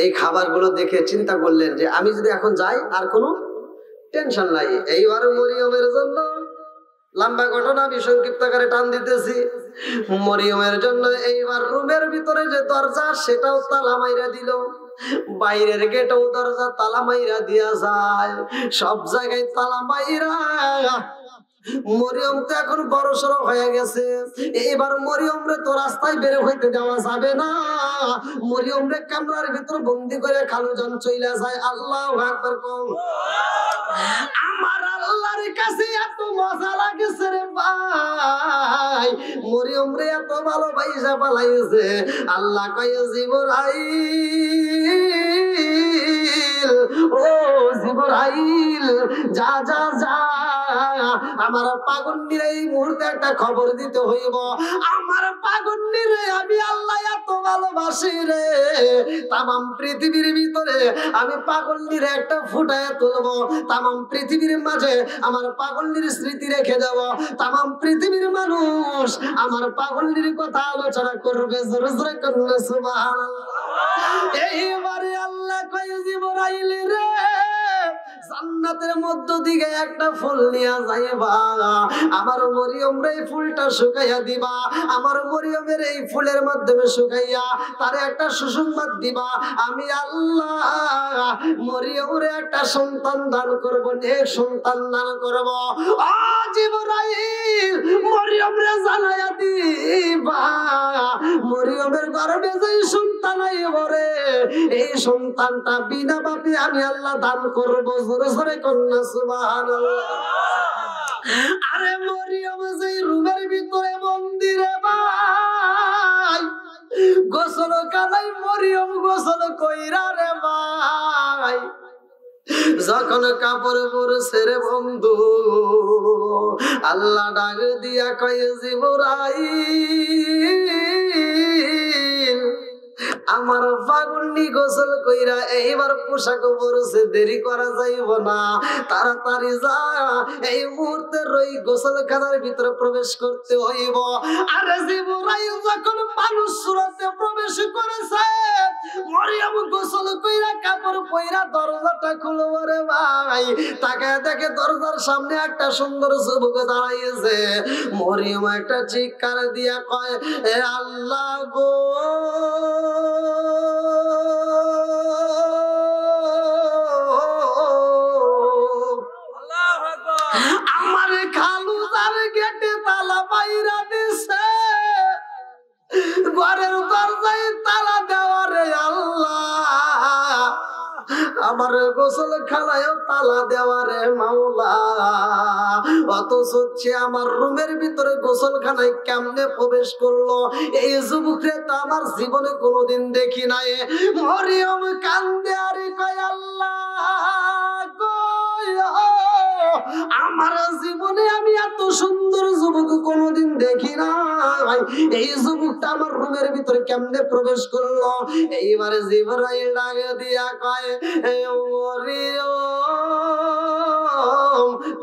এই খাবারগুলো দেখে চিন্তা করলেন যে আমি যদি এখন যাই আর কোনো টেনশন নাই। এইবার মরিয়মের জন্য, লম্বা ঘটনা আমি সংক্ষিপ্ত আকারে টান দিতেছি, মরিয়মের জন্য এইবার রুমের ভিতরে যে দরজা সেটাও তালা মাইরা দিল, বাইরের গেটেও দরজা তালা মাইরা দিয়া যায়, সব জায়গায় তালা মাইরা। মরিয়ম তো এখন বড় সড়ো হয়ে গেছে, এইবার মরিয়ম রে তো রাস্তায় বের হইতে দেওয়া যাবে না। মরিয়ম রে কামরার ভিতর বন্দি করে খালুজান চইলা যায়। আল্লাহু আকবার। আমার আল্লাহর কাছে এত মজা লাগেছে রে ভাই, মরিয়ম রে এত ভালোবাসা পালাইছে। আল্লাহ কয় জিবরাইল, ও জিবরাইল, যা যা যা, আমার পাগন্ডির এই মুহূর্তে একটা খবর দিতে হইব। আমার পাগন্ডির আমি আল্লাহ এত ভালোবাসি রে, তামাম পৃথিবীর ভিতরে আমি পাগন্ডির একটা ফুটায় তুলবো, তামাম পৃথিবীর মাঝে আমার পাগন্ডির স্মৃতি রেখে দেব, তামাম পৃথিবীর মানুষ আমার পাগন্ডির কথা আলোচনা করবে। জোরে জোরে করবে সুবহানাল্লাহ। এইবারে আল্লাহ কয় জিবরাইল রে, জান্নাতের মধ্য দিকে একটা ফুল নিয়ে যাইবা, আমার মরিয়ম রে ফুলটা শুকাইয়া দিবা, আমার মরিয়মের এই ফুলের মাধ্যমে শুকাইয়া তারে একটা সুসংবাদ দিবা, আমি আল্লাহ মরিয়ম রে একটা সন্তান দান করব, নেক সন্তান দান করব। ও জিবরাইল, মরিয়ম রে জানাইয়া দিবা, মরিয়মের গর্ভে যে সন্তান আইব রে, এই সন্তানটা বিনা বাপে আমি আল্লাহ দান করব। জোরে জোরে কন্যা সুবহানাল্লাহ। আরে মরিয়ম যে রুমের ভিতরে বন্দি রে ভাই, গোসল কালাই মরিয়ম গোসল কইরা রে ভাই, যখন কাপড় পরছে রে বন্ধু, আল্লাহ ডাক দিয়া কয় জিবরাইল, আমার ফাগুন্নি গোসল কইরা এইবার পোশাক পরছে, দেরি করা যাইব না, তাড়াতাড়ি যা, এই মুহূর্তে রই গোসলখানার ভিতরে প্রবেশ করতে হইব। আরে জিবরাইল যখন মানুষ সুরতে প্রবেশ করেছে, মরিয়ম গোসল কইরা কাপড় পইরা দরজাটা খুলবো রে ভাই, তাকায় দেখে দরজার সামনে একটা সুন্দর যুবক দাঁড়াইছে। মরিয়ম একটা চিৎকার দিয়া কয়, এ আল্লাহ গো, আমার খালুজার গেটে তালা বাইরা দিছে, ঘরের দরজায় তালা দেওয়া রে আল্লাহ, আমার গোসল খানায়ও তালা দেওয়া রে মাওলা, অথচ আমার রুমের ভিতরে গোসল খানায় কেমনে প্রবেশ করলো, এই যুবকরে তো আমার জীবনে কোনোদিন দেখি নাই। মরিয়ম কান্দে আর কয়, আল্লাহ আমার জীবনে আমি এত সুন্দর যুবক কোনোদিন দেখি নাই, এই যুবকটা আমার রুমের ভিতরে কেমনে প্রবেশ করলো। এইবারে জিবরাইল ডাক দিয়া কয়, মরিয়ম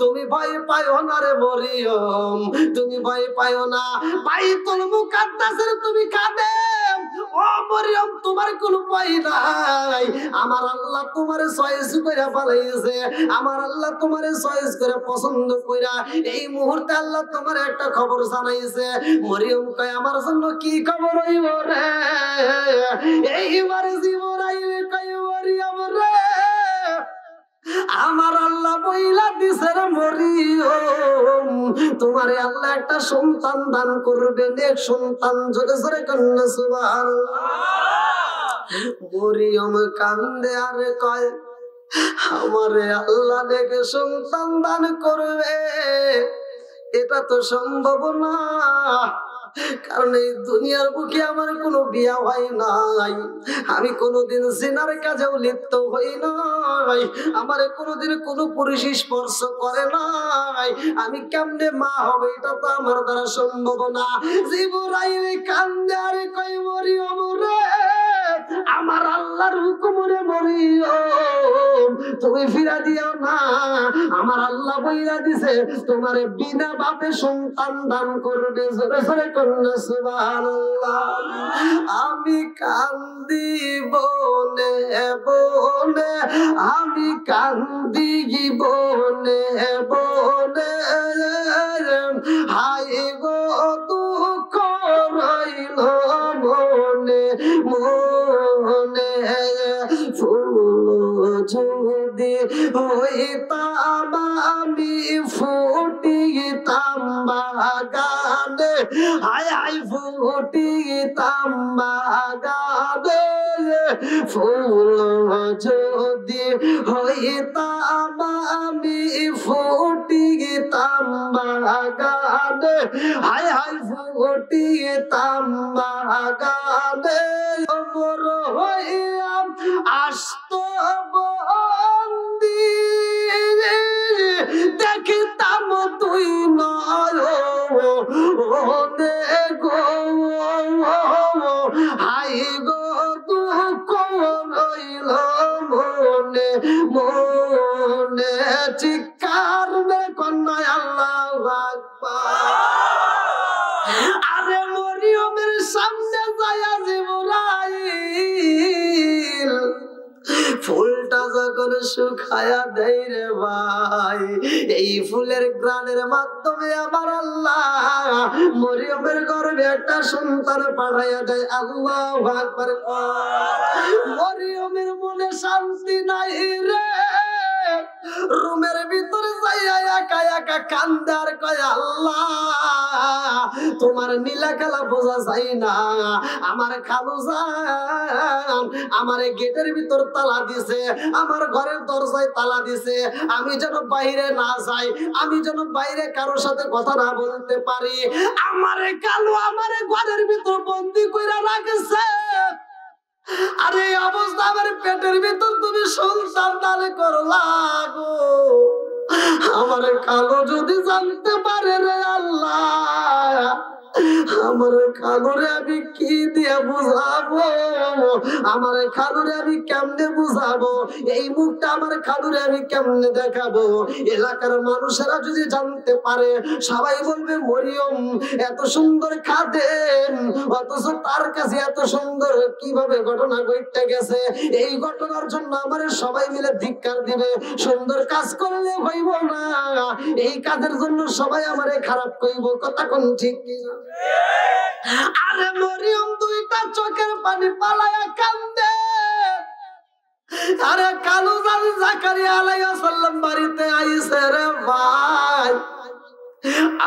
তুমি ভয় পাইও না রে মরিয়ম, তুমি ভয় পাইও না, বাইতুল মুকাদ্দাসের তুমি কাঁদে, ও মরিয়ম তোমার কোনো ভয় নাই, আমার আল্লাহ তোমারে চয়েস কইরা পালাইছে, আমার আল্লাহ তোমারে চয়েস করে পছন্দ কইরা এই মুহূর্তে আল্লাহ তোমার একটা খবর জানাইছে। মরিয়ম কয়, আমার জন্য কি খবর হইব রে? এইবারে জিবরাইল কয়, মরিয়ম রে, আমার আল্লাহ বইলা দিছে রে মরিয়ম, তোমারে আল্লাহ একটা সন্তান দান করবে, নেক সন্তান। জোরে জোরে কন্যা সুবহানাল্লাহ। মরিয়ম কান্দে আর কয়, আমারে আল্লাহ নেক সন্তান দান করবে, এটা তো সম্ভব না, কারণ এই দুনিয়ার বুকে আমার কোনো বিয়া হয় নাই, আমি কোনোদিন জিনার কাজেও লিপ্ত হই নাই, আমার কোনোদিন কোনো পুরুষ স্পর্শ করে নাই, আমি কেমনে মা হবে, এটা তো আমার দ্বারা সম্ভব না। জিবরাইল কান্দে আর কয়, মরিয়ম রে, আমার আল্লাহর হুকুম রে মরিয়ম, তুমি ফিরা দিও না, আমার আল্লাহ বইলা দিছে তোমারে বিনা বাপে সন্তান দান করবে। জোরে জোরে সুবহানাল্লাহ। আমি কান্দি বনে বনে আমি কান্দি বনে বনে হাই গো দুঃখ রইল মনে মনে ফুল যদি হইতাম আমি ফুটিতাম বাগানে হায় হায় ফুটিতাম বাগানে ফুল যদি হইতাম আমি ফুটিতাম বাগানে হায় হায় ফুটিতাম বাগানে মোর হইয়াম আস্ত বন্দি দেখিতাম তুই নয়নে গো হাই গো দুঃখ রইল মনে মনে চিৎকার কন্যা আল্লাহু আকবার। আরে মরিয়মের সামনে যায়া জিবরাইল ফুলটা যখন শুকায়া দেয় রে ভাই, এই ফুলের গ্রানের মাধ্যমে আমার আল্লাহ মরিয়মের গর্ভে একটা সন্তান পাঠাইয়া দেয়। আল্লাহু আকবার। মরিয়মের মনে শান্তি নাই রে, রুমের ভিতরে যাইয়া একা একা কান্দে আর কয় আল্লাহ তোমার নীলা খেলা বোঝা যায় না। আমার খালু জান আমার গেটের ভিতর তালা দিছে, আমার ঘরের দরজায় তালা দিছে, আমি যেন বাইরে না যাই, আমি যেন বাইরে কারোর সাথে কথা না বলতে পারি। আমারে কালু আমারে ঘরের ভিতর বন্দি কইরা রাখছে। আরে এই অবস্থা আমার পেটের ভিতর তুমি সন্তান দানে করলা গো। আমার কালো যদি জানতে পারে রে আল্লাহ, আমার কালুরে আমি কি দিয়ে বুঝাবো, আমার কালুরে আমি কেমনে বুঝাবো, এই মুখটা আমার কালুরে আমি কেমনে দেখাবো। এলাকার মানুষেরা যদি জানতে পারে সবাই বলবে মরিয়ম এত সুন্দর খাদেম, অথচ তার কাছে এত সুন্দর কিভাবে ঘটনা ঘটে গেছে। এই ঘটনার জন্য আমার সবাই মিলে ধিক্কার দিবে। সুন্দর কাজ করলে হইব না, এই কাজের জন্য সবাই আমারে খারাপ কইব। কথা কোন ঠিক কিনা? আরে মরিয়ম দুইটা চোখের পানি পালায়া কান্দে। আরে কালু জাকারিয়া আলাইহিস সালাম বাড়িতে আইছে রে ভাই,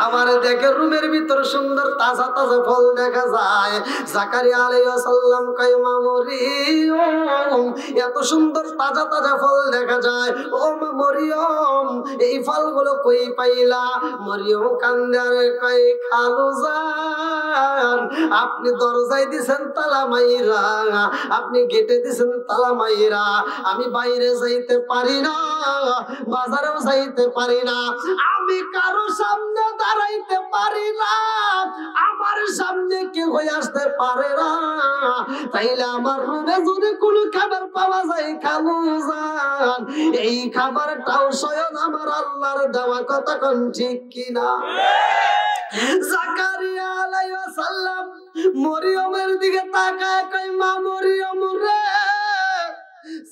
আমার দেখে রুমের ভিতর সুন্দর তাজা তাজা ফল দেখা যায়। জাকারিয়া আলাইহিস সালাম কয় মা মরিয়ম এত সুন্দর তাজা তাজা ফল দেখা যায়, ও মা মরিয়ম এই ফলগুলো কই পাইলা? মরিয়ম কান্দে আর কয় খালু জান আপনি দরজায় দিছেন তালা মাইরা, আপনি গেটে দিছেন তালা মাইরা, আমি বাইরে যাইতে পারি না, বাজারেও যাইতে পারি না, আমি কারো সামনে দাঁড়াইতে পারি না, আমার সামনে কেউ আসতে পারে না। তাইলে আমার রুমে যদি কোনো খাবার পাওয়া যায় খালু জান, এই খাবারটাও স্বয়ং আমার আল্লাহর দেওয়া। কথা কোন ঠিক কিনা? জাকারিয়া আলাইহিস সালাম মরিয়মের দিকে তাকায় কয় মা মরিয়ম রে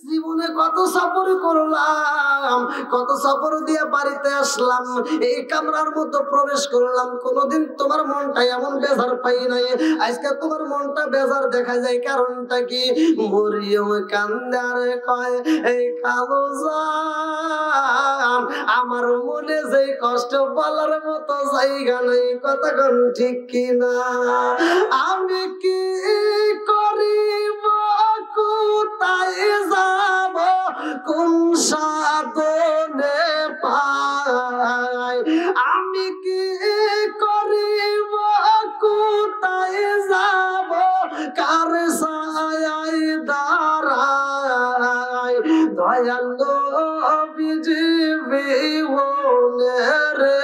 জীবনে কত সফর করলাম, কত সফর দিয়ে বাড়িতে আসলাম, এই কামরার মধ্যে প্রবেশ করলাম, কোনোদিন তোমার মনটা এমন বেজার পাই নাই, আজকে তোমার মনটা বেজার দেখা যায়। কারণটা কি? মরিয়ম কান্দে আর কয় এই খালু জান আমার মনে যে কষ্ট বলার মতো জায়গা নাই। কথা কোন ঠিক কিনা? আমি কি করিব, কোথায় যাব, কোন সাধনে পাই, আমি কি করিব, কোথায় যাব, কার ছায়ায় দাঁড়াই, দয়াল বিজীবনে রে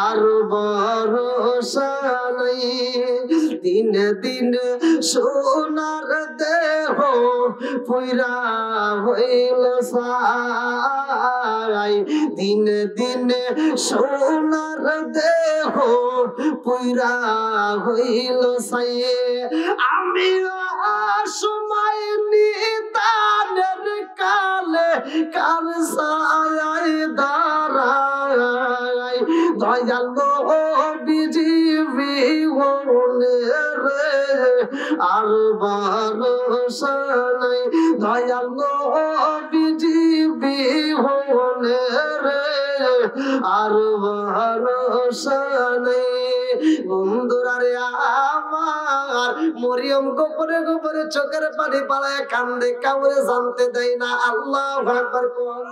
আর ভরসা নাই। দিনে দিনে সোনার দেহ পুইরা হইল ছাই, দিনে দিনে সোনার দেহ পুইরা হইল ছাই। আমি সময় নিতা কার ছায়ায় দাঁড়াই দয়াল নবীজি হলে রে আর ভরসা নাই দয়াল নবীজি হলে রে আর ভরসা নেই বন্ধুরা রে আমার মরিয়ম গোপনে গোপনে চোখের পানি পালায় কান্দে কাউরে জানতে দেয় না আল্লাহু আকবার কোন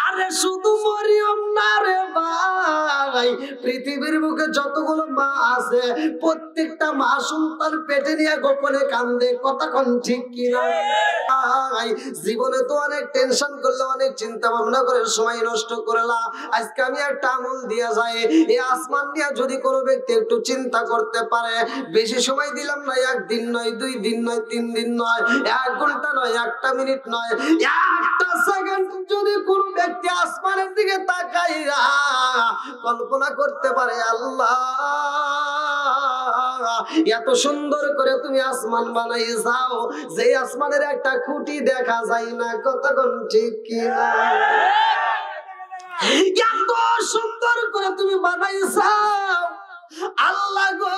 আরে শুধু মরিয়ম না রে ভাই পৃথিবীর বুকে যতগুলো মা আছে প্রত্যেকটা মা সন্তান পেটে নিয়ে গোপনে কান্দে কতক্ষণ ঠিক কিনা জীবনে তো অনেক টেনশন করলে অনেক চিন্তা ভাবনা করে সময় নষ্ট করলা আজকে আমি একটা আমল দিয়া যায় এই আসমান নিয়ে যদি কোনো ব্যক্তি একটু চিন্তা করতে পারে বেশি সময় দিলাম না একদিন নয় 2 দিন নয় 3 দিন নয় 1 ঘন্টা নয় 1 মিনিট নয় 1 সেকেন্ড যদি কোনো ব্যক্তি আসমানের দিকে তাকাইয়া কল্পনা করতে পারে আল্লাহ এত সুন্দর করে তুমি আসমান বানাই যাও যে আসমানের একটা খুঁটি দেখা যায় না কতক্ষণ ঠিক কিনা এত সুন্দর করে তুমি বানাইছাও আল্লাহ গো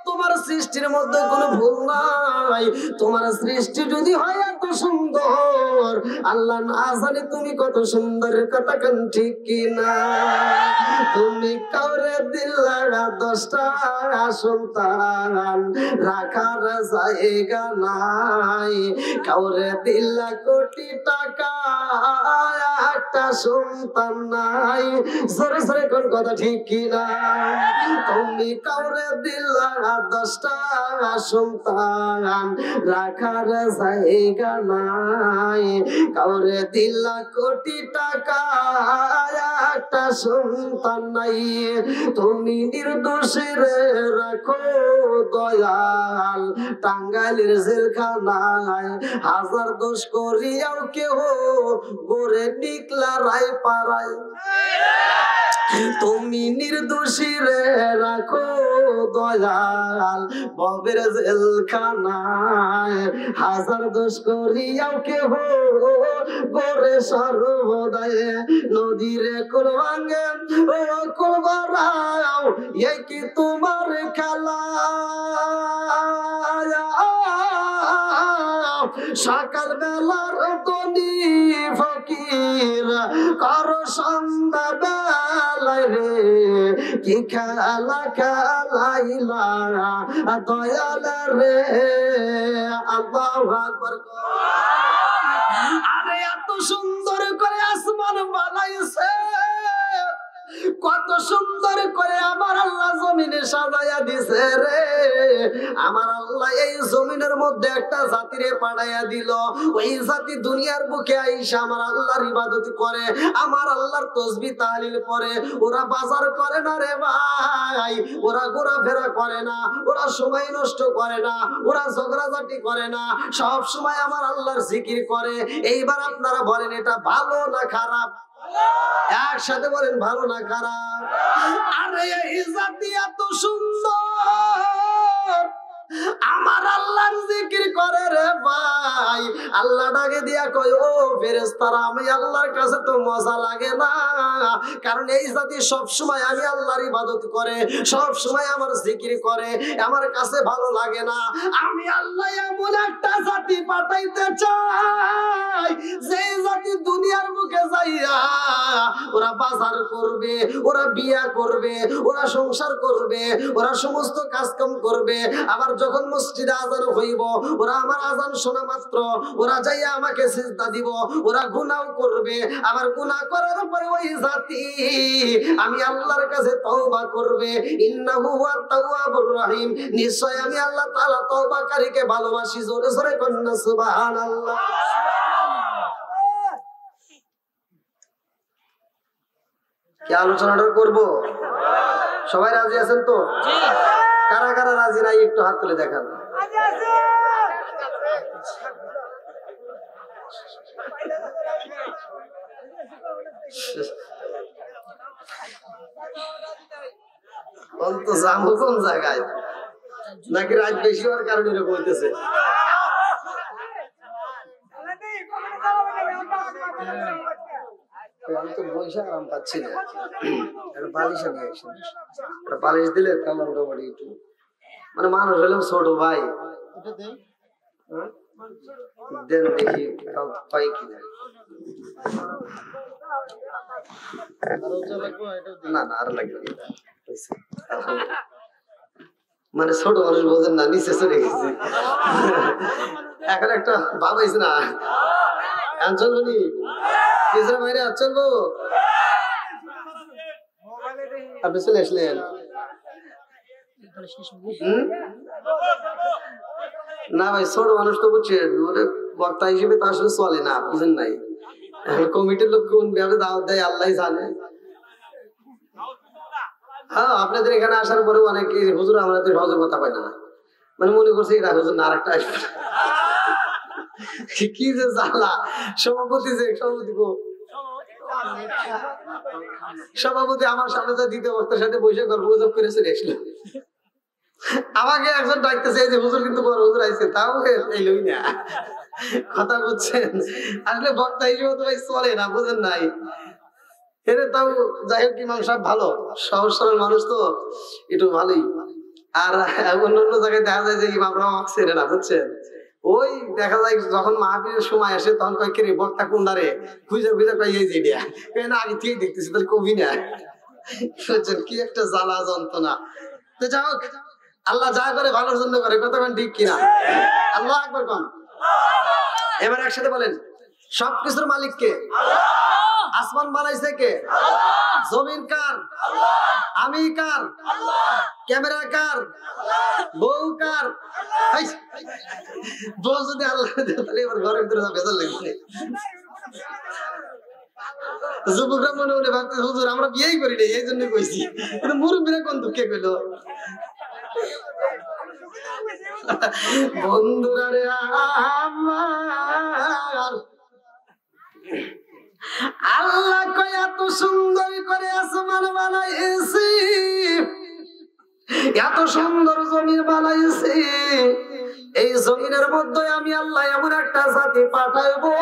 তোমার সৃষ্টির মধ্যে কোনো ভুল নাই তোমার সৃষ্টি যদি হয় এত সুন্দর আল্লাহ না জানে তুমি কত সুন্দর কতক্ষণ ঠিক কিনা তুমি কাউরে দিলা 10টা সন্তান রাখার জায়গা নাই কাউরে দিলা কোটি টাকা একটা সন্তান নাই সরে সরে কোন কথা ঠিক কিনা তুমি কাউরে দিলা 10টা সন্তান রাখার জায়গা নাই কাউরে দিলা কোটি টাকা একটা সন্তান নাই তুমি নির্দোষী রে রাখো দয়াল টাঙ্গাইলের জেলখানায় হাজার দোষ করিয়াও কেহ গড়ে নিকলা রায় পাড়ায় তুমি নির্দোষী রে রাখো দয়াল ববের জেলখানায় হাজার দোষ করিয়াও কেহ গড়ে সর্বদায় নদীরে কোল ভাঙে ও কোল গড়াও এই কি তোমার খেলা সকাল বেলার তনি ফকির কর সন্ধ্যা বেলায় রে কি খেলা খেলাইলা দয়াল রে আল্লাহু আকবার আরে এত সুন্দর করে আসমান বানাইছে কত সুন্দর করে আমার আল্লাহ জমিনে সাজায়া দিছে রে আমার আল্লাহ এই জমিনের মধ্যে একটা জাতিরে পাঠাইয়া দিল ওই জাতি দুনিয়ার বুকে আইসা আমার আল্লাহর ইবাদত করে আমার আল্লাহর তাসবিহ তাহলিল পড়ে ওরা বাজার করে না রে ভাই ওরা ঘোরাফেরা করে না ওরা সময় নষ্ট করে না ওরা ঝগড়াঝাটি করে না সব সময় আমার আল্লাহর জিকির করে এইবার আপনারা বলেন এটা ভালো না খারাপ একসাথে বলেন ভালো না খারাপ আরে এই জাতি এত সুন্দর আমার আল্লাহর জিকির করে রে ভাই আল্লাহ ডাকে দিয়া কয় ও ফেরেশতারা আমি আল্লাহর কাছে তো মজা লাগে না কারণ এই জাতি সব সময় আমি আল্লাহর ইবাদত করে সব সময় আমার জিকির করে আমার কাছে ভালো লাগে না আমি আল্লাহ এমন একটা জাতি পাঠাইতে চাই যে জাতি দুনিয়ার বুকে যাইয়া ওরা বাজার করবে ওরা বিয়া করবে ওরা সংসার করবে ওরা সমস্ত কাজকাম করবে আবার যখন মসজিদে আযান হইব ওরা আমার আযান শোনা মাত্র ওরা যাইয়া আমাকে সিজদা দিব ওরা গুনাহ করবে আবার গুনাহ করার পরে ওই জাতি আমি আল্লাহর কাছে তওবা করবে ইন্নাহু হুয়াত তাওয়াবুর রহিম নিশ্চয় আমি আল্লাহ তাআলা তওবাকারীকে ভালোবাসি জোরে জোরে কন্না সুবহানাল্লাহ কি আলোচনাটা করব সবাই রাজি আছেন তো জি কারা কারা রাজি নাই একটু হাত তুলে দেখান রাজি আছি অন্ত জামু কোন জায়গায় নাকি রাত বেশি হওয়ার কারণে এরকম হইতেছে আমি তো বৈশা আরাম পাচ্ছি না, একটা বালিশ নিয়ে আসি, একটা বালিশ দিলে তাহলে মোটামুটি একটু মানে মানুষ হলেও ছোট ভাই দেন দেখি পাই কিনা। না না আর লাগবে মানে ছোট মানুষ বোঝেন না, নিচে চলে গেছে এখন একটা ভাবাইছে না চলবো নি বাইরে চলবো। আপনি চলে আসলেন না ভাই, ছোট মানুষ তো বুঝছেন বক্তা হিসেবে তো আসলে চলে না, বুঝেন নাই। কমিটির লোক কোন ভাবে দাওয়াত দেয় আল্লাহ জানে। হ্যাঁ আপনাদের এখানে আসার পরে অনেকে হুজুর আমরা তো সহজে কথা পাই না, মানে মনে করছে এটা হুজুর না আরেকটা আসবে কি যে জ্বালা। সভাপতি যে সভাপতি আমার সামনে যা দ্বিতীয় বক্তার সাথে বসে গল্প গুজব করে চলে আসলো, আমাকে একজন ডাকতেছে যে হুজুর কিন্তু বড় হুজুর আইছে, তাও এলোই না কথা বলছেন। আসলে বক্তা হিসেবে তো ভাই চলে না, বুঝেন নাই। এরে তাও যাই হোক ইমাম সাহেব ভালো সহজ সরল মানুষ তো একটু ভালোই। আর অন্য অন্য জায়গায় দেখা যায় যে ইমামরা ছেড়ে না, বুঝছেন। ওই দেখা যায় যখন মাহফিলের সময় আসে তখন কয় কে বক্তা কোনদারে খুঁজে খুঁজে কয় এই যে না আগে থেকেই দেখতেছি তাহলে কবি না, বুঝছেন কি একটা জ্বালা যন্ত্রণা। তো যাই হোক আল্লাহ যা করে ভালোর জন্য করে, কতক্ষণ ঠিক কিনা। আল্লাহ আকবার কম। এবার একসাথে বলেন সবকিছুর মালিক কে? আসমান বানাইছে কে? জমিন কার? আমি কার? ক্যামেরা কার? বউ কার? বউ যদি আল্লাহ তাহলে এবার ঘরের ভিতরে ভেজাল লাগবে। যুবকরা মনে মনে ভাবতে হুজুর আমরা বিয়েই করি না এই জন্য কইছি, কিন্তু মুরব্বীরা কোন দুঃখে কইলো। বন্ধুরা রে আমার আল্লাহ কয় এত সুন্দর করে আসমান বানাইছি, এত সুন্দর জমিন বানাইছি, এই জমিনের মধ্যে আমি আল্লাহ এমন একটা জাতি পাঠাইবো,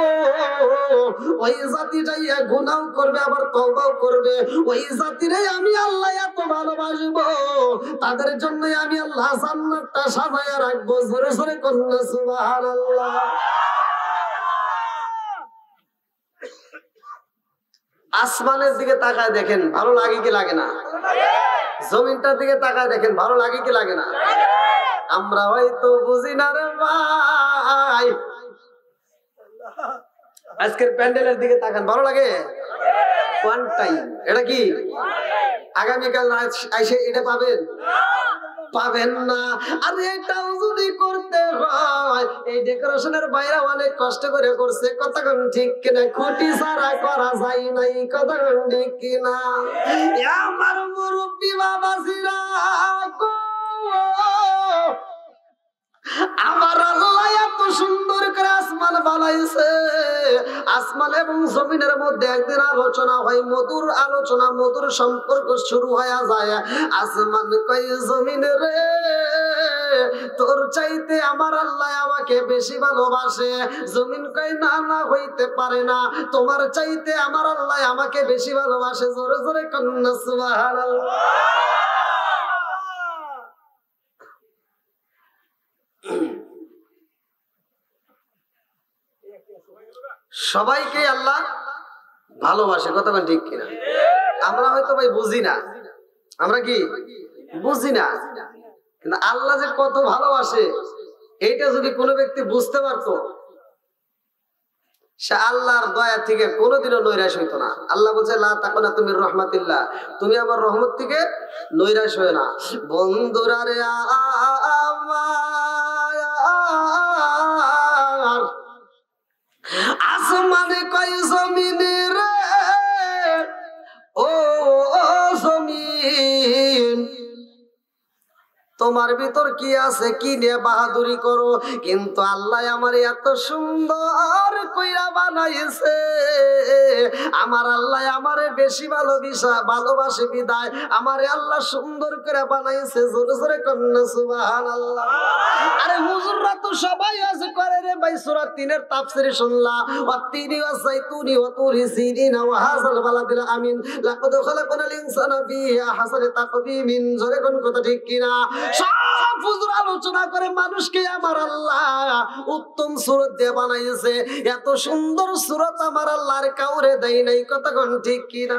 ওই জাতিটাই গুনাহ করবে আবার তওবাও করবে, ওই জাতিরে আমি আল্লাহ এত ভালোবাসবো, তাদের জন্য আমি আল্লাহ জান্নাতটা সাজায়া রাখবো। জোরে জোরে কন্যা সুবহানাল্লাহ। আসমানের দিকে তাকায় দেখেন ভালো লাগে কি লাগে না? জমিনটার দিকে তাকায় দেখেন ভালো লাগে কি লাগে না? আমরা হয়তো বুঝি না রে ভাই। আজকের প্যান্ডেলের দিকে তাকান ভালো লাগে? ওয়ান টাইম এটা কি আগামীকাল আইসে এটা পাবেন? পাবেন না। আর এটাও যদি করতে হয় এই ডেকোরেশনের বাইরে অনেক কষ্ট করে করছে, কতক্ষণ ঠিক কিনা, খুঁটি ছাড়া করা যায় নাই, কতক্ষণ ঠিক কিনা। আমার মুরব্বী বাবাজিরা আমার আল্লাহ এত সুন্দর করে আসমান বানাইছে, আসমান এবং জমিনের মধ্যে একদিন আলোচনা হয়, মধুর আলোচনা, মধুর সম্পর্ক শুরু হয়ে যায়। আসমান কই জমিন রে তোর চাইতে আমার আল্লাহ আমাকে বেশি ভালোবাসে। জমিন কই না না হইতে পারে না, তোমার চাইতে আমার আল্লাহ আমাকে বেশি ভালোবাসে। জোরে জোরে কন্যা সুবহানাল্লাহ। সবাইকে আল্লাহ ভালোবাসে, কতক্ষণ ঠিক কিনা। আমরা হয়তো ভাই বুঝি না, আমরা কি বুঝি না, কিন্তু আল্লাহ যে কত ভালোবাসে এইটা যদি কোনো ব্যক্তি বুঝতে পারতো সে আল্লাহর দয়া থেকে কোনোদিনও নৈরাশ হইতো না। আল্লাহ বলছে লা তাকুনাতু মির রাহমাতিল্লাহ, তুমি আমার রহমত থেকে নৈরাশ হয়ে না। বন্ধুরা রে আমার আসমানে কয় জমিনে রে ও জমিন তোমার ভিতর কি আছে, কি নিয়ে বাহাদুরি করো, কিন্তু আল্লাহ আমার এত সুন্দর কইরা বানাইছে, আমার আল্লাহ আমারে বেশি ভালোবাসে বিদায় আমারে আল্লাহ সুন্দর করে বানাইছে। জোরে জোরে কন্যা সুবহানাল্লাহ। আরে হুজুররা তো সবাই আছে করে রে ভাই, সূরা 3 এর তাফসীর শুনলা, ওয়াতিনি ওয়াসাইতুনি ওয়া তুরি সিনিনা ওয়া হাযাল বালাদিল আমিন লাকাদ খালাকনাল ইনসানা ফি আহসানি তাকবীমিন। জোরে কোন কথা ঠিক কিনা? সব হুজুর আলোচনা করে মানুষকে আমার আল্লাহ উত্তম সূরত দিয়ে বানাইছে। এত সুন্দর সূরত আমার আল্লাহর কাউরে দেয় নাই, কথা কোন ঠিক কিনা?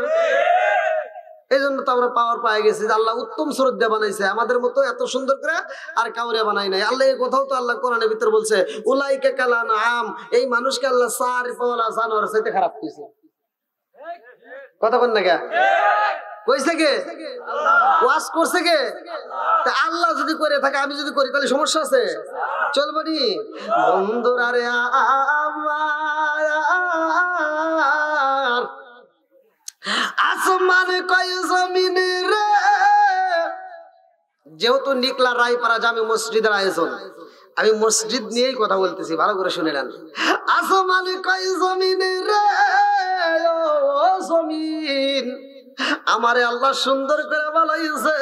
এই জন্য তো আমরা পাওয়ার পাই গেছি যে আল্লাহ উত্তম সূরত দিয়ে বানাইছে, আমাদের মতো এত সুন্দর করে আর কাউরে বানাই নাই। আল্লাহ এই কথাও তো আল্লাহ কোরআনের ভিতর বলছে, উলাইকা কাল আনআম, এই মানুষকে আল্লাহ সারিফওয়ালা জানোয়ার চাইতে খারাপ কইছে। কথা কোন না কে কইছে কে? ওয়াজ করছে কে? তা আল্লাহ যদি করে থাকে, আমি যদি করি তাহলে সমস্যা আছে? চলবো নি? বন্ধুরা রে আমার, আসমান কয় জমিনে রে, যেহেতু নিকলা রায়পাড়া জামে মসজিদের আয়োজন, আমি মসজিদ নিয়েই কথা বলতেছি, ভালো করে শুনে নেন। আসমান কয় জমিনে রে, ও জমিন আমারে আল্লাহ সুন্দর করে বানাইছে,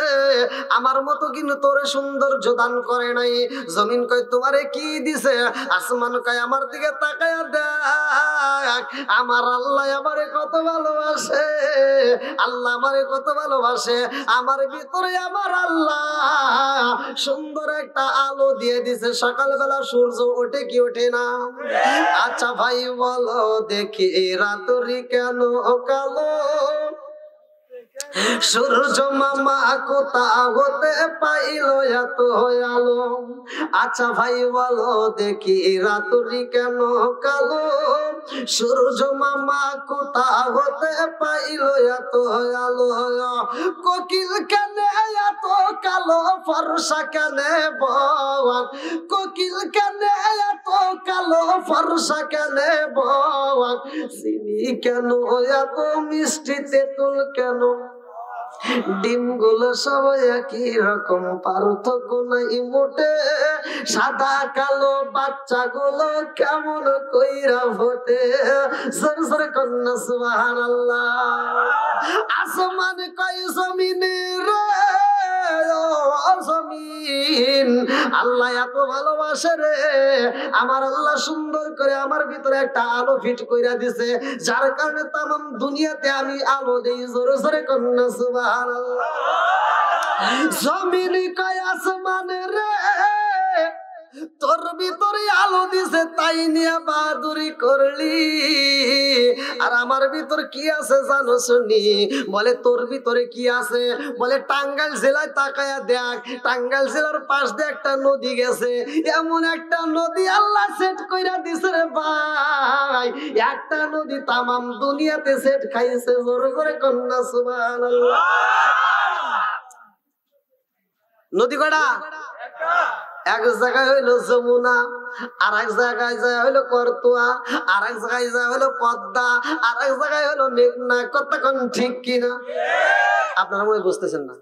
আমার মতো কিন্তু তোরে সৌন্দর্য দান করে নাই। জমিন কয় তোমারে কি দিছে? আসমান কয় আমার দিকে তাকায়া দেখ, আমার আল্লাহ আমারে কত ভালোবাসে, আল্লাহ আমারে কত ভালোবাসে। আমার ভিতরে আমার আল্লাহ সুন্দর একটা আলো দিয়ে দিছে, সকালবেলা সূর্য ওঠে কি ওঠে না? আচ্ছা ভাই বলো দেখি রাত্রি কেন কালো? সূর্য মামা কোথা হতে পাইল এত আলো? আচ্ছা ভাই বলো দেখি রাত্রি কেন কালো? সূর্য মামা কোথা হতে পাইল এত আলো? কোকিল কেন এত কালো ফর্সা কেন বল? কোকিল কেন এত কালো ফর্সা কেন বল? চিনি কেন এত মিষ্টি, তেঁতুল কেন? ডিমগুলো সবাই একই রকম, পার্থক্য নাই মোটে, সাদা কালো বাচ্চাগুলো কেমন কইরা ফোটে। জোরে জোরে কন্যা সুবহানাল্লাহ। আসমান কয় জমিনে রে, ও জমিন আল্লাহ এত ভালোবাসে রে, আমার আল্লাহ সুন্দর করে আমার ভিতরে একটা আলো ফিট কইরা দিছে, যার কারণে তামাম দুনিয়াতে আমি আলো দেই। জোরে জোরে কন্যা সুবহানাল্লাহ। জমিন কয় আসমানে রে, তোর ভিতরে আলো দিছে তাই নিয়ে বাহাদুরি করলি, আর আমার ভিতর কি আছে জানো শুনি? বলে তোর ভিতরে কি আছে? বলে টাঙ্গাইল জেলায় তাকায়া দেখ, টাঙ্গাইল জেলার পাশ দিয়ে একটা নদী গেছে, এমন একটা নদী আল্লাহ সেট কইরা দিছে রে ভাই, একটা নদী তামাম দুনিয়াতে সেট খাইছে। জোরে জোরে কন্যা সুবহানাল্লাহ। নদী কয়টা? এক জায়গায় হইলো যমুনা, আর এক জায়গায় যায় হইলো করতোয়া, আর এক জায়গায় যায় হইলো পদ্মা, আর এক জায়গায় হইলো মেঘনা। কতক্ষণ ঠিক কিনা? আপনারা মনে বুঝতেছেন না?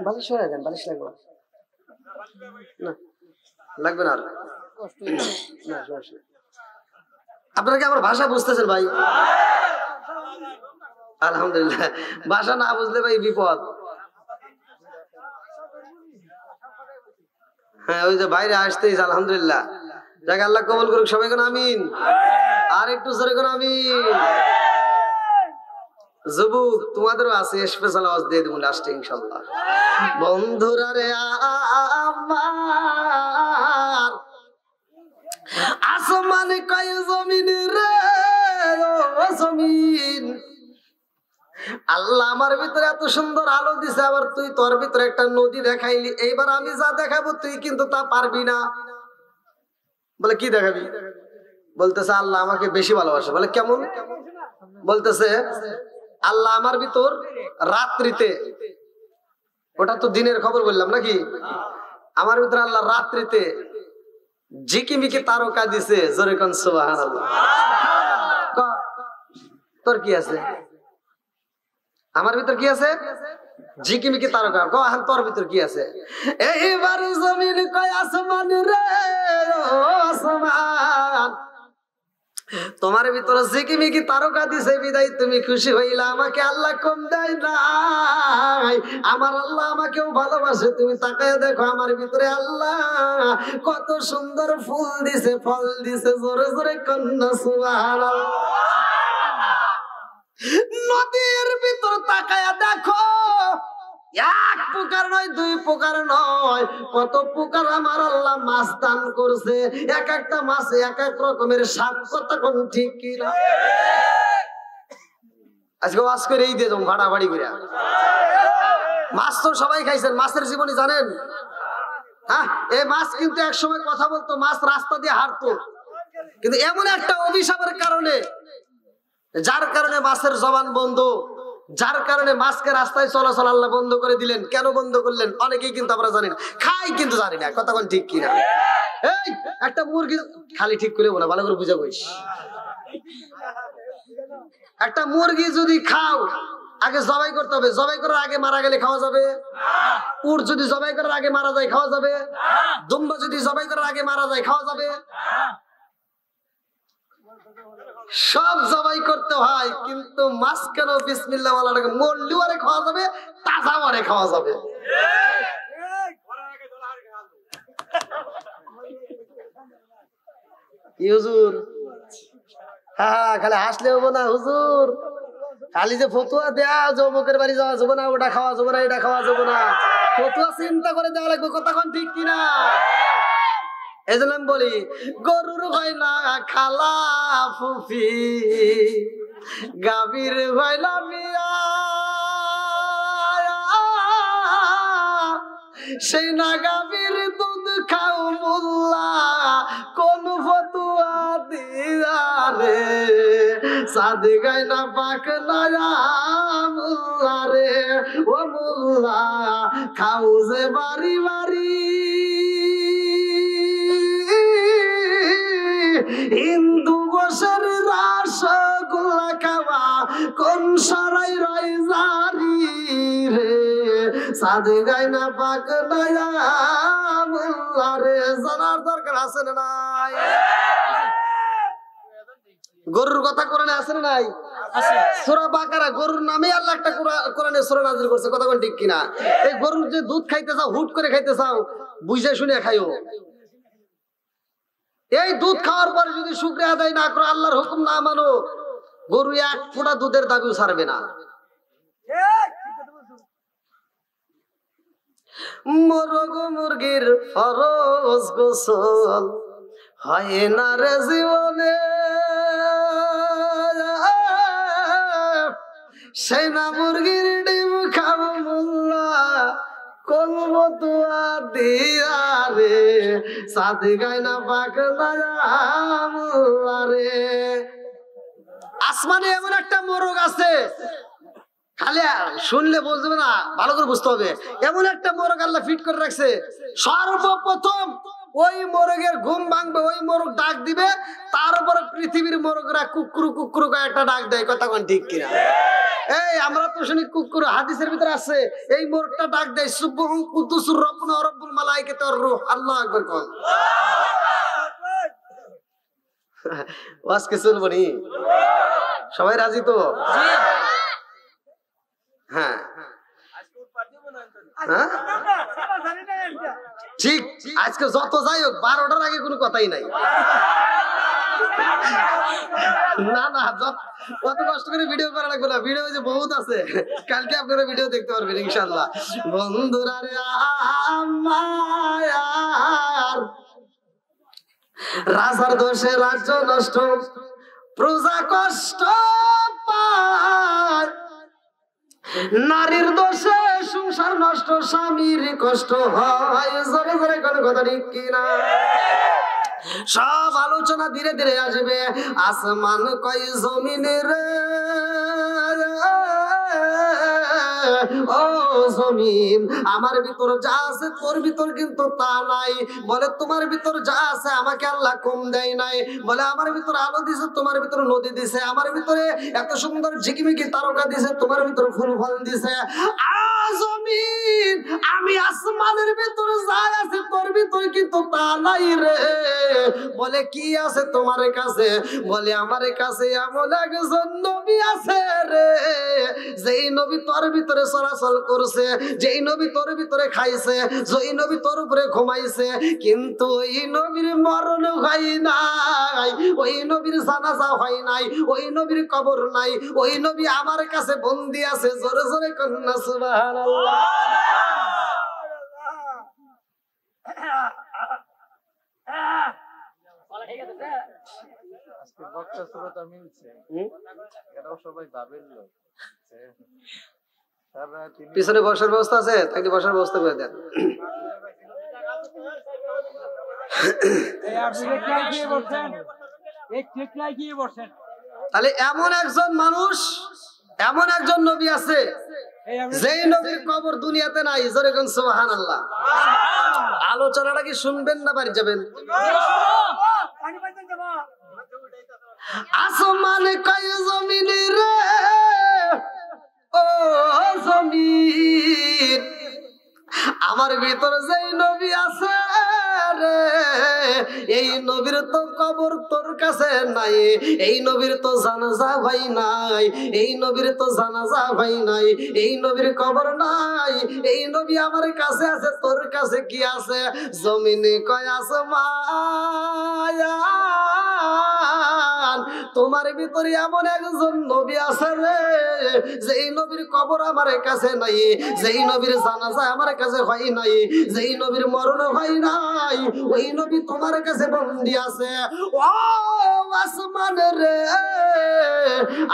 বালিশ সরাই দেন, বালিশ লাগবে না, লাগবে না। আপনারা কি আমার ভাষা বুঝতেছেন ভাই? আলহামদুলিল্লাহ। ভাষা না বুঝলে ভাই বিপদ। হ্যাঁ, ওই যে বাইরে আসতেই আলহামদুলিল্লাহ। যাকে আল্লাহ কবুল করুক, সবাই কোন আমিন। আর একটু জোরে কোন আমিন। যুবক তোমাদেরও আছে, স্পেশাল আওয়াজ দিয়ে দেবো লাস্টে ইনশাআল্লাহ। বন্ধুরা রে আমার, আসমান কয় জমিন রে, ও জমিন আল্লাহ আমার ভিতরে এত সুন্দর আলো দিছে, আবার তুই তোর ভিতরে একটা নদী দেখাইলি, এইবার আমি যা দেখাবো তুই কিন্তু তা পারবি না। বলে কি দেখাবি? বলতেছে আল্লাহ আমাকে বেশি ভালোবাসে। বলে কেমন? বলতেছে আল্লাহ আমার ভিতর রাত্রিতে, ওটা তো দিনের খবর বললাম নাকি, আমার ভিতরে আল্লাহ রাত্রিতে ঝিকিমিকি তারকা দিছে। জোরে কোন সুবহানাল্লাহ। তোর কি আছে? আমার ভিতর কি আছে? ঝিকিমিকি তারকা। কো এখন তোর ভিতর কি আছে? এইবার জমিন কয় আসমান রে আসমান, তোমার ভিতরে ঝিকিমিকি তারকা দিছে বিদায় তুমি খুশি হইলা। আমাকে আল্লাহ কম দেয় নাই, আমার আল্লাহ আমাকেও ভালোবাসে। তুমি তাকায় দেখো আমার ভিতরে আল্লাহ কত সুন্দর ফুল দিছে, ফল দিছে। জোরে জোরে কন্যা সুবহানাল্লাহ। নদীর ভিতর তাকায়া দেখো, এক প্রকার নয়, দুই প্রকার নয়, কত প্রকার আমার আল্লাহ মাছ দান করছে। এক একটা মাছে এক এক রকমের স্বাদ। কত কোন ঠিক কিনা? আজকে ওয়াজ করে এই দিয়ে যাবো ভাড়া বাড়ি করে। মাছ তো সবাই খাইছেন, মাছের জীবনী জানেন? হ্যাঁ, এই মাছ কিন্তু এক সময় কথা বলতো, মাছ রাস্তা দিয়ে হাঁটতো, কিন্তু এমন একটা অভিশাপের কারণে, যার কারণে মাছের জবান বন্ধ, যার কারণে মাছকে রাস্তায় চলাচল আল্লাহ বন্ধ করে দিলেন। কেন বন্ধ করলেন অনেকেই কিন্তু আমরা জানি না, খাই কিন্তু জানি না। কথা কোন ঠিক কিনা? এই একটা মুরগি খালি ঠিক করে বলা, ভালো করে বুঝা বইস। একটা মুরগি যদি খাও, আগে জবাই করতে হবে। জবাই করার আগে মারা গেলে খাওয়া যাবে? উট যদি জবাই করার আগে মারা যায় খাওয়া যাবে? দুম্বা যদি জবাই করার আগে মারা যায় খাওয়া যাবে? সব জবাই করতে হয়, কিন্তু মাছ কেন বিসমিল্লাহ বলাটাকে মরলেও আরে খাওয়া যাবে, তাজা মারে খাওয়া যাবে। হুজুর হ্যাঁ, খালি হাসলে হবো না হুজুর, খালি যে ফতুয়া দেয়া যমুকের বাড়ি যাওয়া যাবো না, ওটা খাওয়া যাবো না, এটা খাওয়া যাবো না, ফতুয়া চিন্তা করে দেওয়া লাগবে। কথা কোন ঠিক কিনা? এই জন্য আমি বলি, গরুর হয় না খালা ফুফি, গাভীর হয় না মিয়া, সেই না গাভীর দুধ খাও মোল্লা, কোন ফতুয়া দিয়া রে, সাদে গায় না পাক না মোল্লা রে, ও মোল্লা খাও যে বাড়ি বাড়ি, হিন্দু গোসের রসগোল্লা খাওয়া কোন সরাই রয় জারি রে, সাদে গায় না পাক না মোল্লা রে। জানার দরকার আছে না নাই? গরুর কথা কোরআনে আছে না নাই? সূরা বাকারা, গরুর নামে আল্লাহ একটা কোরআনে সূরা নাযিল করছে। কথা কোন ঠিক কিনা? এই গরুর যে দুধ খাইতে চাও, হুট করে খাইতে চাও, বুঝে শুনে খাইও। এই দুধ খাওয়ার পরে যদি শুকরিয়া আদায় না করো, আল্লাহর হুকুম না মানো, গরু এক ফোঁটা দুধের দাবিও ছাড়বে না। মোরগ মুরগির ফরজ গোসল হয় না রে জীবনে, সেই না মুরগির ডিম খাবো মোল্লা, কোন ফতুয়া দিয়া রে, সাদে গায় না পাক না মোল্লা রে। আসমানে এমন একটা মোরগ আছে, খালি শুনলে বুঝবে না, ভালো করে বুঝতে হবে। এমন একটা মোরগ আল্লাহ ফিট করে রাখছে, সর্বপ্রথম ওই মোরগের ঘুম ভাঙবে, ওই মোরগ ডাক দিবে, তার উপরে পৃথিবীর মোরগরা কুকুরু কুকুরু করে একটা ডাক দেয়। কথা কোন ঠিক কিনা? এই আমরা তো শুনি কুকুর, হাদিসের ভিতরে আছে এই মোরগটা ডাক দেয় সুবহুন কুদ্দুসুর রব্বুনা ওয়া রব্বুল মালাইকাতি ওয়ার রূহ। আল্লাহু আকবার কোন। ওয়াজ কে শুনবো নি? সবাই রাজি তো? হ্যাঁ ঠিক। আজকে যত যাই হোক 12টার আগে কোনো কথাই নাই। না না, কত কষ্ট করে ভিডিও করা লাগবে না, ভিডিও যে বহুত আছে, কালকে আপনারা ভিডিও দেখতে পারবেন ইনশাআল্লাহ। বন্ধুরা রে আমার, রাজার দোষে রাজ্য নষ্ট, প্রজা কষ্ট পায়, নারীর দোষে সংসার নষ্ট, স্বামীর কষ্ট হয়। জোরে জোরে কোন কথা ঠিক কিনা? সব আলোচনা ধীরে ধীরে আসবে। আসমান কয় জমিনের ও জমিন আমার ভিতর যা আছে তোর ভিতর কিন্তু তা নাই। বলে তোমার ভিতর যা আছে আমাকে আল্লাহ কম দেয় নাই। বলে আমার ভিতর আলো দিছে তোমার ভিতর নদী দিছে, আমার ভিতরে এত সুন্দর ঝিকিমিকি তারকা দিছে তোমার ভিতর ফুল ফল দিছে। জমিন আমি আসমানের ভিতর যা আছে তোর ভিতর কিন্তু তা নাই রে। বলে কি আছে তোমার কাছে? বলে আমার কাছে এমন একজন নবী আছে রে, যেই নবী তোর ভিতরে চলাচল করছে, যেই নবী তোর ভিতরে খাইছে, যেই নবী তোর উপরে ঘুমাইছে, কিন্তু ওই নবীর মরণ হয় নাই, ওই নবীর জানাজা হয় নাই, ওই নবীর কবর নাই, ওই নবী আমার কাছে বন্দী আছে। জোরে জোরে কন্যা সুবহানাল্লাহ। পিছনে বসার ব্যবস্থা আছে? তাকে বসার ব্যবস্থা করে দেন। তাহলে এমন একজন মানুষ, এমন একজন নবী আছে যেই নবীর কবর দুনিয়াতে নাই। জোরে কোন সুবহানাল্লাহ। আলোচনাটা কি শুনবেন না বাড়ি যাবেন? আসমানে কয় জমিন রে, ও জমিন আমার ভিতরে যেই নবী আছে রে, এই নবীর তো কবর তোর কাছে নাই, এই নবীর তো জানাজা হয় নাই, এই নবীর তো জানাজা হয় নাই, এই নবীর কবর নাই, এই নবী আমার কাছে আছে, তোর কাছে কি আছে? জমিনে কয় আসমান তোমার ভিতরে এমন একজন নবী আছে রে, যেই নবীর কবর আমার কাছে নাই, যেই নবীর জানাজা আমার কাছে হয় নাই, যেই নবীর মরণ হয় নাই, ওই নবী তোমার কাছে বন্দী আছে। ও আসমান রে,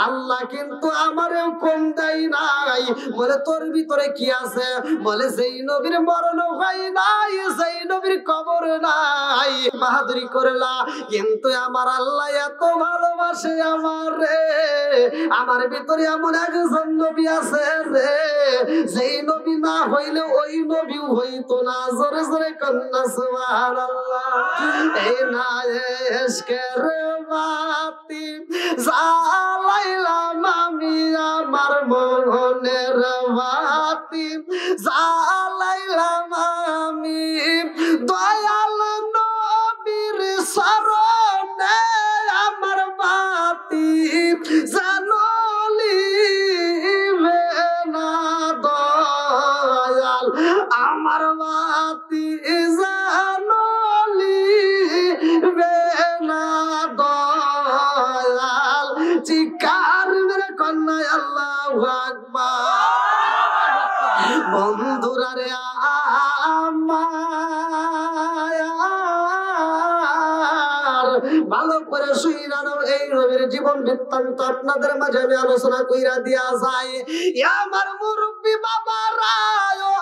আল্লাহ কিন্তু আমারেও কম দেয় নাই। বলে তোর ভিতরে কি আছে? বলে যেই নবীর মরণ হয় নাই, যেই নবীর কবর নাই, বাহাদুরি করলা, কিন্তু আমার আল্লাহ এত ভালোবাসে আমার রে, আমার ভিতরে এমন একজন নবী আছে রে, যেই নবী না হইলে ওই নবীও হইতো না। জোরে জোরে কন্যা সুবহানাল্লাহ। এই না এশকের বাতি জ্বালাইলাম আমি আমার মনের বাতি জ্বালাইলাম আমি দয়াল নবীর শরণে আমার বাতি জানলিবে না দয়াল, আমার বাতি জানলিবে না দয়াল। চিৎকার মেরে কন্যা আল্লাহু আকবার। বন্ধুরা রে আমার ভালো করে শুইরা নাও, এই নবীর জীবন বৃত্তান্ত আপনাদের মাঝে আমি আলোচনা কইরা দিয়া যায়। আমার মুরব্বী বাবারা,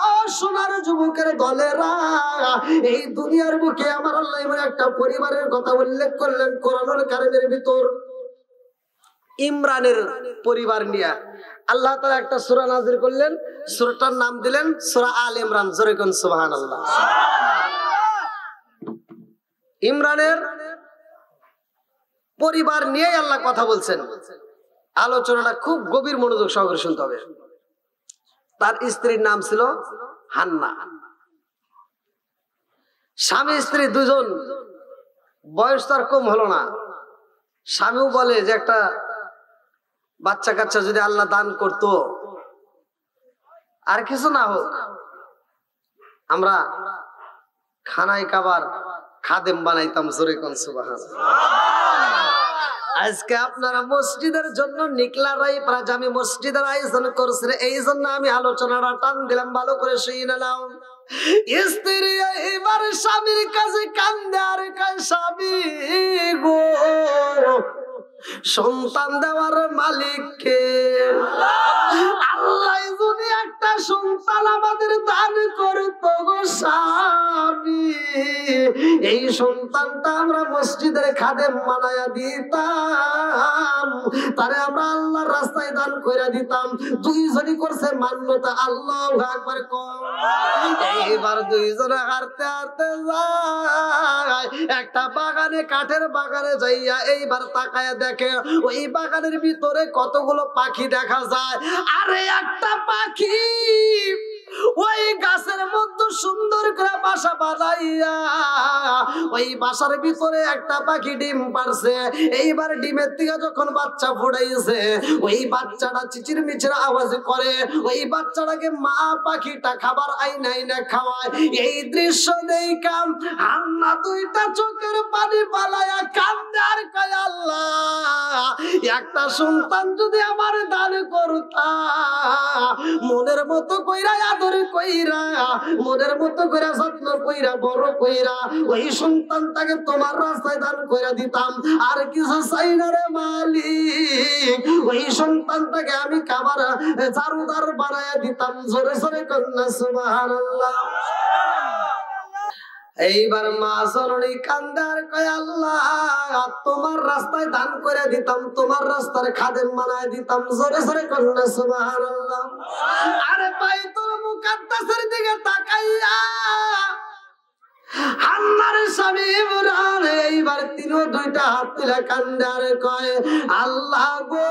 ও সোনার যুবকের দলেরা, এই দুনিয়ার বুকে আমার আল্লাহ এমন একটা পরিবারের কথা উল্লেখ করলেন কোরআনুল কারীমের ভিতর। ইমরানের পরিবার নিয়ে আল্লাহ তাআলা একটা সূরা নাযিল করলেন, সূরাটার নাম দিলেন সূরা আল ইমরান। জোরে কোন সুবহানাল্লাহ। ইমরানের পরিবার নিয়ে আল্লাহ কথা বলছেন। আলোচনাটা খুব গভীর মনোযোগ সহকারে শুনতে হবে। তার স্ত্রীর নাম ছিল হান্না। স্বামী স্ত্রী দুজন, বয়স তার কম হলো না। স্বামীও বলে যে একটা বাচ্চা কাচ্চা যদি আল্লাহ দান করত, আর কিছু না হোক, আমরা খানায় কাবার খাদেম বানাইতাম। জোরে কোন সুবহানাল্লাহ। আজকে আপনারা মসজিদের জন্য নিকলারাই জামি মসজিদের আয়োজন করছেন, এই জন্য আমি আলোচনাটা টান দিলাম, ভালো করে শুনে নাও। স্ত্রী এবার স্বামীর কাছে কান্দে আর কয়, স্বামী গো, সন্তান দেওয়ার মালিক কে? আল্লাহ যদি একটা সন্তান আমাদের দান করতো গো স্বামী, এই সন্তানটা আমরা মসজিদের খাদেম বানায়া দিতাম, তারে আমরা আল্লাহর রাস্তায় দান কইরা দিতাম। দুইজনই করছে মান্যতা, আল্লাহু আকবার কও। এইবার দুইজনে হাঁটতে হাঁটতে যায় একটা বাগানে, কাঠের বাগানে যাইয়া এইবার তাকায়া দেখে ওই বাগানের ভিতরে কতগুলো পাখি দেখা যায়। আরে একটা পাখি ওই গাছের মধ্যে সুন্দর করে বাসা বানাইয়া ওই বাসার ভিতরে একটা পাখি ডিম পারছে। এইবার ডিমের থেকে যখন বাচ্চা ফুটাইছে ওই বাচ্চাটা চিচির মিচির আওয়াজ করে, ওই বাচ্চাটাকে মা পাখিটা খাবার আইনা আইনা খাওয়ায়। এই দৃশ্য দেখা আম্মা দুইটা চোখের পানি পালায়া কান্দে আর কয়, আল্লাহ একটা সন্তান যদি আমার দান করতা, মনের মতো কইরা আদর কইরা, মনের মতো কইরা যত্ন কইরা বড় কইরা ওই সন্তানটাকে তোমার রাস্তায় দান কইরা দিতাম। আর কিছু চাই না রে মালিক, ওই সন্তানটাকে আমি খাবার জারুদার বানায়া দিতাম। জোরে জোরে কন্যা সুবহানাল্লাহ। এইবার মা জননী কান্দার কয়, আল্লাহ তোমার রাস্তায় দান করে দিতাম, তোমার রাস্তার খাদেম বানায় দিতাম। জোরে জোরে কন্যা সুবহানাল্লাহ। আরে বাইতুল মুকাদ্দাসের দিকে তাকাইয়া আল্লাহর স্বামী ইমরান এইবার তিনও দুইটা হাত তুলে কান্দার কয়, আল্লাহ গো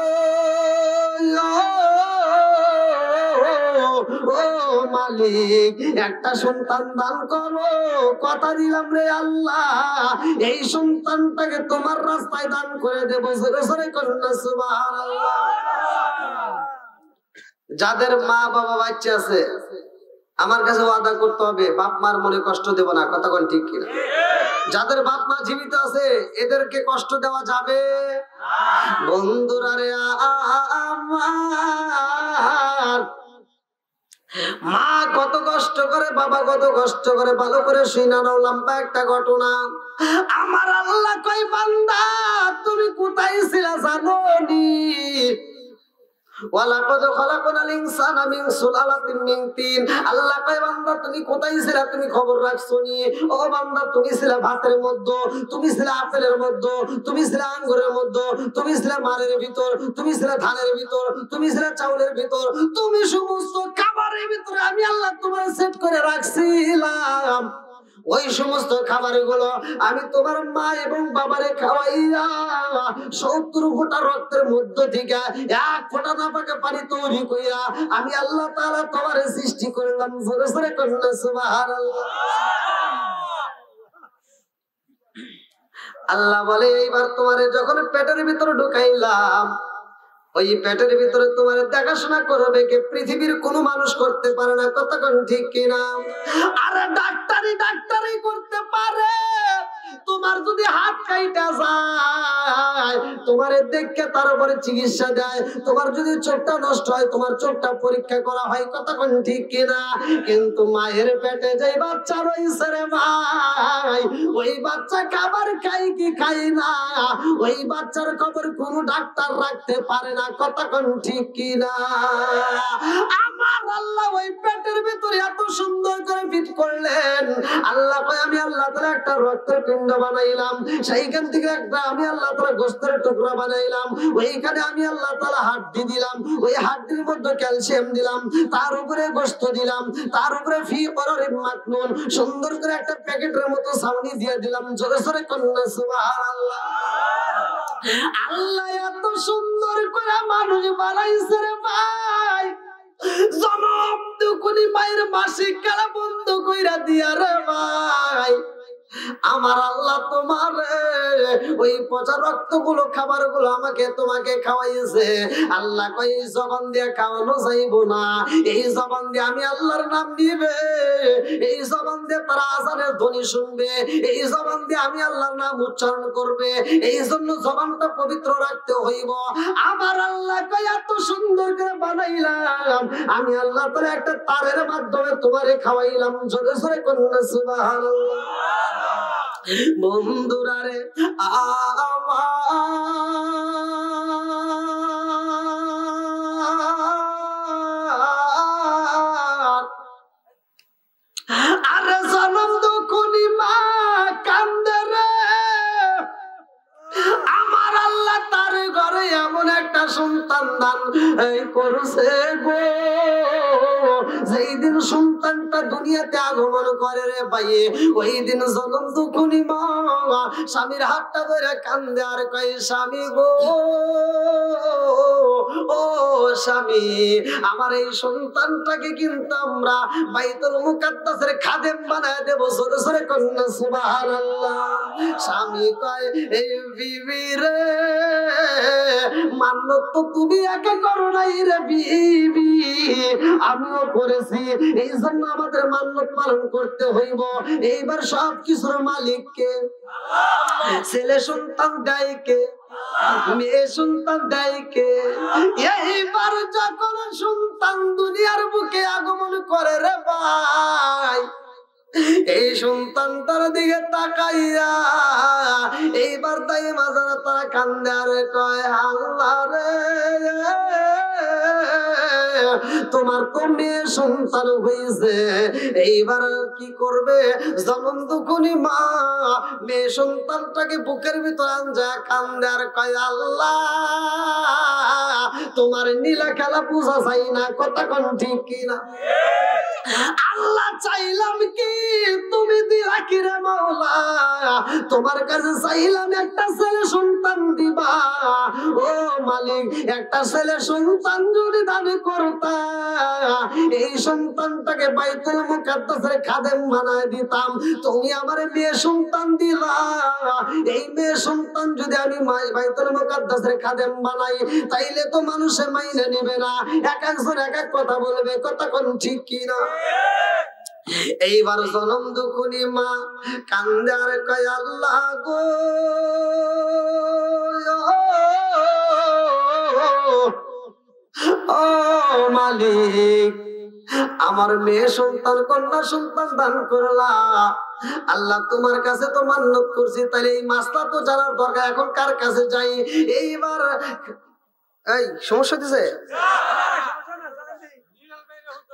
ও মালিক একটা সন্তান দান করো, কথা দিলাম রে আল্লাহ এই সন্তানটাকে তোমার রাস্তায় দান করে দেব। জোরে জোরে কন্যা সুবহানাল্লাহ। যাদের মা বাবা বাচ্চা আছে আমার কাছে ওয়াদা করতে হবে বাপ মার মনে কষ্ট দেব না, কথা কোন ঠিক কিনা? যাদের বাপ মা জীবিত আছে এদেরকে কষ্ট দেওয়া যাবে বন্ধুরা রে আমার। মা কত কষ্ট করে, বাবা কত কষ্ট করে, ভালো করে শুনা নাও লম্বা একটা ঘটনা। আমার আল্লাহ কই, বান্দা তুমি কোথায় ছিলা জানো নি? ওয়ালাকাদ খালাকনাল ইনসানা মিন সুলালাতিন মিন তিন। আল্লাহ কয়, বান্দা তুমি কোথায় ছিলা, তুমি খবর রাখছো নি? ও বান্দা তুমি ছিলা ভাতের মধ্যে, তুমি ছিলা আপেলের মধ্যে, তুমি ছিলা আঙ্গুরের মধ্যে, তুমি ছিলা মারের ভিতর, তুমি ছিলা ধানের ভিতর, তুমি ছিলা চাউলের ভিতর, তুমি সমস্ত খাবারের ভিতরে আমি আল্লাহ তোমার সেট করে রাখছিলাম। ওই সমস্ত খাবারগুলো আমি তোমার মা এবং বাবারে খাওয়াইয়া 70 ফোঁটা রক্তের মধ্য থেকে 1 ফোঁটা নাপাকে পানি তৈরি কইরা আমি আল্লাহ তাআলা তোমারে সৃষ্টি করলাম। জোরে জোরে কন্যা সুবহানাল্লাহ। আল্লাহ বলে, এইবার তোমারে যখন পেটের ভিতরে ঢুকাইলাম ওই পেটের ভিতরে তোমার দেখাশোনা করবে কে? পৃথিবীর কোন মানুষ করতে পারে না, কতক্ষণ ঠিক কিনা? আরে ডাক্তারি করতে পারে। তোমার যদি হাত কাইটা যায় তোমার দেখে তার উপরে চিকিৎসা দেয়, তোমার যদি চোখটা নষ্ট হয় তোমার চোখটা পরীক্ষা করা হয়, কতক্ষণ ঠিক কিনা? কিন্তু মায়ের পেটে যে বাচ্চা রয়েছে রে ভাই, ওই বাচ্চা খাবার খাই কি খাই না, ওই বাচ্চার খবর কোন ডাক্তার রাখতে পারে না, কতক্ষণ ঠিক কিনা? আমার আল্লাহ ওই পেটের ভিতরে এত সুন্দর করে ফিট করলেন। আল্লাহ কয়, আমি আল্লাহ তাআলা একটা রক্তের পিণ্ড বানাইলাম, সেইখান থেকে একটা আমি আল্লাহ তাআলা গোশতের টুকরা বানাইলাম, ওইখানে আমি আল্লাহ তাআলা হাড্ডি দিলাম, ওই হাড্ডির মধ্যে ক্যালসিয়াম দিলাম, তার উপরে গোশত দিলাম, তার উপরে ফি করারিন মাকনুন সুন্দর করে একটা প্যাকেটের মতো ছাউনি দিয়ে দিলাম। জোরে জোরে কন্যা সুবহানাল্লাহ। আল্লাহ এত সুন্দর করে মানুষ বানাইছে রে ভাই, জনম দুকুনি মায়ের মাসিক কালা বন্ধ কইরা দিয়া রে ভাই। আমার আল্লাহ তোমার ওই পচা রক্ত গুলো খাবার গুলো আমাকে তোমাকে খাওয়াইছে। আল্লাহ কই, এই জবান দিয়ে খাওয়ানো যাইবো না, এই জবান দিয়ে আমি আল্লাহর নাম নিবে, এই জবান দিয়ে তারা আজানের ধ্বনি শুনবে, এই জবান দিয়ে আমি আল্লাহর নাম উচ্চারণ করবে, এই জন্য জবানটা পবিত্র রাখতে হইব। আমার আল্লাহ কই, এত সুন্দর করে বানাইলাম আমি আল্লাহ তাআলা একটা তারের মাধ্যমে তোমারে খাওয়াইলাম। জোরে জোরে কন্যা সুবহানাল্লাহ। বন্ধুরা রে আরে জনম দুকুনি মা এই করছে গো। যেই দিন সন্তানটা দুনিয়াতে আগমন করে রে ভাই, ওই দিন জনম দুঃখনি মা স্বামীর হাতটা ধরে কান্দে আর কয় স্বামী গো, ও স্বামী, আমার এই সন্তানটাকে কিন্তু আমরা বাইতুল মুকাদ্দাসের খাদেম বানায় দেব। জোরে জোরে কন্যা সুবহানাল্লাহ। স্বামী কয় এই বিবি রে, মান্নত তো তুমি একা করো নাই রে বিবি, আমিও করেছি, এই জন্য আমাদের মান্নত পালন করতে হইব। এইবার সব কিছুর মালিক কে? ছেলে সন্তান দেয় কে? মেয়ে সন্তান দেয় কে? এইবার যখন সন্তান দুনিয়ার বুকে আগমন করে রে ভাই, এই সন্তানটার দিকে তাকাইয়া এইবার তাই মাজারা তারা কান্দে আর কয় আল্লাহ রে, তোমার তো মেয়ে সন্তান হয়েছে, এইবার কি করবে? জনম দুঃখনি মা মেয়ে সন্তানটাকে বুকের ভিতর আনজা কান্দে আর কয় আল্লাহ, তোমার নীলা খেলা বুঝা চাই না, কথা কোন ঠিক কিনা? আল্লাহ চাইলাম কি তুমি দিলা কি রে মাওলা, তোমার কাছে চাইলাম একটা ছেলে সন্তান দিবা। ও মালিক, একটা ছেলে সন্তান যদি দান করতা, এই সন্তানটাকে বাইতুল মুকাদ্দাসের খাদেম বানায় দিতাম। তুমি আমার মেয়ে সন্তান দিলা, এই মেয়ে সন্তান যদি আমি বাইতুল মুকাদ্দাসের খাদেম বানাই, তাইলে তো মানুষে মাইনে নেবে না, এক একজন এক এক কথা বলবে, কথা কোন ঠিক কিনা? এইবার জনম দুঃখনি মা কান্দে আর কয় আল্লাহ গো, ও মালিক, আমার মেয়ে সন্তান কন্যা সন্তান দান করলা, আল্লাহ তোমার কাছে তো মান্নত করছি, তাহলে এই মাসলা তো জানার দরকার, এখন কার কাছে যাই? এইবার এই সমস্যা দিছে,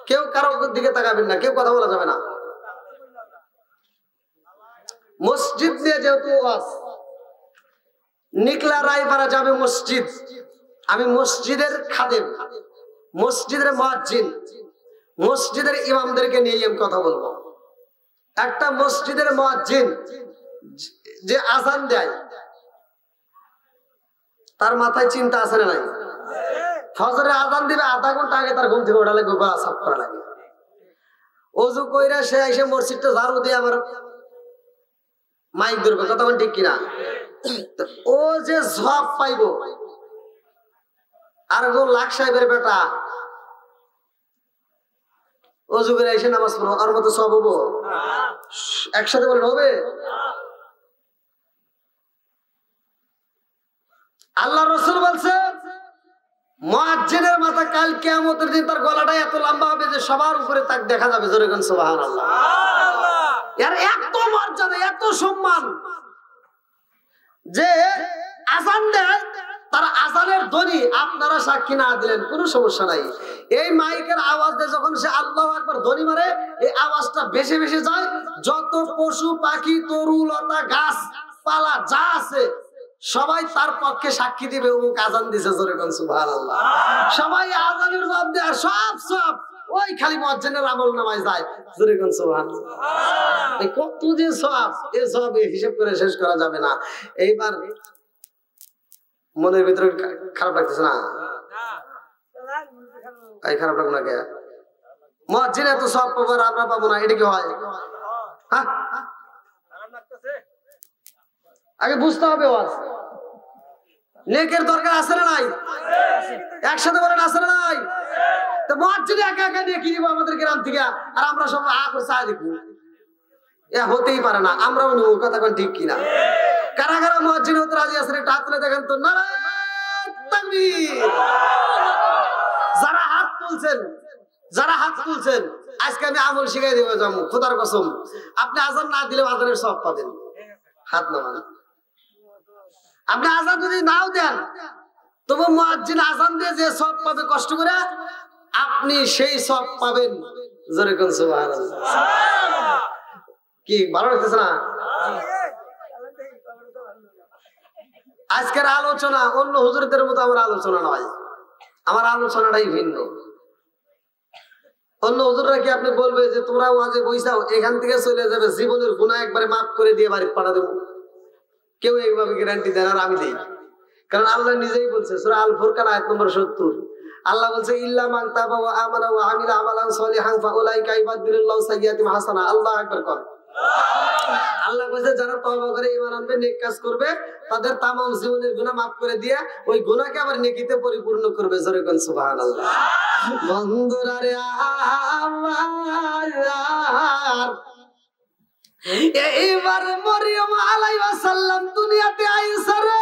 কেউ কারোর দিকে তাকাবেন না, কেউ কথা বলা যাবে না। মসজিদ দিয়ে যেহেতু নিকলা রায়পাড়া যাবে মসজিদ, আমি মসজিদের খাদেম, মসজিদের মুয়াজ্জিন, মসজিদের ইমামদেরকে নিয়ে আমি কথা বলবো। একটা মসজিদের মুয়াজ্জিন যে আযান দেয়, তার মাথায় চিন্তা আছে না নাই? ফজরে আযান দিবে, আধা ঘন্টা আগে তার ঘুম থেকে ওঠা লাগবে, গলা সাফ করা লাগে, ওযু কইরা সে এসে মসজিদটা ঝাড়ু দিয়ে আমার মাইক ধরবে, কথা বল ঠিক কিনা? ও যে সব পাইবো, আর গো লাখ সাহেবের বেটা ওযু করে এসে নামাজ পড়ো, আর মতো সব হবো? একসাথে বলেন হবে? আল্লাহ রাসূল বলছে মুয়াজ্জিনের মাথা কাল কিয়ামতের দিন তার গলাটা এত লম্বা হবে যে সবার উপরে তাক দেখা যাবে। জোরে কোন সুবহানাল্লাহ। এর এত মর্যাদা, এত সম্মান, যে আযান দেয়, তার আযানের ধ্বনি আপনারা সাক্ষী না দিলেন কোনো সমস্যা নাই, এই মাইকের আওয়াজ দিয়ে যখন সে আল্লাহু আকবার ধ্বনি মারে, এই আওয়াজটা ভেসে ভেসে যায়, যত পশু পাখি তরু লতা গাছ পালা যা আছে সবাই তার পক্ষে সাক্ষী দিবে অমুক আযান দিছে। জোরে কোন সুবহানাল্লাহ। সবাই আযানের জবাব দেয়, সব সব ওই খালি মুয়াজ্জিনের আমল নামায় যায়। জোরে কোন সুবহানাল্লাহ। এই কত যে সওয়াব, এই সওয়াব হিসাব করে শেষ করা যাবে না। এইবার মনের ভিতরে খারাপ লাগতেছে না? এই খারাপ লাগবে না কে? মুয়াজ্জিন এত সওয়াব পাবো আর আমরা পাবো না, এটা কি হয়? হ্যাঁ, আগে বুঝতে হবে ওয়াজ নেকের দরকার আছে না নাই? একসাথে বলেন আছে না নাই? তো মুয়াজ্জিন একা একা নিয়ে কি দিব আমাদের গ্রাম থেকে, আর আমরা সব আ করে চা দেখবো? এ হতেই পারে না। আমরাও নেব, কথা কোন ঠিক কিনা? কারা কারা মুয়াজ্জিন হতে রাজি আছেন একটু হাত তুলে দেখেন তো। নারায়ে তাকবীর। যারা হাত তুলছেন, যারা হাত তুলছেন, আজকে আমি আমল শিখাই দেবো জামু, খোদার কসম, আপনি আযান না দিলেও আযানের সওয়াব পাবেন। হাত নামান। আপনি আযান যদি নাও দেন, তবু মুয়াজ্জিন আযান দিয়ে যে সওয়াব পাবে কষ্ট করে, আপনি সেই সওয়াব পাবেন। জোরে কোন সুবহানাল্লাহ। কি ভালো লাগতেছে না? আজকের আলোচনা অন্য হুজুরদের মতো আমার আলোচনা নয়। আমার আলোচনাটাই ভিন্ন। অন্য হুজুররা কি আপনি বলবে যে তোমরা ওয়াজে বইসাও, এখান থেকে চলে যাবে, জীবনের গুনাহ একবারে মাফ করে দিয়ে বাড়ি পাঠা দেবো? কেউ এইভাবে গ্যারান্টি দেন, আর আমি দেই। কারণ আল্লাহ নিজেই বলছে সূরা আল ফুরকান আয়াত নম্বর 70, আল্লাহ বলছে ইল্লা মান তাবা ওয়া আমানা ওয়া আমিলা আমালান সলিহান ফাউলাইকা ইবাদদিলুল্লাহু সাইয়্যাতিহিম হাসানা। আল্লাহু আকবার কর। আল্লাহ বলছে যারা তওবা করে ঈমান আনবে, নেক কাজ করবে, তাদের তামাম জীবনের গুনাহ maaf করে দিয়ে ওই গুনাহকে আবার নেকিতে পরিপূর্ণ করবে। জোরে কোন সুবহানাল্লাহ। বন্ধুরা রে আমার, এইবার মরিয়ম আলাইহিস সালাম দুনিয়াতে আইসা রে।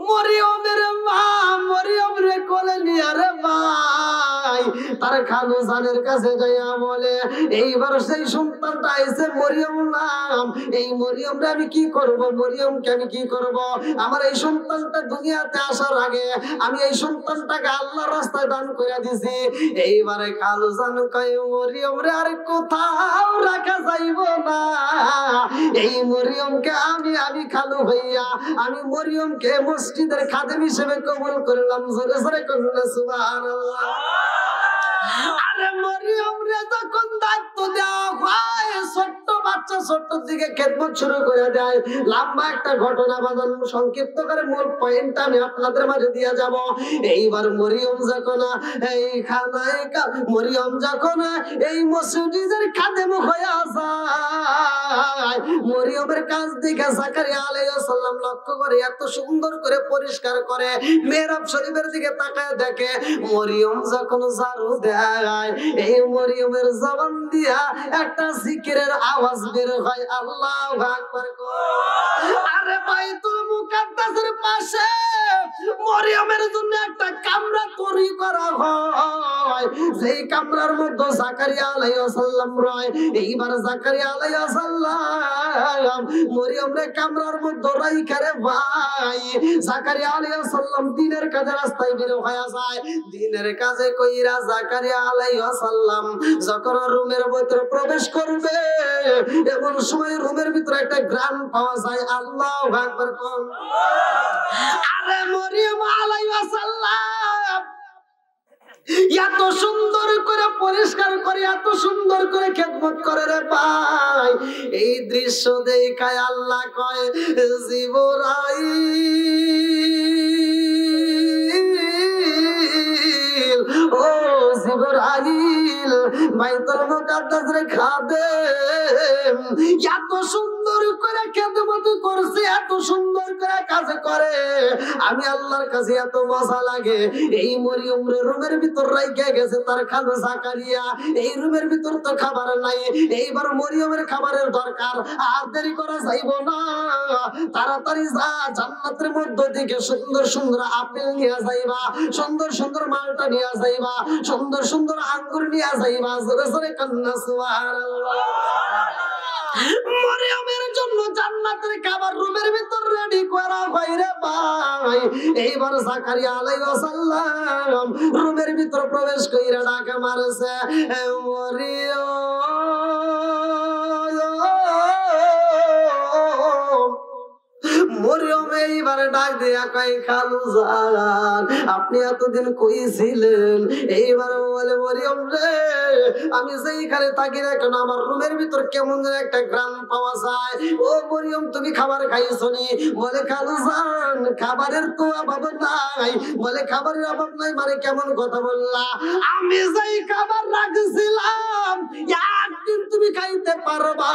মরিয়মের মা মরিয়ম রে কোলে নিয়ে রে ভাই তার খালু জানের কাছে যাইয়া বলে এইবার সেই সন্তানটা আইছে মরিয়ম নাম, এই মরিয়ম রে আমি কি করব, মরিয়মকে আমি কি করব? আমার এই সন্তানটা দুনিয়াতে আসার আগে আমি এই সন্তানটাকে আল্লাহর রাস্তায় দান করে দিছি। এইবারে খালু জান কয় মরিয়ম রে আর কোথাও রাখা যাইব না, এই মরিয়মকে আমি খালু ভাইয়া আমি মরিয়মকে মসজিদের খাদেম হিসেবে কবুল করলাম। জোরে জোরে কন্যা সুবহানাল্লাহ। আরে মরিয়ম রে যখন দায়িত্ব দেওয়া হয়, ছোট্ট বাচ্চা ছোট্ট দিকে খেদমত শুরু করে দেয়। লম্বা একটা ঘটনা বাজান সংক্ষিপ্ত করে মূল পয়েন্ট আমি আপনাদের মাঝে দিয়ে যাব। এইবার মরিয়ম যখন মরিয়ম যখন এই মসজিদের খাদেম হয়ে যায়, মরিয়মের কাজ দেখে জাকারিয়া আলাইহিস সালাম লক্ষ্য করে এত সুন্দর করে পরিষ্কার করে মেহরাব শরীফের দিকে তাকায় দেখে মরিয়ম যখন ঝাড়ু দেয়, এই মরিয়মের জবান দিয়া একটা জিকিরের আওয়াজ বের হয়, আল্লাহু আকবার। আরে বাইতুল মুকাদ্দাসের পাশে মরিয়মের জন্য একটা কামরা তৈরি করা হয়, সেই কামরার মধ্যে জাকারিয়া আলাইহিস সালাম রয়। এইবার জাকারিয়া আলাইহিস সালাম মরিয়মের কামরার মধ্যে রাইখা রে ভাই জাকারিয়া আলাইহিস সালাম দিনের কাজে রাস্তায় বের হয়ে যায়। দিনের কাজে কইরা জাকারিয়া আলাইহিস সালাম যখন রুমের ভিতরে প্রবেশ করবে, এমন সময় রুমের ভিতরে একটা ঘ্রাণ পাওয়া যায়, আল্লাহু আকবার। আরে মরিয়ম আলাইহিস সালাম এত সুন্দর করে পরিষ্কার করে এত সুন্দর করে খেদমত করে রে ভাই, এই দৃশ্য দেখায় আল্লাহ কয় জিবরাইল, ও জিবরাইল বাইতুল মুকাদ্দাসের খাদেম এত সুন্দর করে খেদমত করছে, এত সুন্দর করে কাজ করে, আমি আল্লাহর কাছে এত মজা লাগে। এই মরিয়ম রুমের ভিতর রাইখা গেছে তার খালু জাকারিয়া, এই রুমের ভিতর তো খাবার নাই, এইবার মরিয়মের খাবারের দরকার, আর দেরি করা যাইব না, তাড়াতাড়ি যা জান্নাতের মধ্য থেকে সুন্দর সুন্দর আপেল নিয়ে যাইবা, সুন্দর সুন্দর মালটা নিয়ে যাইবা, সুন্দর সুন্দর আঙ্গুর নিয়ে যাইবা। জোরে জোরে কান্না সুবহানাল্লাহ। মরিয়মের জন্য জান্নাতের খাবার রুমের ভিতর রেডি করা হইরে ভাই। এইবার জাকারিয়া আলাইহিস সালাম রুমের ভিতর প্রবেশ কইরা ডাক মারছে মরিয়ম, মরিয়ম এইবার ডাক দিয়া কয় খালু জান আপনি এতদিন কই ছিলেন? এইবার বলে মরিয়ম রে আমি যেইখানে থাকি না কেন আমার রুমের ভিতর কেমন যেন একটা ঘ্রাণ পাওয়া যায়। ও মরিয়ম তুমি খাবার খাইছো নি? বলে খালু জান খাবারের তো অভাব নাই। বলে খাবারের অভাব নাই মানে কেমন কথা বললা? আমি যেই খাবার রাখছিলাম একদিন তুমি খাইতে পারবা,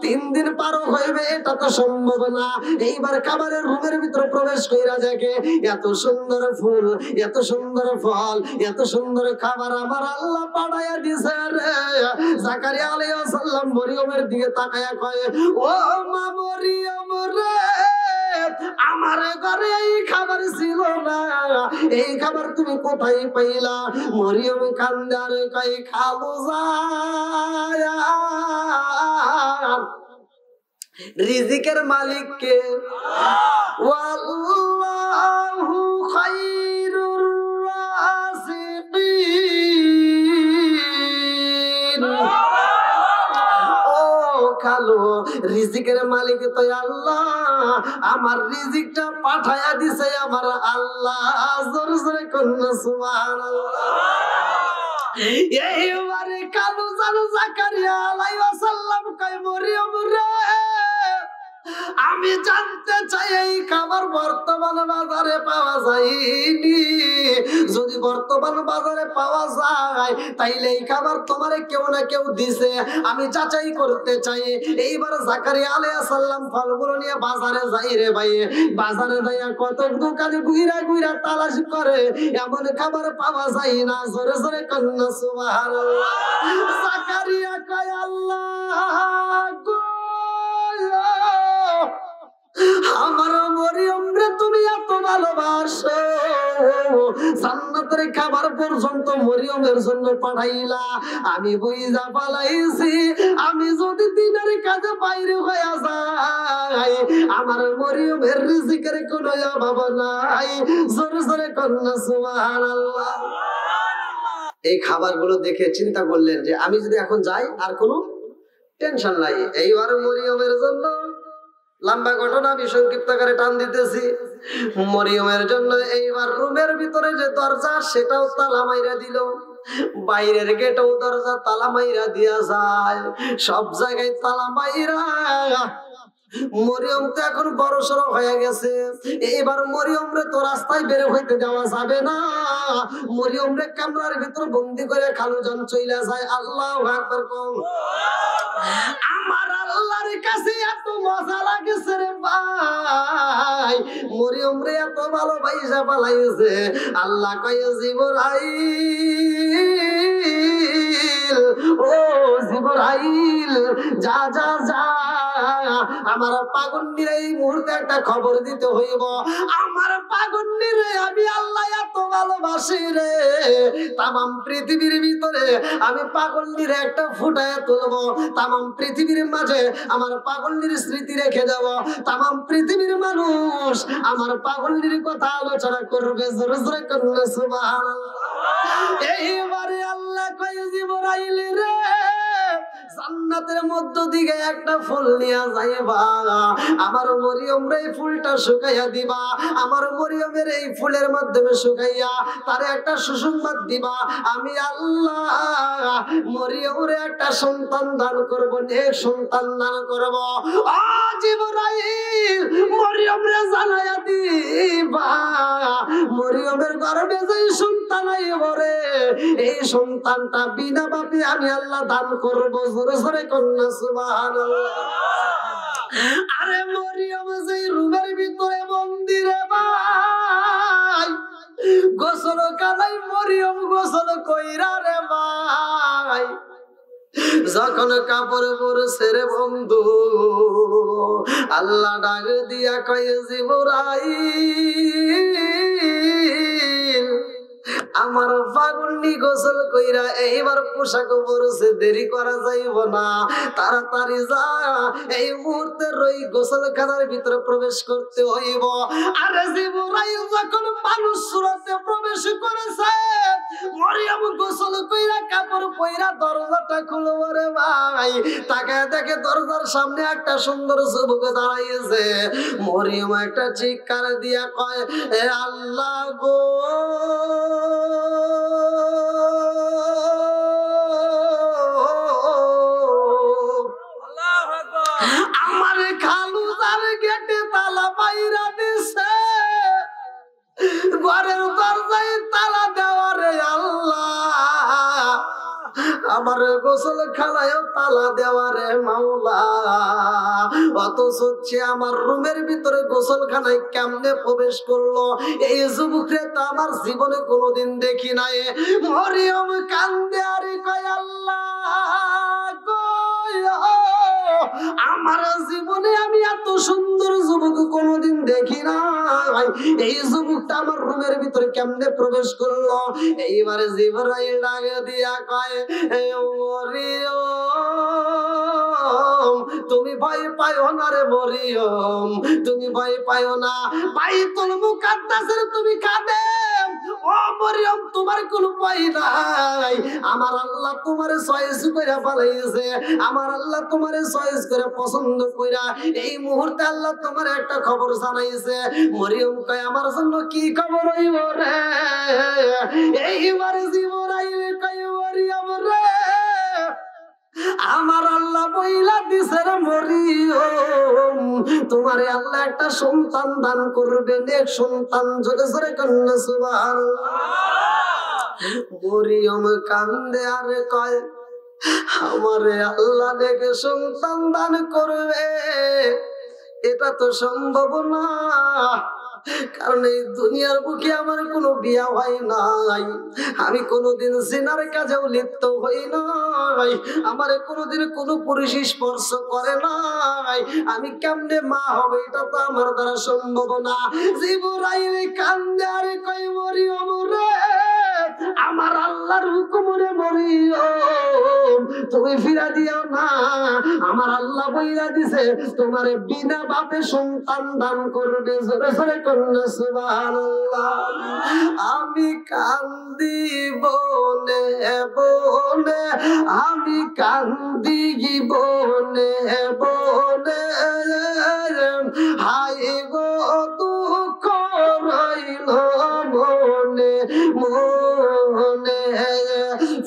3 দিন পারো হইবে এটা তো সম্ভব না। এইবার খাবারের রুমের ভিতরে প্রবেশ কইরা দেখে এত সুন্দর ফুল, এত সুন্দর ফল, এত সুন্দর খাবার আমার আল্লাহ পাঠাইয়া দিছে রে। জাকারিয়া আলাইহিস সালাম মরিয়মের দিকে তাকায়া কয় ও মা মরিয়ম রে আমার ঘরে এই খাবার ছিল না, এই খাবার তুমি কোথায় পাইলা? মরিয়ম কান্দার কয় খালু জান রিজিকের মালিক কে? ওয়াল্লাহু খায়রুর রাযিকিন। ও কালো, রিজিকের মালিক তো আল্লাহ, আমার রিজিকটা পাঠায়া দিছে আমার আল্লাহ। জোরে জোরে কন্যা সুবহানাল্লাহ। এইবারে কালো জানো জাকারিয়া আলাইহিস সালাম কয় মরিয়ম রে, আমি জানতে চাই এই খাবার বর্তমান বাজারে পাওয়া যায়নি, যদি বর্তমান বাজারে পাওয়া যায় তাইলে এই খাবার তোমারে কেউ না কেউ দিছে, আমি যাচাই করতে চাই। এইবার জাকারিয়া আলাইহিস সালাম ফলগুলো নিয়ে বাজারে যাই রে ভাই, বাজারে যাইয়া কত দোকানে ঘুরা ঘুরা তালাশ করে, এমন খাবার পাওয়া যায় না। জোরে জোরে কন্যা সুবহানাল্লাহ। জাকারিয়া কয় আল্লাহ গো, আমার মরিয়ম রে তুমি এত ভালোবাসো, জান্নাতের খাবার পর্যন্ত মরিয়মের জন্য পাঠাইলা। আমি বুঝা পালাইছি, আমি যদি দিনের কাজে বাইরে হয়ে যাই আমার মরিয়মের রিজিকের কোনো অভাব নাই। জোরে জোরে কন্যা সুবহানাল্লাহ। এই খাবারগুলো দেখে চিন্তা করলেন যে আমি যদি এখন যাই আর কোনো টেনশন নাই। এইবার মরিয়মের জন্য, লম্বা ঘটনা আমি সংক্ষিপ্ত করে টান দিতেছি, মরিয়মের জন্য এইবার রুমের ভিতরে যে দরজা সেটাও তালা মাইরা দিল, বাইরের গেটেও দরজা তালা মাইরা দিয়া যায়, সব জায়গায় তালা মাইরা। মরিয়ম তো এখন বড় সড়ো হয়ে গেছে, এইবার মরিয়ম রে তো রাস্তায় বের হইতে দেওয়া যাবে না। মরিয়ম রে কামরার ভিতর বন্দি করে খালুজান চইলা যায়। আল্লাহু আকবার কও। আমার আল্লাহর কাছে এত মজা লাগেছে রে ভাই, মরিয়ম রে এত ভালোবাসা পালাইছে। আল্লাহ কয় জিবরাইল, ও জিবরাইল যা যা যা, আমার পাগন্ডির এই মুহূর্তে একটা খবর দিতে হইব। আমার পাগন্ডির আমি আল্লাহ এত ভালোবাসি রে, তামাম পৃথিবীর ভিতরে আমি পাগন্ডির একটা ফুটায় তুলবো, তামাম পৃথিবীর মাঝে আমার পাগন্ডির স্মৃতি রেখে দেব, তামাম পৃথিবীর মানুষ আমার পাগন্ডির কথা আলোচনা করবে। জোরে জোরে করবে সুবহানাল্লাহ। এইবারে আল্লাহ কয় জিবরাইল রে, জান্নাতের মধ্য দিকে একটা ফুল নিয়ে যাইবা, আমার মরিয়ম রে ফুলটা শুকাইয়া দিবা, আমার মরিয়মের এই ফুলের মাধ্যমে শুকাইয়া তারে একটা সুসংবাদ দিবা, আমি আল্লাহ মরিয়ম রে একটা সন্তান দান করব, নেক সন্তান দান করব। ও জিবরাইল মরিয়ম রে জানাইয়া দিবা, মরিয়মের গর্ভে যে সন্তান আইব রে, এই সন্তানটা বিনা বাপে আমি আল্লাহ দান করব। জোরে জোরে কন্যা সুবহানাল্লাহ। আরে মরিয়ম যে রুমের ভিতরে বন্দি রে ভাই, গোসল কালাই মরিয়ম গোসল কইরা রে ভাই, যখন কাপড় পরছে রে বন্ধু, আল্লাহ ডাক দিয়া কয় জিবরাইল, আমার ফাগুন্নি গোসল কইরা এইবার পোশাক পরছে, দেরি করা যাইব না, তাড়াতাড়ি যা, এই মুহূর্তে ওই গোসলখানার ভিতরে প্রবেশ করতে হইব। আরে জিবরাইল যখন মানুষ সুরতে প্রবেশ করেছে, মরিয়ম গোসল কইরা কাপড় পইরা দরজাটা খুলব রে ভাই, তাকায় দেখে দরজার সামনে একটা সুন্দর যুবক দাঁড়াইছে। মরিয়ম একটা চিৎকার দিয়া কয়, এ আল্লাহ গো, আমার খালুজার গেটে তালা বাইরা দিছে, ঘরের দরজায় তালা দেওয়া রে আল্লাহ, আমার গোসল খানায়ও তালা দেওয়া রে মাওলা, অথচ আমার রুমের ভিতরে গোসল খানায় কেমনে প্রবেশ করলো? এই যুবকরে তো আমার জীবনে কোনোদিন দেখি নাই। মরিয়ম কান্দে আর কয় আল্লাহ গো, আমার জীবনে আমি এত সুন্দর যুবক কোনোদিন দেখি নাই, এই যুবকটা আমার রুমের ভিতরে কেমনে প্রবেশ করলো? এইবারে জিবরাইল ডাক দিয়া কয়, মরিয়ম তুমি ভয় পাইও না রে মরিয়ম, তুমি ভয় পাইও না, বাইতুল মুকাদ্দাসের তুমি খাদেম, ও মরিয়ম তোমার কোনো উপায় নাই, আমার আল্লাহ তোমারে চয়েস কইরা পালাইছে, আমার আল্লাহ তোমারে চয়েস করে পছন্দ কইরা এই মুহূর্তে আল্লাহ তোমার একটা খবর জানাইছে। মরিয়ম কয় আমার জন্য কি খবর হইব রে? এইবার জিবরাইল কয় মরিয়ম রে, আমার আল্লাহ বইলা দিছে রে মরিয়ম, তোমারে আল্লাহ একটা সন্তান দান করবে, নেক সন্তান। জোরে জোরে কন্যা সুবহানাল্লাহ। মরিয়ম কান্দে আর কয় আমারে আল্লাহ নেক সন্তান দান করবে, এটা তো সম্ভব না, কারণ এই দুনিয়ার বুকে আমার কোনো বিয়া হয় নাই, আমি কোনোদিন জিনার কাজেও লিপ্ত হই নাই, আমার কোনোদিন কোনো পুরুষ স্পর্শ করে নাই, আমি কেমনে মা হবে, এটা তো আমার দ্বারা সম্ভব না। জিবরাইল কান্দে আর কয় মরিয়ম রে, আমার আল্লাহর হুকুম রে মরিয়ম, তুমি ফিরা দিও না, আমার আল্লাহ বইলা দিছে তোমারে বিনা বাপে সন্তান দান করবে। জোরে জোরে কন্যা সুবহানাল্লাহ। আমি কান্দি বনে বনে, আমি কান্দি বনে বনে, হাই গো দুঃখ রইল মনে মনে,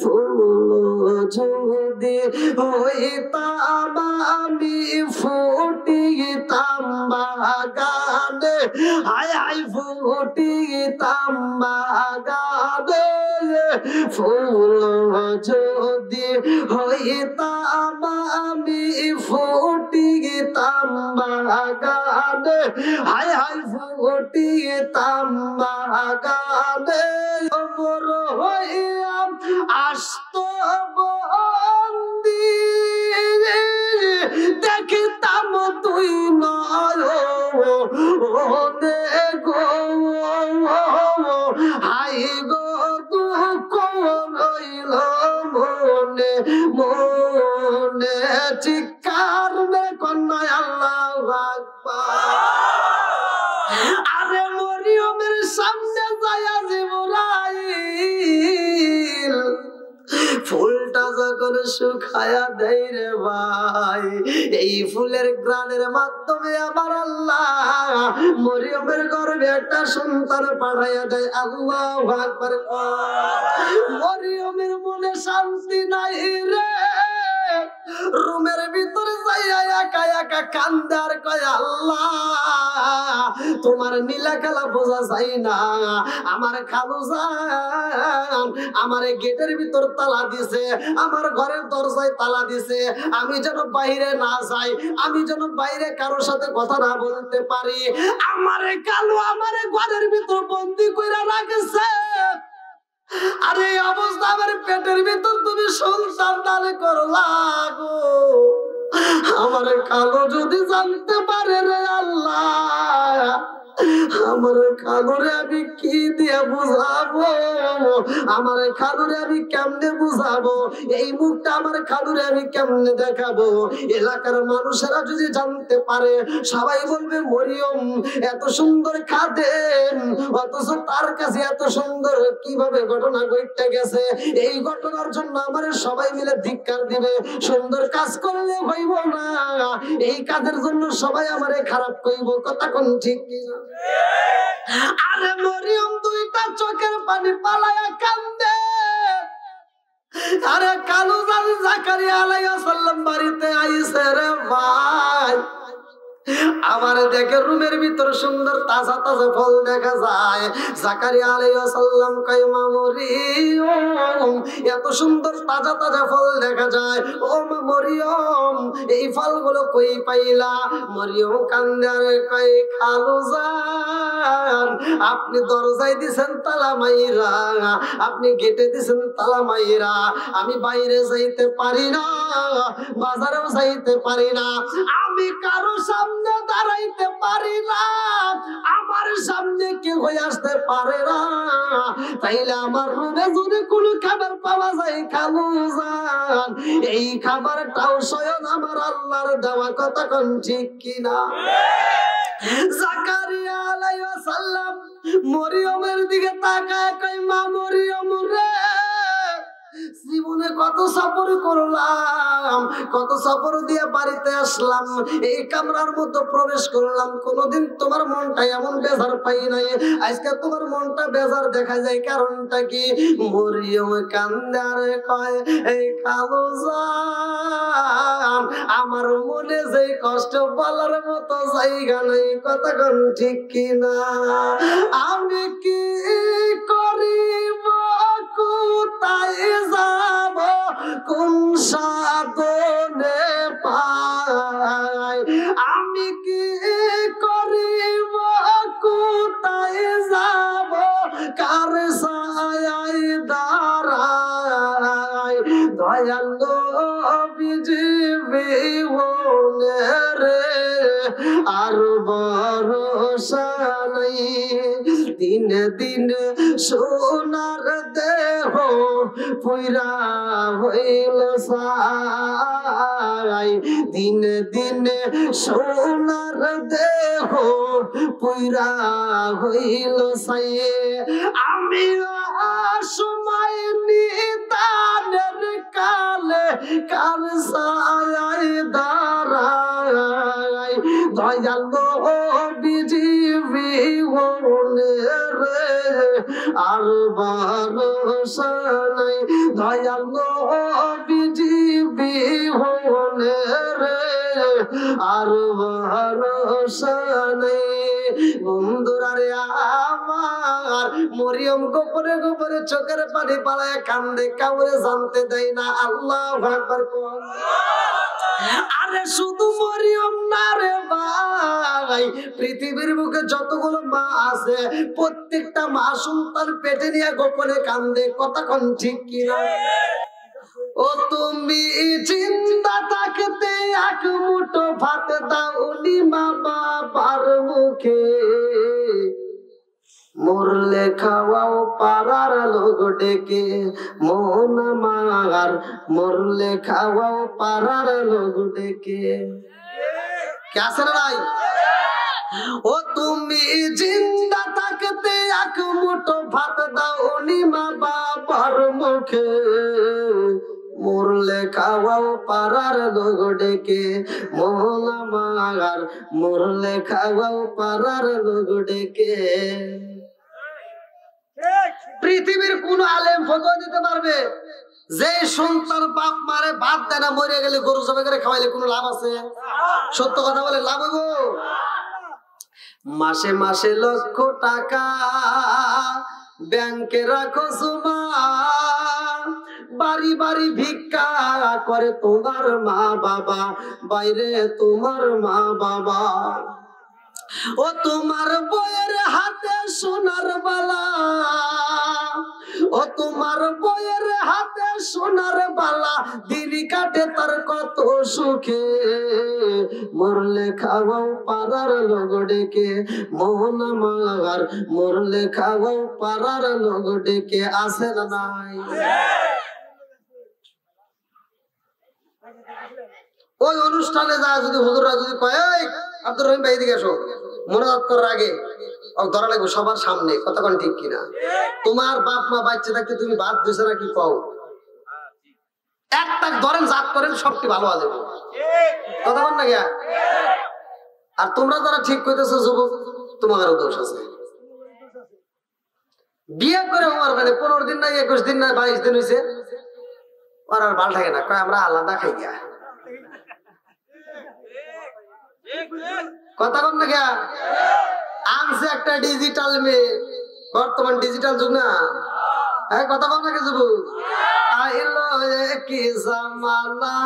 ফুল যদি হইতাম আমি ফুটিতাম বাগানে, হায় হায় ফুটিতাম বাগানে, ফুল যদি হইতাম আমি ফুটিতাম বাগানে, হায় হায় ফুটিতাম বাগানে, মোর হইয়াম আসত বন্দি, দেখিতাম তুই নয়নে গো, হাই গো দুঃখ রইল মনে মনে, চিৎকার মে কন্যা আল্লাহু আকবার। আরে মরিয়মের সামনে যায়া জিবরাইল ফুলটা যখন শুকায়া দেয় রে ভাই, এই ফুলের গ্রানের মাধ্যমে আমার আল্লাহ মরিয়মের গর্ভে একটা সন্তান পাঠাইয়া দেয়। আল্লাহু আকবার। মরিয়মের মনে শান্তি নাই রে, রুমের ভিতরে যাইয়া একা একা কান্দে আর কয় আল্লাহ তোমার নীলা খেলা বোঝা যায় না, আমার খালু জান আমার গেটের ভিতর তালা দিছে, আমার ঘরের দরজায় তালা দিছে, আমি যেন বাইরে না যাই, আমি যেন বাইরে কারোর সাথে কথা না বলতে পারি, আমারে কালু আমারে ঘরের ভিতর বন্দি কইরা রাখছে। আরে এই অবস্থা আমার পেটের ভিতর তুমি সন্তান দান করলা গো, আমার কালো যদি জানতে পারে রে আল্লাহ, আমার কালুরে আমি কি দিয়ে বুঝাবো, আমার কালুরে আমি কেমনে বুঝাবো, এই মুখটা আমার কালুরে আমি কেমনে দেখাবো, এলাকার মানুষেরা যদি জানতে পারে সবাই বলবে মরিয়ম এত সুন্দর খাদেম, অথচ তার কাছে এত সুন্দর কিভাবে ঘটনা ঘটে গেছে, এই ঘটনার জন্য আমার সবাই মিলে ধিক্কার দিবে, সুন্দর কাজ করলে হইব না, এই কাজের জন্য সবাই আমারে খারাপ কইব। কথা কোন ঠিক কিনা? আরে মরিয়ম দুইটা চোখের পানি পালায়া কান্দে। আরে কালু জাকারিয়া আলাইহিস সালাম বাড়িতে আইছে রে ভাই, আবার দেখে রুমের ভিতর সুন্দর তাজা তাজা ফল দেখা যায়। জাকারিয়া আলাইহিস সালাম কয় মা মরিয়ম এত সুন্দর তাজা তাজা ফল দেখা যায়, ও মা মরিয়ম এই ফলগুলো কই পাইলা? মরিয়ম কান্দে আর কয় খালু জান আপনি দরজায় দিছেন তালা মাইরা, আপনি গেটে দিছেন তালা মাইরা, আমি বাইরে যাইতে পারি না, বাজারেও যাইতে পারি না, আমি কারো সামনে দাঁড়াইতে পারি না, আমার সামনে কেউ আসতে পারে না, তাইলে আমার রুমে যদি কোনো খাবার পাওয়া যায় খালু জান এই খাবারটাও স্বয়ং আমার আল্লাহর দেওয়া। কথা কোন ঠিক কিনা? জাকারিয়া আলাইহিস সালাম মরিয়মের দিকে তাকায় কই মা মরিয়ম রে জীবনে কত সফর করলাম, কত সফর দিয়ে বাড়িতে আসলাম, এই কামরার মধ্যে প্রবেশ করলাম, কোনোদিন তোমার মনটা এমন বেজার পাই নাই, আজকে তোমার মনটা বেজার দেখা যায়, কারণটা কি? মরিয়ম কান্দারে কয় এই কালো জান আমার মনে যে কষ্ট বলার মতো জায়গা নাই, কথা কোন ঠিক কিনা? আমি কি করিব কোথায় যাব কোন সাধনে পাই, আমি কি করিব কোথায় যাব কার ছায়ায় দাঁড়াই, দয়ালো বিজীবনে রে আর ভরসা নাই, দিনে দিনে সোনার দেহ পুইরা হইল ছাই, দিনে দিনে সোনার দেহ পুইরা হইল ছাই, আমি সময় নিদানের কালে কার ছায়ায় দাঁড়াই, দয়ালো বিজীবনে রে আর ভরসা নাই, দয়ালো বিজীবনে রে আর ভরসা নাই। বন্ধুরা রে আমার মরিয়ম গোপনে গোপনে চোখের পানি পালায় কান্দে, কাউরে জানতে দেয় না। আল্লাহু আকবার কোন। আরে শুধু মরিয়ম না রে ভাই, পৃথিবীর বুকে যতগুলো মা আছে প্রত্যেকটা মা সন্তান পেটে নিয়ে গোপনে কান্দে, কথা কোন ঠিক কিনা? ও তুমি চিন্তা থাকতে এক মুঠো ভাত দাওনি মা বাবার মুখে, মরলে খাওয়াও পাড়ার লোক ডেকে, মন আমার মরলে খাওয়াও পাড়ার লোক ডেকে, কে আছে না নাই? ও তুমি জিন্দা থাকতে এক মুঠো ভাত দাওনি মা বাবার মুখে, মরলে খাওয়াও পাড়ার লোক ডেকে, মন আমার মরলে খাওয়াও পাড়ার লোক ডেকে। পৃথিবীর কোন আলেম ফতোয়া দিতে পারবে যে সন্তান বাপ মারে ভাত দেয় না, মরে গেলে গরু জবাই করে খাওয়াইলে কোনো লাভ আছে? সত্য কথা বলে লাভ হইব? মাসে মাসে লক্ষ টাকা ব্যাংকে রাখো জমা, বাড়ি বাড়ি ভিক্ষা করে তোমার মা বাবা, বাইরে তোমার মা বাবা, ও তোমার বইয়ের হাতে সোনার বালা, ও তোমার বইয়ের হাতে সোনার বালা, দিন কাটে তার কত সুখে, মরলে খাওয়াও পাড়ার লোক ডেকে, মোহন মাগার মরলে খাওয়াও পাড়ার লোক ডেকে, আছে না নাই? ওই অনুষ্ঠানে যা যদি হুজুররা যদি কয় আব্দুর রহিম ভাই এদিকে এসো, মোনাজাত করার আগে ধরা লাগবে সবার সামনে, কতক্ষণ ঠিক কিনা? তোমার বাপ মা বাচ্চা থাকতে তুমি বাদ দিছো না, কি কও? একটা ধরেন জাত করেন সবটি ভালো আছে, কতক্ষণ না গিয়া? আর তোমরা যারা ঠিক কইতেছো যুবক, তোমারও দোষ আছে। বিয়ে করে হওয়ার মানে 15 দিন নাই 21 দিন নাই 22 দিন হয়েছে, ওর আর ভাল থাকে না, কয় আমরা আলাদা খাই গিয়া, কথা কন না গিয়া? আনছে একটা ডিজিটাল মেয়ে, বর্তমান ডিজিটাল যুগ না, হ্যাঁ কথা কন না কে যুবক? আইলো কি জামানা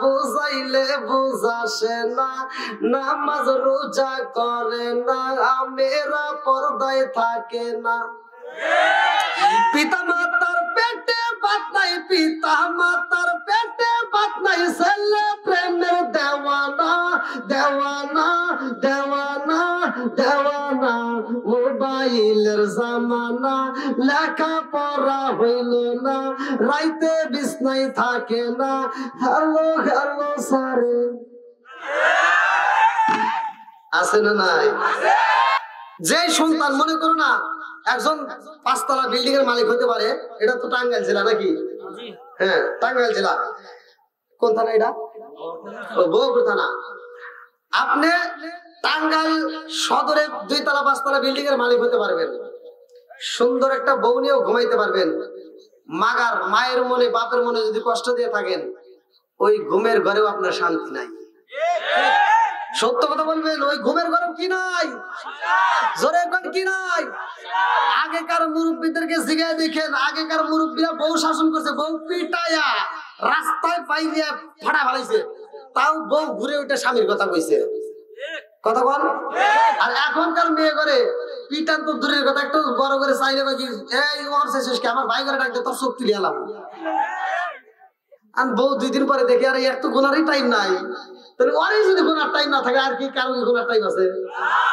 বুঝাইলে বুঝাসে না, নামাজ রোজা করে না, মেয়েরা পর্দায় থাকে না, পিতা মাতার পেটে ভাত নাই, পিতা মাতার পেটে ভাত নাই, ছেলে প্রেমের দেওয়ানা দেওয়ানা দেওয়ানা দেওয়ানা, মোবাইলের জামানা, লেখা পড়া হইল না, রাইতে বিছনায় থাকে না, হ্যালো হ্যালো সারে। আছে না নাই? যে সন্তান মনে করো না একজন 5 তলা বিল্ডিং এর মালিক হতে পারে, এটা তো টাঙ্গাইল জেলা নাকি? হ্যাঁ, টাঙ্গাইল জেলা। কোন থানা এটা? বগুড়া থানা। আপনি টাঙ্গাইল সদরে 2 তলা 5 তলা বিল্ডিং এর মালিক হতে পারবেন, সুন্দর একটা বউ নিয়েও ঘুমাইতে পারবেন। মাগার মায়ের মনে বাপের মনে যদি কষ্ট দিয়ে থাকেন, ওই ঘুমের ঘরেও আপনার শান্তি নাই। সত্য কথা বলবেন, ওই ঘুমের ঘরেও কি নাই? জোরে এখন কি নাই? আগেকার মুরব্বীদেরকে জিজ্ঞাসা দেখেন, আগেকার মুরব্বীরা বউ শাসন করছে, বউ পিটায়া রাস্তায় পাইলিয়া ফাড়া ফেলাইছে, তাও বউ ঘুরে উঠে স্বামীর কথা কইছে। কথা বল। আর এখনকার মেয়ে করে পিটান তো দূরের কথা, একটু বড় করে চাইলে এই ওর শেষকে আমার ভাই করে ডাকতে তোর চোখ তুলে এলাম। আর বউ 2 দিন পরে দেখে আর একটু গোনারই টাইম নাই, তাহলে ওরই যদি গোনার টাইম না থাকে আর কি কারো গোনার টাইম আছে?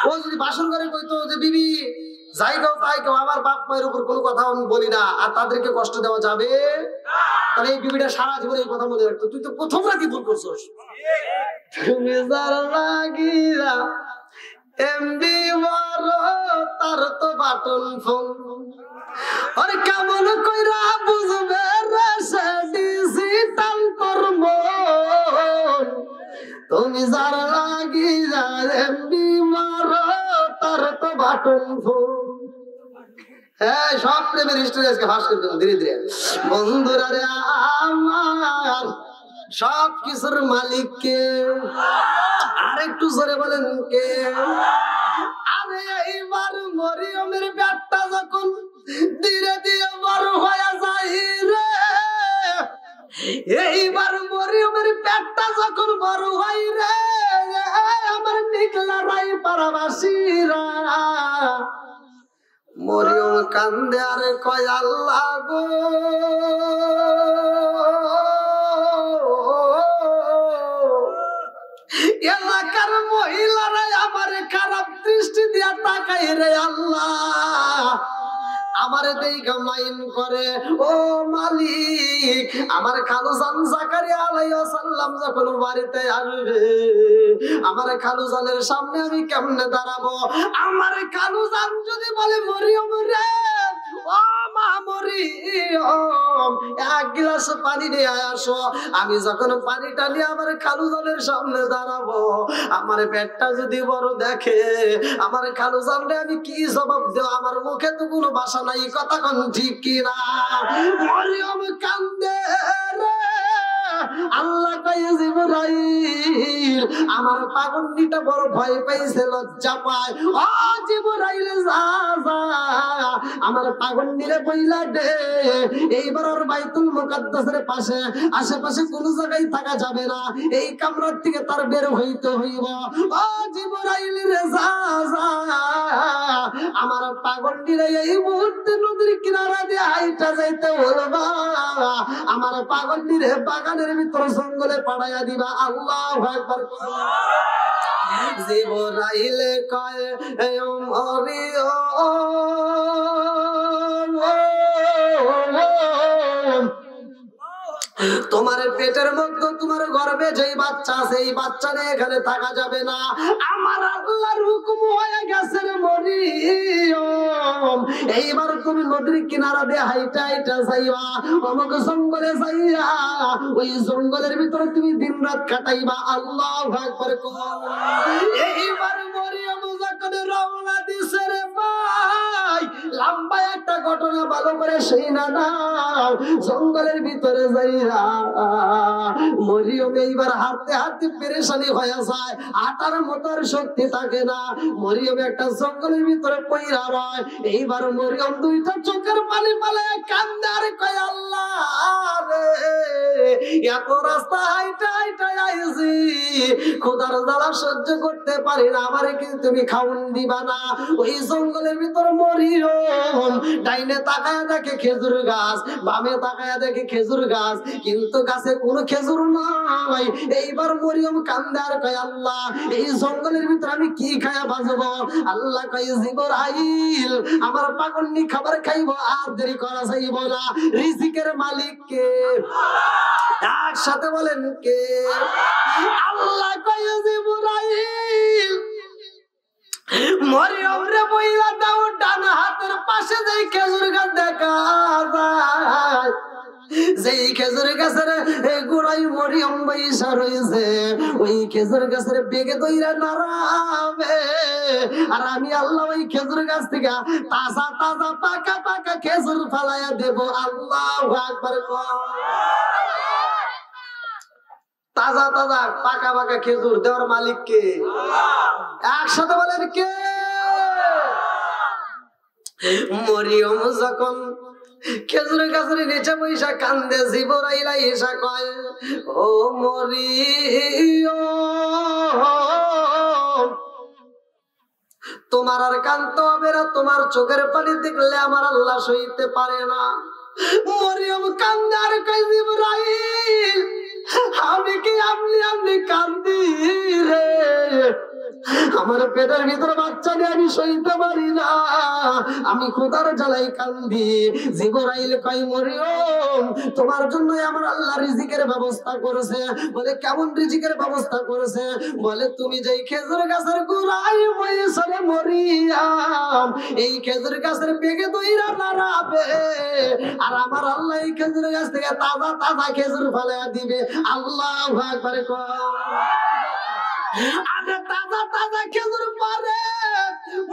ও যদি বাসন করে কইতো যে বিবি যাই গাও তাই কেউ, আমার বাপ মায়ের উপর কোনো কথা আমি বলি না, আর তাদেরকে কষ্ট দেওয়া যাবে, তাহলে এই বিবিটা সারা জীবন এই কথা মনে রাখতো। তুই তো প্রথম রাতি ভুল করছস। তুমি যার লাগিরা এমবি মারো তার তো বাটন ফোন, আরে কেমন কইরা বুঝবে রে সে ডিজিটাল তোর মন। তুমি যার লাগিরা এমবি মারো তার তো বাটন ফোন। হ্যাঁ, সব প্রেমের হিস্ট্রি আজকে ফাঁস করে দিলাম ধীরে ধীরে। বন্ধুরা রে আমার, সব কিছুর মালিক কে? আরেকটু জোরে বলেন কে? আরে এইবার মরিয়মের পেটটা যখন ধীরে ধীরে বড় হয়ে যায় রে, এইবার মরিয়মের পেটটা যখন বড় হয় রে, আমার নিকলা রাই পারাবাসীরা, মরিয়ম কান্দে আর কয় আল্লাহ গো, এলাকার মহিলারা আমার খারাপ দৃষ্টি দিয়া তাকাই রে আল্লাহ, আমারে দেখা মাইন করে। ও মালিক, আমার খালুজান জাকারিয়া আলাইহিস সালাম যখন বাড়িতে আসবে, আমার খালুজানের সামনে আমি কেমনে দাঁড়াবো? আমার খালুজান যদি বলে মরিয়ম রে, ও মা মরিয়ম, 1 গ্লাস পানি নিয়ে আসো, আমি যখন পানিটা নিয়ে আমার খালুজানের সামনে দাঁড়াবো, আমার পেটটা যদি বড় দেখে, আমার খালুজান রে আমি কি জবাব দেব? আমার মুখে তো কোনো ভাষা নাই, কথা কোন ঠিক কিনা? মরিয়ম কান্দে রে, আল্লাহ কয় জিবরাইল, আমার পাগন্ডিটা বড় ভয় পাইছে, লজ্জা পায়। ও জিবরাইল যা যা, আমার পাগন্ডিরে বইলা দে, এইবার ওর বাইতুল মুকাদ্দাসের পাশে আশেপাশে কোন জায়গায় থাকা যাবে না, এই কামরার থেকে তার বের হইতে হইব। ও জিবরাইল রে যা যা, আমার পাগন্ডিরে এই মুহূর্তে নদীর কিনারা দিয়ে হাইটা যাইতে বলবা, আমার পাগন্ডিরে বাগানের ভিতর জঙ্গলে পাড়াইয়া দিবা। আল্লাহু আকবার। জিবরাইল কয় মরিয়ম, তোমার পেটের মধ্যে তোমার গর্ভে যেই বাচ্চা আছে, এই বাচ্চা নিয়ে এখানে থাকা যাবে না। আমার আল্লাহর হুকুম হয়ে গেছে রে মরিয়ম, এইবার তুমি নদীর কিনারা দিয়ে হাইটা হাইটা যাইবা, অমুক জঙ্গলে যাইয়া ওই জঙ্গলের ভিতরে তুমি দিন রাত কাটাইবা। আল্লাহু আকবার। এইবার মরিয়ম যখন রওনা দিছে রে ভাই, লম্বা একটা ঘটনা ভালো করে সেই না নাও, জঙ্গলের ভিতরে যাইয়া মরিয়ম এইবার হাঁটতে হাঁটতে পেরেশানি হয়ে যায়, হাঁটার মতো শক্তি থাকে না। মরিয়ম একটা জঙ্গলের ভিতরে পইরা রয়, এইবার মরিয়ম 2টা চোখের পানি পালে কান্দে আর কয় আল্লাহ রে, এত রাস্তা হাইটা হাইটা আইছি, খোদার জ্বালা সহ্য করতে পারি না, আমারে কি তুমি খাউন দিবা না? ওই জঙ্গলের ভিতর মরিয়ম ডাইনে তাকায়া দেখে খেজুর গাছ, বামে তাকায়া দেখে খেজুর গাছ, কিন্তু গাছে কোনো খেজুর নাই। এইবার মরিয়ম কান্দে আর কয় আল্লাহ, এই জঙ্গলের ভিতর আমি কি খায়া বাঁচবো? আল্লাহ কয় জিবরাইল, আমার পাগন্ডি খাবার খাইবো, আর দেরি করা যাইব না। রিজিকের মালিক কে? একসাথে বলেন কে? আল্লাহ কয় জিবরাইল, মরিয়ম রে বইলা দাও ডান হাতের পাশে যেই খেজুর গাছ দেখা যায়, যেই খেজুর গাছের গোড়ায় মরিয়ম বইসা রয়েছে, ওই খেজুর গাছের বেগে দইরা নাড়াবে, আর আমি আল্লাহ ওই খেজুর গাছ থেকে তাজা তাজা পাকা পাকা খেজুর ফালাইয়া দেব। আল্লাহু আকবার। তাজা তাজা পাকা পাকা খেজুর দেওয়ার মালিক কে? একসাথে বলেন কে? মরিয়ম যখন খেজুর গাছের নিচে বৈশা কান্দে, জিবরাইল আইসা কয়, ও মরিয়ম, তোমার আর কাঁদতে হবে না, তোমার চোখের পানি দেখলে আমার আল্লাহ সইতে পারে না। মরিয়ম কান্দে আর কয়, জিবরাইল, আমি কি আমলি কান্দি রে, আমার পেটের ভিতরে বাচ্চা নিয়ে আমি সইতে পারি না, আমি খোদার জ্বালাই কান্দি। জিবরাইল কয়, মরিয়ম, তোমার জন্য আমার আল্লাহ রিজিকের ব্যবস্থা করেছে। বলে কেমন রিজিকের ব্যবস্থা করেছে? বলে তুমি যেই খেজুর গাছের গোড়ায় বসে মরিয়ম, এই খেজুর গাছের বেগে দইরা নাড়াবে, আর আমার আল্লাহ এই খেজুর গাছ থেকে তাজা তাজা খেজুর ফেলে দিবে। আল্লাহু আকবার। আরে তাজা তাজা খেজুর পরে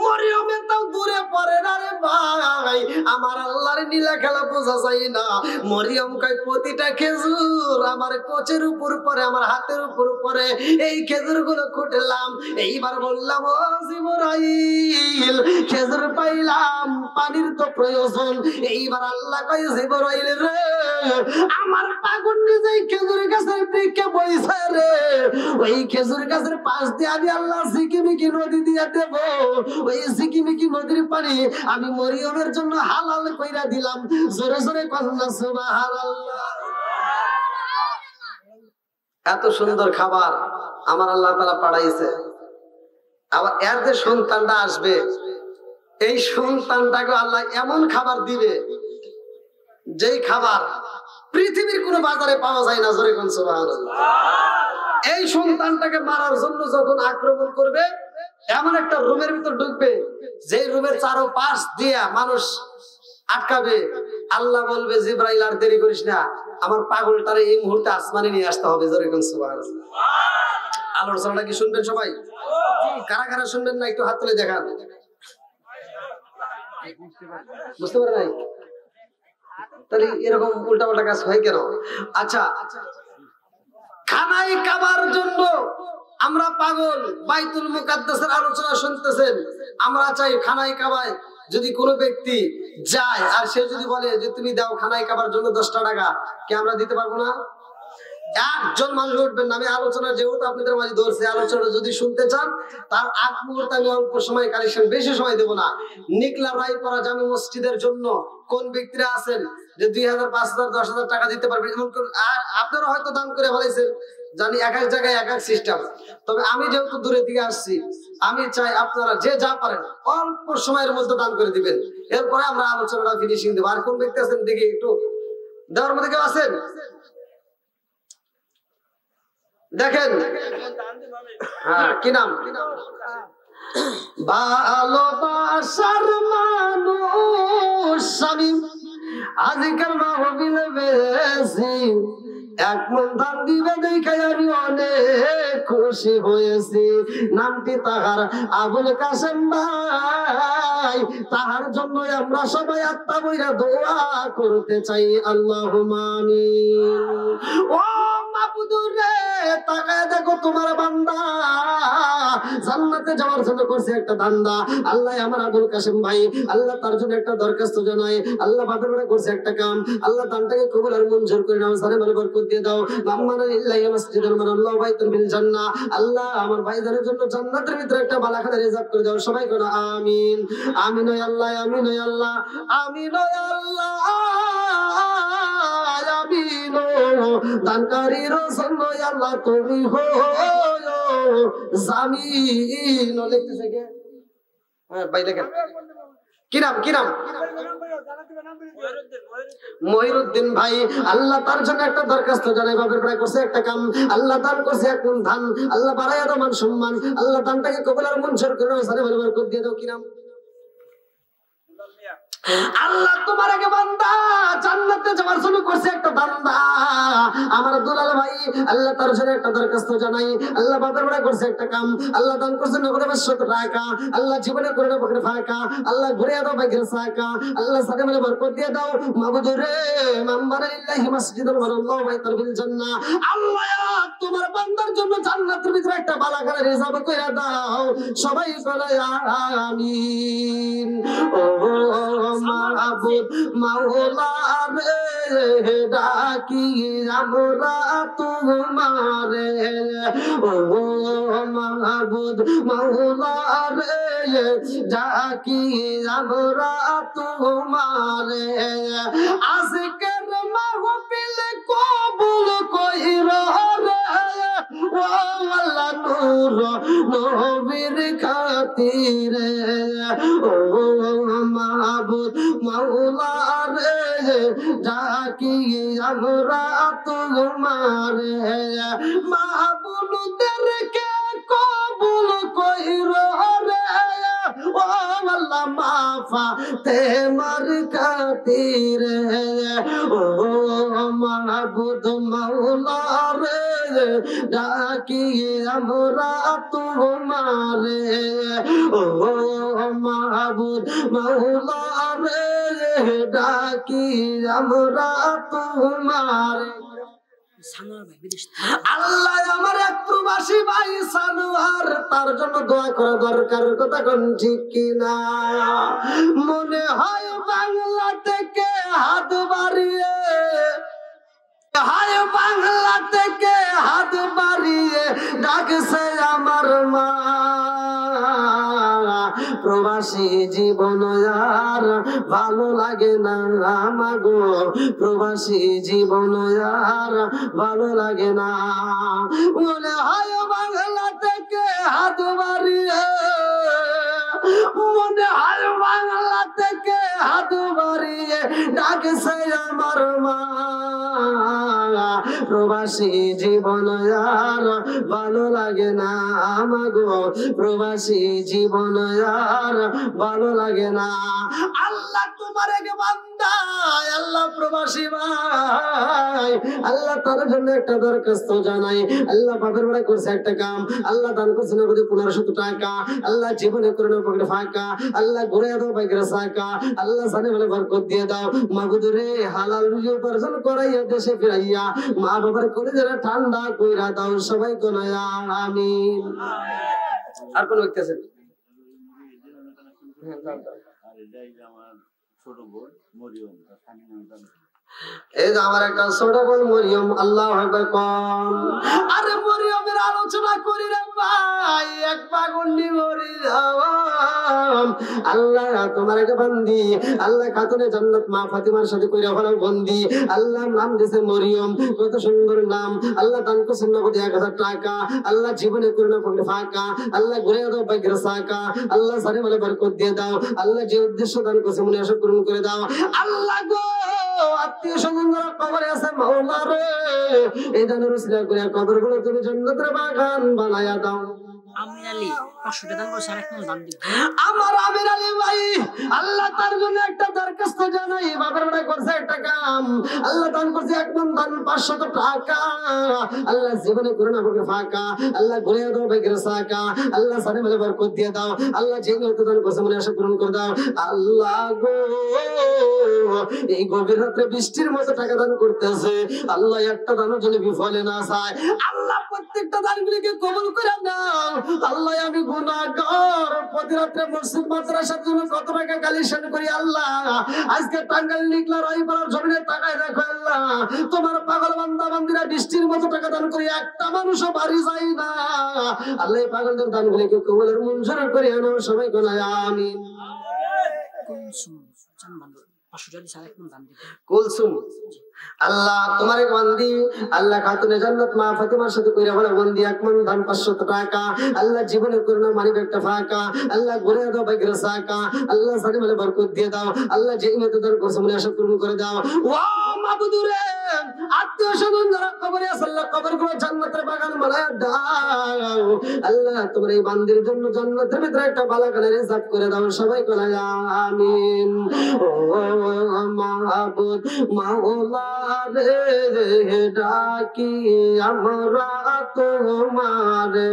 মরিয়মের তাও দূরে পড়ে না রে ভাই, আমার আল্লাহর নীলা খেলা বোঝা যায় না। মরিয়ম কয়, প্রতিটা খেজুর আমার কোচের উপর পরে, আমার হাতের উপর পরে, এই খেজুর গুলো কুটলাম, এইবার বললাম, ও জিবরাইল, খেজুর পাইলাম, পানির তো প্রয়োজন। এইবার আল্লাহ কয়, জিবরাইল রে, আমার পাগল নিজেই খেজুর গাছের দিকে বইছে রে, ওই খেজুর গাছের পাশ দিয়ে আমি আল্লাহ সিকিমিকি নদী দিয়ে দেব, ওই সিকিমিকি নদীর পানি আমি মরিয়মের জন্য হালাল কইরা দিলাম। জোরে জোরে কন্যা সুবহানাল্লাহ। এত সুন্দর খাবার আমার আল্লাহ তাআলা পাঠাইছে। আবার এর যে সন্তানটা আসবে, এই সন্তানটাকে আল্লাহ এমন খাবার দিবে, যেই খাবার পৃথিবীর কোনো বাজারে পাওয়া যায় না। জোরে কন্যা সুবহানাল্লাহ। এই সন্তানটাকে মারার জন্য যখন আক্রমণ করবে, এমন একটা রুমের ভিতর ঢুকবে, যে রুমের চারপাশ দিয়া মানুষ আটকাবে, আল্লাহ বলবে, জিবরাইল আর দেরি করিস না, আমার পাগলটারে এই মুহূর্তে আসমানে নিয়ে আসতে হবে। জোরে কোন সুবহানাল্লাহ। আলোচনাটা কি শুনবেন সবাই? কারা কারা শুনবেন না একটু হাত তুলে দেখান। বুঝতে পারে নাই? তাহলে এরকম উল্টাপাল্টা কাজ হয় কেন? আচ্ছা, খানায় কাবার জন্য আমরা পাগল। বাইতুল মুকাদ্দাসের আলোচনা শুনতেছেন, আমরা চাই খানায় কাবায় যদি কোনো ব্যক্তি যায় আর সে যদি বলে যে তুমি দাও খানায় কাবার জন্য 10টা টাকা, কি আমরা দিতে পারবো না? একজন মানুষ উঠবেন না। আমি আলোচনা যেহেতু আপনাদের মাঝে ধরছি, আলোচনা যদি শুনতে চান তার আগ মুহূর্তে আমি অল্প সময় কালেকশন, বেশি সময় দেবো না। নিকলা রায়পাড়া জামে মসজিদের জন্য কোন ব্যক্তিরা আছেন যে 2000, 5000, 10,000 টাকা দিতে পারবেন, এমন আপনারা হয়তো দান করে ফেলেছেন, জানি এক এক জায়গায় এক এক সিস্টেম। তবে আমি যেহেতু দূরে থেকে আসছি, আমি চাই আপনারা যে যা পারেন অল্প সময়ের মধ্যে দান করে দিবেন, এরপরে আমরা আলোচনাটা ফিনিশিং দেবো। আর কোন ব্যক্তি আছেন দেখি একটু দেওয়ার মধ্যে কেউ আছেন? দেখেন, হ্যাঁ, কি নাম? ভালোবাসার মানুষ আমি আজকাল মাহফিলে বেশি, এক মন ধান দিবে দেখে আমি অনেক খুশি হয়েছি। নামটি তাহার আবুল কাসেম ভাই, তাহার জন্য আমরা সবাই আত্মা বইরা দোয়া করতে চাই। আল্লাহুম্মা আমিন। ও মাবুদুর রে, তাকায় দেখো তোমার বান্দা জান্নাতে যাওয়ার জন্য করছে একটা ধান্দা। আল্লাহ আমার আবুল কাসেম ভাই, আল্লাহ তার জন্য একটা দরখাস্ত জানায়। আল্লাহ বাপের বেড়া করছে একটা কাম, আল্লাহ দানটাকে কবুল আর মঞ্জুর করে নাও, সারে মানে বরকত দিয়ে দাও। মাম্মানা লিল্লাহি মাসজিদুল মানাল্লাহু বাইতুন বিল জান্নাহ। আল্লাহ আমার ভাইদের জন্য জান্নাতের ভিতরে একটা বালাখানা রিজার্ভ করে দাও। সবাই কোন আমিন। আমিন ও আল্লাহ, আমিন ও আল্লাহ, আমিন ও আল্লাহ, আমিন ও দানকারীর জন্য আল্লাহ তুমি হো জামিন। লিখতেছে কে? হ্যাঁ ভাই লেখেন। কি নাম মহিরুদ্দিন ভাই। আল্লাহ তার জন্য একটা দরখাস্ত জানাই, বাপের প্রায় করছে একটা কাম, আল্লাহ দান করছে এক মন ধান, আল্লাহ বাড়াইয়া দাও মান সম্মান, আল্লাহ দানটাকে কবুল আর মঞ্জুর করে সারে ভালো বরকত দিয়ে দাও। কি নাম? আল্লাহ তোমার আগে বান্দা জান্নাতে যাওয়ার জন্য করছে একটা বান্দা আমার দুলাল ভাই, আল্লাহ তার জন্য একটা দরখাস্ত জানাই, আল্লাহ বাপের বেড়া করছে একটা কাম, আল্লাহ দান করছে নগদে 500 টাকা, আল্লাহ জীবনে করে দাও পকেটে ফাঁকা, আল্লাহ ঘুরে দাও বাইকের সাকা, আল্লাহ সাথে মিলে বরকত দিয়ে দাও। মাবুদ রে মাম্বারা লিল্লাহি মাসজিদুল ওয়াল্লাহু বাইতাল বিল জান্নাহ, আল্লাহ তোমার বান্দার জন্য জান্নাতের ভিতরে একটা বালাখানা রিজার্ভ করে দাও। সবাই বলে আমিন। ও মাবুদ মাওলা রে ডাকি আমরা তোমারে, ও মাবুদ মাওলা রে ডাকি আমরা তোমারে, আজকের মাহফিল কবুল কইরা রে ও আল্লাহ নূর নবীর খাতিরে, ও মাবুদ মাওলা রে ডাকি আমরা তোমারে, মাহবুবদেরকে কবুল কইরো রে ও আল্লাহ মাফা তেমার খাতিরে, ও মাবুদ মাওলা রে ডাকি আমরা তোমারে, ও মাবুদ মাওলা রে ডাকি আমরা তোমারে। আল্লাহ আমার এক প্রবাসী ভাই সানোয়ার, তার জন্য দোয়া করা দরকার, কথা কোন ঠিক কিনা? মনে হয় বাংলা থেকে হাত বাড়িয়ে, হায় বাংলা থেকে হাত বাড়িয়ে ডাকছে আমার মা, প্রবাসী জীবন আর ভালো লাগে না আমাগো, প্রবাসী জীবন আর ভালো লাগে না। মনে হয় বাংলা থেকে হাত বাড়িয়ে, মনে হয় বাংলা থেকে হাত বাড়িয়ে ডাকছে আমার মা, প্রবাসী জীবন আর ভালো লাগে না আমাগো, প্রবাসী জীবন আর ভালো লাগে না। আল্লাহ তোমার এক বান্দা, আল্লাহ প্রবাসী ভাই, আল্লাহ তার জন্য একটা দরখাস্ত জানাই, আল্লাহ বাপের বেড়া করছে একটা কাম, আল্লাহ দান করছে না 1500 টাকা, আল্লাহ জীবনে করে না পকেটে ফাঁকা, আল্লাহ ঘুরে দাও বাইকের সাকা, আল্লাহ জানে বলে বরকত দিয়ে দাও। মাবুদ রে হালাল রুজি উপার্জন করাইয়া দেশে ফিরাইয়া মা বাবার করে যারা ঠান্ডা কইরা দাও। সবাই কোন আমিন। আর কোন ব্যক্তি আছেন? এই যে আমার একটা ছোট বোন মরিয়ম, আল্লাহু আকবার কোন। আরে মরিয়মের আলোচনা করি রে ভাই, এক পাগন্ডি মরিয়ম, আল্লাহ তোমার এক বান্দি, আল্লাহ খাতুনে জান্নাত মা ফাতিমার সাথে কইরা হলো বন্দি, আল্লাহ নাম দিয়েছে মরিয়ম, কত সুন্দর নাম, আল্লাহ দান করেছেন নগদ 1000 টাকা, আল্লাহ জীবনে করে না পকেটে ফাঁকা, আল্লাহ ঘুরে দাও বাইকের সাকা, আল্লাহ সারে বলে বরকত দিয়ে দাও, আল্লাহ যে উদ্দেশ্য দান করেছে মনে আশা পূরণ করে দাও। আল্লাহ গো আত্মীয় স্বজন যারা কবরে আছে মাওলা রে, এই দানের উসিলা করে কবরগুলো তুমি জান্নাতের বাগান বানায়া দাও। আমির আলী 500 টাকা দান করে আরেক দান দিবেন। আমার আমির আলী ভাই, আল্লাহ তার জন্য একটা দরখাস্ত জানাই, বাবার বেটা করছে একটা কাম, আল্লাহ দান করছে এক মন ধান 500 টাকা, আল্লাহ জীবনে করে না পকেটে ফাঁকা, আল্লাহ ঘুরে দাও বাইকের সাকা, আল্লাহ সাথে মিলে বরকত দিয়ে দাও, আল্লাহ যে নিয়ত দান করছে মনে আশা পূরণ করে দাও। আল্লাহ গো এই গভীর রাত্রে বৃষ্টির মতো টাকা দান করতেছে, আল্লাহ একটা দানের জন্য বিফলে না যায়, আল্লাহ প্রত্যেকটা দানগুলিকে কবুল করে নাও। আল্লাহ আমি গুনাহগার, প্রতি রাত্রে মসজিদ মাদ্রাসার জন্য কত টাকা কালেকশন করি, আল্লাহ আজকে টাঙ্গাইল নিকলা রায়পাড়ার জমিনে তাকায় দেখো আল্লাহ, তোমার পাগল বান্দা বান্দিরা বৃষ্টির মতো টাকা দান করি, একটা মানুষও বাড়ি যায় না, আল্লাহ এই পাগলদের দানগুলিকে কবুলের মঞ্জুর করে আনো। সবাই কোন আমিন। 500 টাকা দিছে আরেক মন দান দিব। কুলসুম আল্লাহ তোমার বান্দি আল্লাহ খাতুনে জান্নাত মা ফাতিমার সাথে কইরা বলে বান্দি এক মন ধান 500 টাকা আল্লাহ জীবনে করুণা মানি একটা ফাঁকা আল্লাহ ঘুরে দাও বাইকের সাকা আল্লাহ সানি বলে বরকত দিয়ে দাও আল্লাহ যেই মতো তোর কোসমনে আশা পূরণ করে দাও ও মাবুদুরে আত্মীয় স্বজন যারা কবরে আছে আল্লাহ কবরগুলো জান্নাতের বাগান বানায় দাও আল্লাহ তোমার এই বান্দির জন্য জান্নাতের ভিতরে একটা বালাখানা রিজার্ভ করে দাও সবাই বলে আমিন ও মাহবুব মাওলা রে ডাকি আমরা তোমারে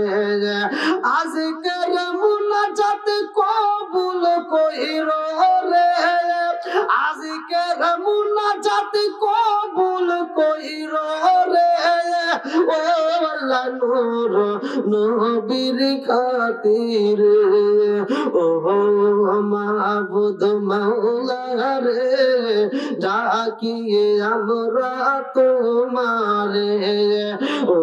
আজকের মুনাজাত কবুল কইরো রে আজকের মুনাজাত কবুল কইরো রে ও আল্লাহ নূর নবীর খাতিরে ও মাহবুব মাওলা রে ডাকি আমরা তোমারে ও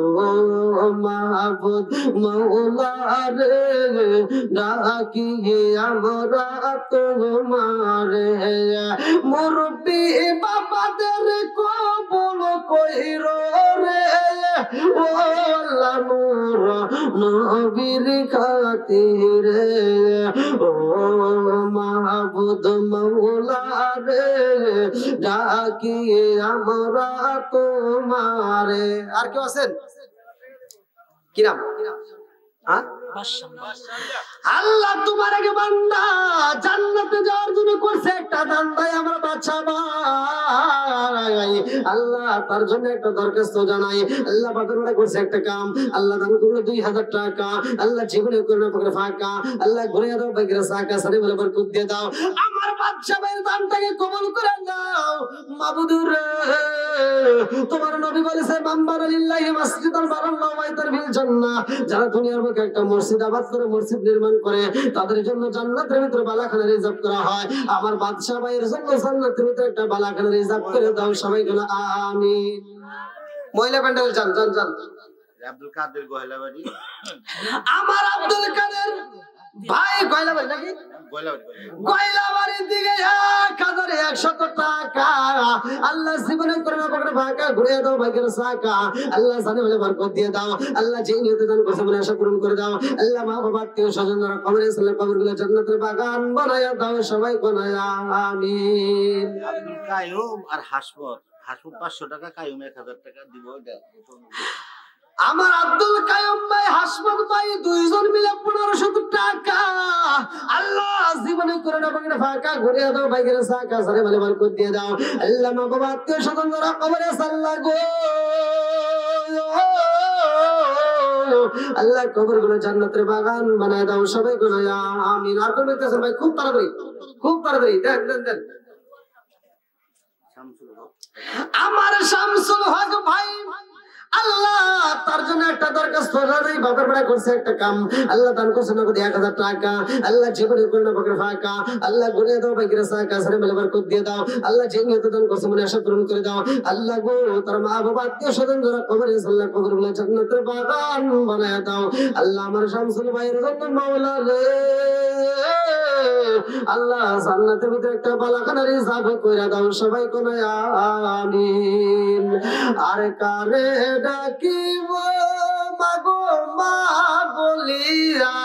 মাহবুব মাওলা রে ডাকি আমরা তোমারে মুরব্বি বাবাদের কবুল কইরো রে ও আল্লাহ নূর নবীর খাতিরে ও মাহবুব মাওলা রে ডাকি আমরা তোমারে আর কেউ আছেন কি নাম আল্লাহ তোমার আগে বান্দা জান্নাতে যাওয়ার জন্য করছে একটা দান ভাই আমার বাচ্চা ভাই আল্লাহ তার জন্য একটা দরখাস্ত জানাই আল্লাহ বাদরটা করছে একটা কাম আল্লাহ দান করলো 2000 টাকা আল্লাহ জীবনে করলো পকেটে ফাঁকা আল্লাহ ঘুরে দাও বাইকের সাকা সারি বলে বরকত দিয়ে দাও আমার বাচ্চা ভাইয়ের দানটাকে কবুল করে দাও মাবুদুর তোমার নবী বলেছে মাম্বারা লিল্লাহি মাসজিদান বারাল্লাহু বাইতার ফিল জান্নাহ যারা দুনিয়ার বুকে একটা মসজিদ আবাদ করে মসজিদ নির্মাণ করে তাদের জন্য জান্নাতের ভিতরে বালাখানা রিজার্ভ করা হয় আমার বাদশা ভাইয়ের জন্য জান্নাতের ভিতরে একটা বালাখানা রিজার্ভ করে দাও সবাই বলে আমিন মহিলা প্যান্ডেল যান যান যান আব্দুল কাদের গয়লাবাড়ি আমার আব্দুল কাদের ভাই গয়লাবাড়ি নাকি গয়লাবাড়ির দিকে 1100 টাকা আল্লাহ জীবনে করোনা পকেটে ফাঁকা ঘুরে দাও ভাগ্যের সাকা আল্লাহ জানে বলে বরকত দিয়ে দাও আল্লাহ যেই নিয়তে দান করছে মনে আশা পূরণ করে দাও আল্লাহ মা বাবা আত্মীয় স্বজনরা কবরে সাল্লাহ কবরগুলো জান্নাতের বাগান বানায়া দাও সবাই কোনায় আমিন আব্দুল কাইয়ুম আর হাসমত 500 টাকা কাইয়ুম 1000 টাকা দিব আমার আব্দুল কাইয়ুম ভাই হাসমত ভাই দুইজন মিলে 1500 টাকা আল্লাহ জীবনে করোনা পকেটে ফাঁকা ঘুরে দাও ভাগ্যের সাকা সারে বলে বরকত দিয়ে দাও আল্লাহ মা বাবা আত্মীয় স্বজনরা কবরে সাল্লাহ গো আল্লাহ কবরগুলো জান্নাতের বাগান বানায় দাও সবাই কোনায় আমিন আর কোন ব্যক্তি আছেন ভাই খুব তাড়াতাড়ি দেন দেন দেন আমার শামসুল হক ভাই আল্লাহ তার জন্য একটা দরখাস্ত রাই বাবার বড় করছে একটা কাম আল্লাহ দান করছে নগদ 1000 টাকা আল্লাহ জীবনে করোনা পকেটে ফাঁকা আল্লাহ ঘুরে দাও বাইকের সাকা সারে বলে বরকত দিয়ে দাও আল্লাহ যে নিয়ত দান করছে মনে আশা পূরণ করে দাও আল্লাহ গো তার মা বাবা আত্মীয় স্বজন যারা কবরে আল্লাহ কবরগুলো জান্নাতের বাগান বানায় দাও আল্লাহ আমার শামসুল ভাইয়ের জন্য মাওলা রে আল্লাহ জান্নাতের ভিতরে একটা বালাখানা রিজার্ভ কইরা দাও সবাই কোনায় আমিন আর কারে ডাকিব মাগো মা বলিয়া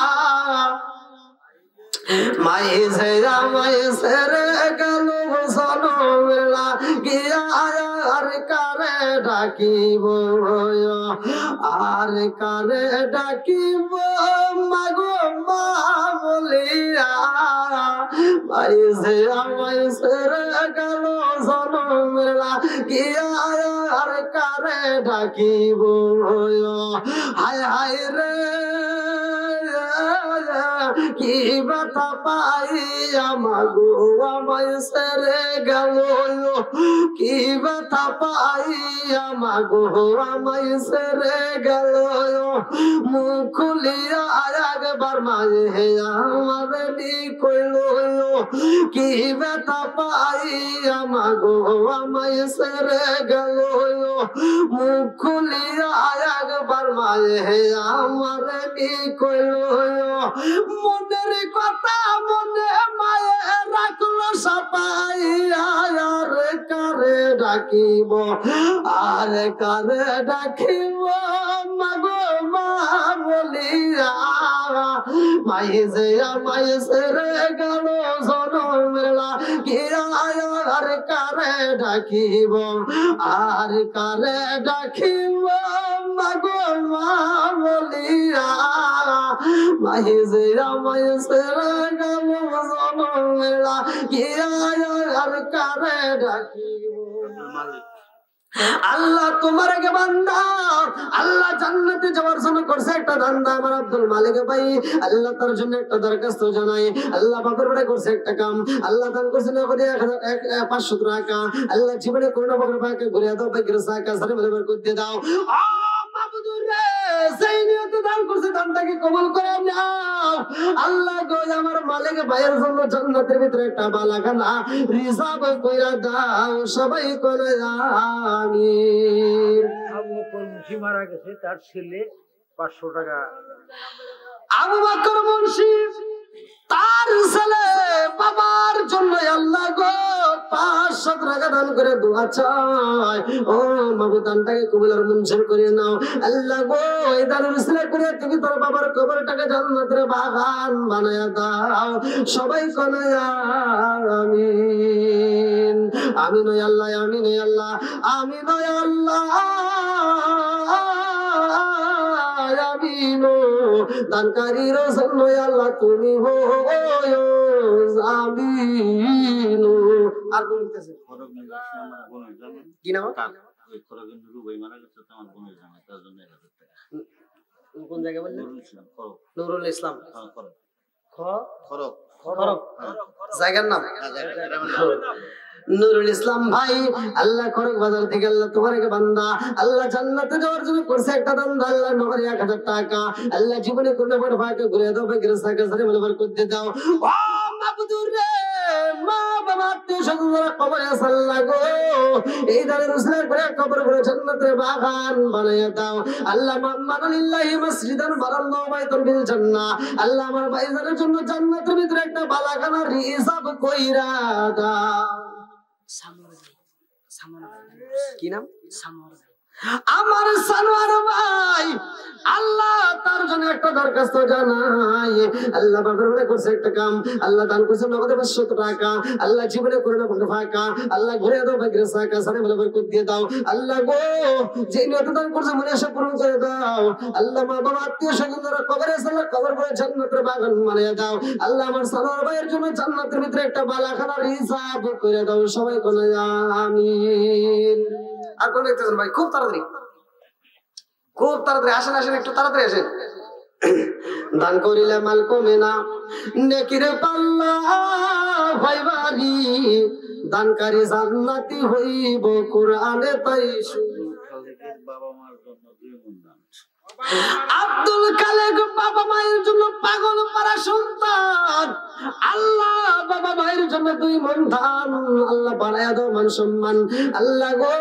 মায়ে সেরা মায়ে সেরে গেল সনমেলা গিয়া আর কারে ডাকিব আর কারে ডাকিব মাগো মা বলিয়া মায়ে সেরা মায়ে সেরে গেল সনমেলা গিয়া আর কারে ডাকিব হায় হায় রে কি ব্যথা পাই আমাগো আমায় সেরে গেল কি ব্যথা পাই আমাগো আমায় সেরে গেল মুখ খুলিয়া একবার মায়ে হে আমার নি কইল কি ব্যথা পাই আমাগো আমায় সেরে গেল মুখ খুলিয়া একবার মায়ে হে আমার নি কইলো মনের কথা মনে মায়ে রাখলো সবাই আর কারে ডাকিব আর কারে ডাকিব মাগো মা বলিয়া মায়ে যে আমায় সেরে গেল জনমেলা আর কারে ডাকিব আর কারে ডাকিব মাগো মা বলিয়া মায়ে যে আমায় সেরে গেল জনমেলা আর কারে ডাকিব। আল্লাহ তোমার আগে বান্দা আল্লাহ জান্নাতে যাওয়ার জন্য করছে একটা ধান্দা আমার আব্দুল মালিক ভাই আল্লাহ তার জন্য একটা দরখাস্ত জানাই আল্লাহ বাপের বাড়ি করছে একটা কাম আল্লাহ দান করছে না করে 500 টাকা আল্লাহ জীবনে করোনা বাপের ভাইকে ঘুরে দাও ভাই গিরসা কাসারে মেলে করতে দাও ও মাবুদুর রে সেই নিয়তে দান করছে দানটাকে কবুল করে নাও আল্লাহ গো আমার মালিক ভাইয়ের জন্য জান্নাতের ভিতরে একটা বালাখানা রিজার্ভ কইরা দাও সবাই করে আমিন। আবু বকর মুন্সি মারা গেছে তার ছেলে 500 টাকা আবু বকর মুন্সি তার ছেলে বাবার জন্য আল্লাহ গো 500 টাকা দান করে দোয়া চায় ও মাবুদ দানটাকে কবুল আর মঞ্জুর করে নাও আল্লাহ গো এই দানের উসিলা করে তুমি তোর বাবার কবরটাকে জান্নাতের বাগান বানায়া দাও সবাই কোনে আমিন আমিন ও আল্লাহ আমিন ও আল্লাহ আমিন ও আল্লাহ আমিন দানকারীর জন্য আল্লাহ তুমি হো আমিন। আর কোন লিখতেছে কি নাম কোন জায়গায় বললেন নুরুল ইসলাম জায়গার নাম নুরুল ইসলাম ভাই আল্লাহ খড়ক বাজার থেকে আল্লাহ তোমার এক বান্দা আল্লাহ জান্নাতে যাওয়ার জন্য করছে একটা দান্দা আল্লাহ নগরে 1000 টাকা আল্লাহ জীবনে কোনো বড় ভাইকে ঘুরে দাও ভাই গিরসা কাসারে মেলে করতে দাও ও মাবুদুর রে মা বাবা আত্মীয় স্বজনরা কবরে আল্লাহ গো এই দানের উসিলা করে কবর করে জান্নাতের বাগান বানায়া দাও আল্লাহ মানালিল্লাহি মসজিদান বারাল্লাহু বাইতুল বিল জান্নাহ আল্লাহ আমার ভাইজানের জন্য জান্নাতের ভিতরে একটা বালাখানা রিজার্ভ কইরা দাও। কি নাম আমার সানোয়ার ভাই আল্লাহ তার জন্য একটা দরখাস্ত জানাই আল্লাহ বাবার বলে করছে একটা কাম আল্লাহ দান করছে নগদে 500 টাকা আল্লাহ জীবনে করে না কোনো ফাঁকা আল্লাহ ঘুরে দাও ভাগ্যের সাকা সারে বলে বরকত দিয়ে দাও আল্লাহ গো যে নিয়ত দান করছে মনে আশা পূরণ করে দাও আল্লাহ মা বাবা আত্মীয় স্বজনরা কবরে সালা কবর করে জান্নাতের বাগান বানিয়ে দাও আল্লাহ আমার সানোয়ার ভাইয়ের জন্য জান্নাতের ভিতরে একটা বালাখানা রিজার্ভ করে দাও সবাই কোনে আমিন। আর কোন দেখতেছেন ভাই খুব তাড়াতাড়ি আসেন আসেন একটু তাড়াতাড়ি আসেন দান করিলে মাল কমে না নেকির পাল্লা হয় ভারী দানকারী জান্নাতি হইব কোরআনে তাই বাবা মার জন্য 2 মণ দান আব্দুল কালেক বাবা মায়ের জন্য পাগল পারা সন্তান আল্লাহ বাবা মায়ের জন্য 2 মণ ধান আল্লাহ বাড়ায়া দাও মান সম্মান আল্লাহ গো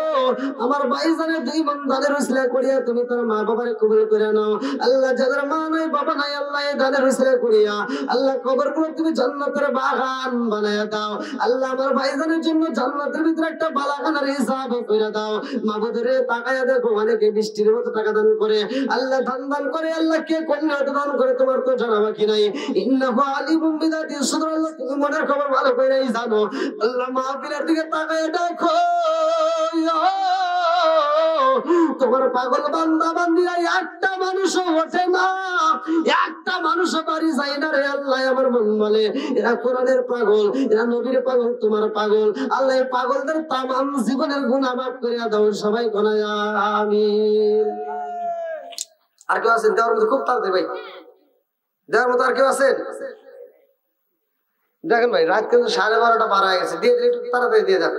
আমার ভাইজানের 2 মণ ধানের উসিলা করিয়া তুমি তোর মা বাবারে কবুল করে নাও আল্লাহ যাদের মা নাই বাবা নাই আল্লাহ এই ধানের উসিলা করিয়া আল্লাহ কবর করে তুমি জান্নাতের বাগান বানায়া দাও আল্লাহ আমার ভাইজানের জন্য জান্নাতের ভিতরে একটা বালাখানা রিজার্ভ করে দাও মাবুদরে তাকায়া দেখো অনেকে বৃষ্টির মতো টাকা দান করে আল্লাহ দান করে আল্লাহ কে কন্যা দান করে তোমার তো জানা বাকি নাই ইন্নাহু আলিমুম বিদাতি সুদূর আল্লাহ তুমি মনের খবর ভালো করেই জানো আল্লাহ মাহফিলের দিকে তাকায় দেখো তোমার পাগল বান্দা বান্দিরা একটা মানুষ ওঠে না একটা মানুষ বাড়ি যায় না রে আল্লাহ আমার মন বলে এরা কোরআনের পাগল এরা নবীর পাগল তোমার পাগল আল্লাহ পাগলদের তামাম জীবনের গুনাহ মাফ করে দাও সবাই কোনে আমিন। আর কেউ আছেন দেওয়ার মতো খুব তাড়াতাড়ি ভাই দেওয়ার মতো আর কেউ আছেন দেখেন ভাই রাত কিন্তু 12:30 পার হয়ে গেছে দিয়ে দিলে একটু তাড়াতাড়ি দিয়ে দেন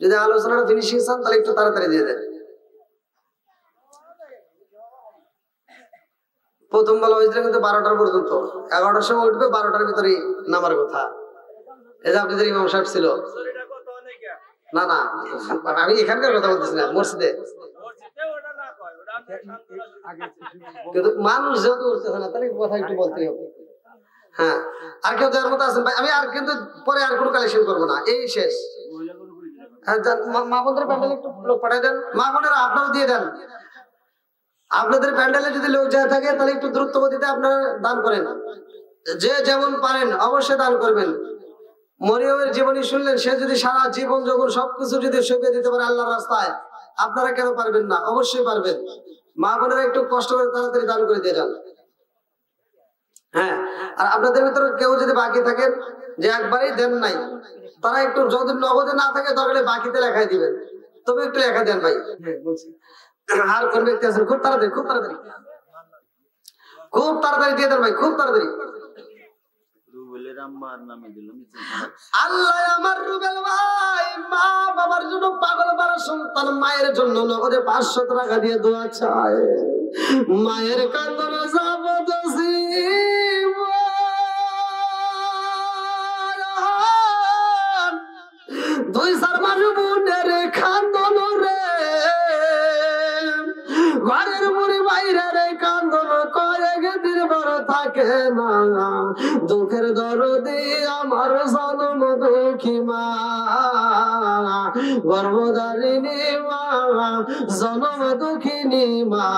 যদি আলোচনাটা ফিনিশিং চান তাহলে একটু তাড়াতাড়ি দিয়ে দেন প্রথম বেলা হয়েছিল কিন্তু 12টার পর্যন্ত 11টার সময় উঠবে 12টার ভিতরে নামার কথা এই যে আপনাদের ইমাম সাহেব ছিল না না আমি এখানকার কথা বলতেছি না মসজিদে কিন্তু মানুষ যেহেতু উঠতেছে না তাহলে কথা একটু বলতেই হবে। হ্যাঁ, আর কেউ দেওয়ার মতো আছেন ভাই? আমি আর কিন্তু পরে আর কোনো কালেকশন করবো না, এই শেষ। মা বোনদের প্যান্ডেলে একটু লোক পাঠিয়ে দেন, মা বোনেরা আপনারা দিয়ে দেন। আপনাদের প্যান্ডেলে যদি লোক যায় থাকে তাহলে একটু দ্রুত গতিতে আপনারা দান করেন, যে যেমন পারেন অবশ্যই দান করবেন। মরিয়মের জীবনী শুনলেন, সে যদি সারা জীবন যখন সবকিছু যদি সঁপে দিতে পারে আল্লাহর রাস্তায়, আপনারা কেন পারবেন না? অবশ্যই পারবেন। মা বোনেরা একটু কষ্ট করে তাড়াতাড়ি দান করে দিয়ে যান। হ্যাঁ, আর আপনাদের ভিতরে কেউ যদি বাকি থাকেন যে একবারেই দেন নাই, তারা একটু যদি নগদে না থাকে দরকারে বাকিতে লেখাই দিবেন, তবে একটু লেখা দেন ভাই। আর কোন ব্যক্তি আছেন? খুব তাড়াতাড়ি খুব তাড়াতাড়ি খুব তাড়াতাড়ি দিয়ে দেন ভাই, খুব তাড়াতাড়ি। আল্লাহ আমার রুবেল ভাই মা বাবার জন্য পাগল পারা সন্তান, মায়ের জন্য নগদে 500 টাকা দিয়ে দোয়া চায়। মায়ের কান্দনে যাব দোষী, দুই চার মাস বোনের কান্দন রে, ঘরের মুড়ি বাইরে রে কান্দন করে গেদির বড় থাকে না। দুঃখের দরদি আমার জনম দুঃখী মা, গর্ভধারিণী মা, জনম দুঃখিনী মা,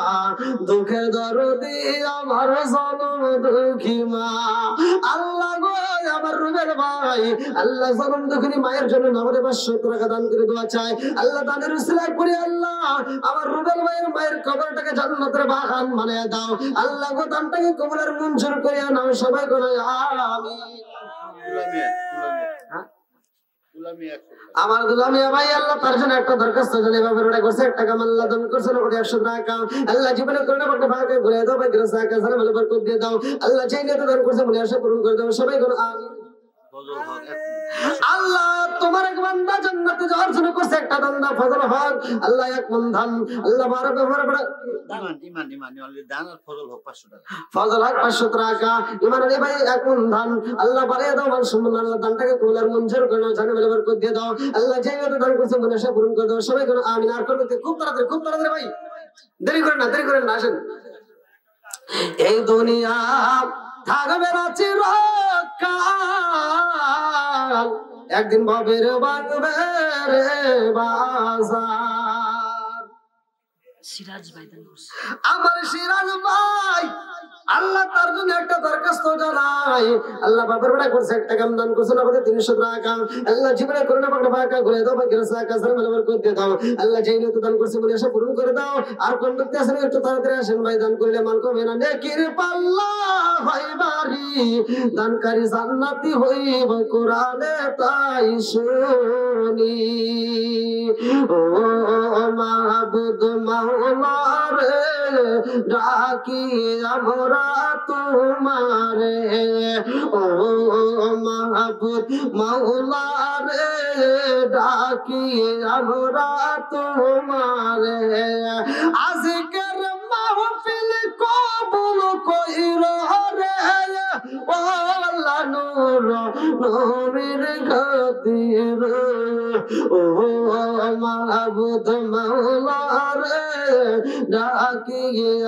দুঃখের দরদি আমার জনম দুঃখী মা। আল্লাহ গো আমার রুবেল ভাই, আল্লাহ জনম দুঃখিনী মায়ের জন্য নগদে 500 টাকা দান করে দোয়া চাই। আল্লাহ দানের উসিলা করে আল্লাহ আমার রুবেল ভাইয়ের মায়ের কবরটাকে জান্নাতের বাগান বানিয়ে দাও। আল্লাহ গো দানটাকে কবুলের মঞ্জুর করে নাও, সবাই করে আমিন। আমার দুলামিয়া ভাই আল্লাহ তার জন্য একটা দরখাস্ত জানি বাবার ওটা করছে, 1 টাকা মাল্লা দান করছে নগদে 100 টাকা। আল্লাহ জীবনে করোনা পড়তে ভাগে ঘুরে দাও ভাই, গ্রাসা কাসার মালে বরকত দিয়ে দাও। আল্লাহ চাই নিয়ে দান করছে মনে আশা পূরণ করে দাও, সবাই করে আমিন। আল্লাহ তোমার এক বান্দা জান্নাতে যাওয়ার জন্য করছে একটা দান্দা ফজল হক, আল্লাহ এক মন ধান, আল্লাহ বারো ব্যবহার বড় ইমান অনলি দান আর ফজল হক 500 টাকা, ফজল হক 500 টাকা, ইমান আলী ভাই এক মন ধান, আল্লাহ বাড়িয়ে দাও মান সম্মান, আল্লাহ দানটাকে কবুল মঞ্জুর করে নাও, জানে বরকত দিয়ে দাও। আল্লাহ যেই দান করছে মনে আশা পূরণ করে দাও, সবাই করে আমিন। আর করতে খুব তাড়াতাড়ি ভাই, দেরি করেন না আসেন। এই দুনিয়া থাকবে না চিরকাল, একদিন ভবের বাঁধবে রে বাজার। সিরাজ ভাই দান করছে, আমার সিরাজ ভাই আল্লাহ তার জন্য একটা দরখাস্ত জানাই। আল্লাহ বাবার বেড়া করছে 1 টাকা দান করছে নগদে 300 টাকা। আল্লাহ জীবনে করোনা পাকড়া ফাঁকা ঘুরে দাও বা গ্রাসা কাসার মালে বরকত দিয়ে দাও। আল্লাহ যেই নিয়ত দান করছে বলে আশা পূরণ করে দাও। আর কোন ব্যক্তি আছেন একটু তাড়াতাড়ি আসেন ভাই, দান করলে মান কমে না, নেকির পাল্লা ভাই বাড়ি, দানকারী জান্নাতি হইব কোরআনে তাই শুনি। ও মাহবুদ মাওলা রে ডাকি আমরা তোমারে, ও মাহবুব মাওলা রে ডাকি আমরা তোমারে। আজকের মাহফিল কবুল কইরো রে, ও আল্লাহ নূর নবীর খাতির, ও মাহবুব মাওলা রে ডাকি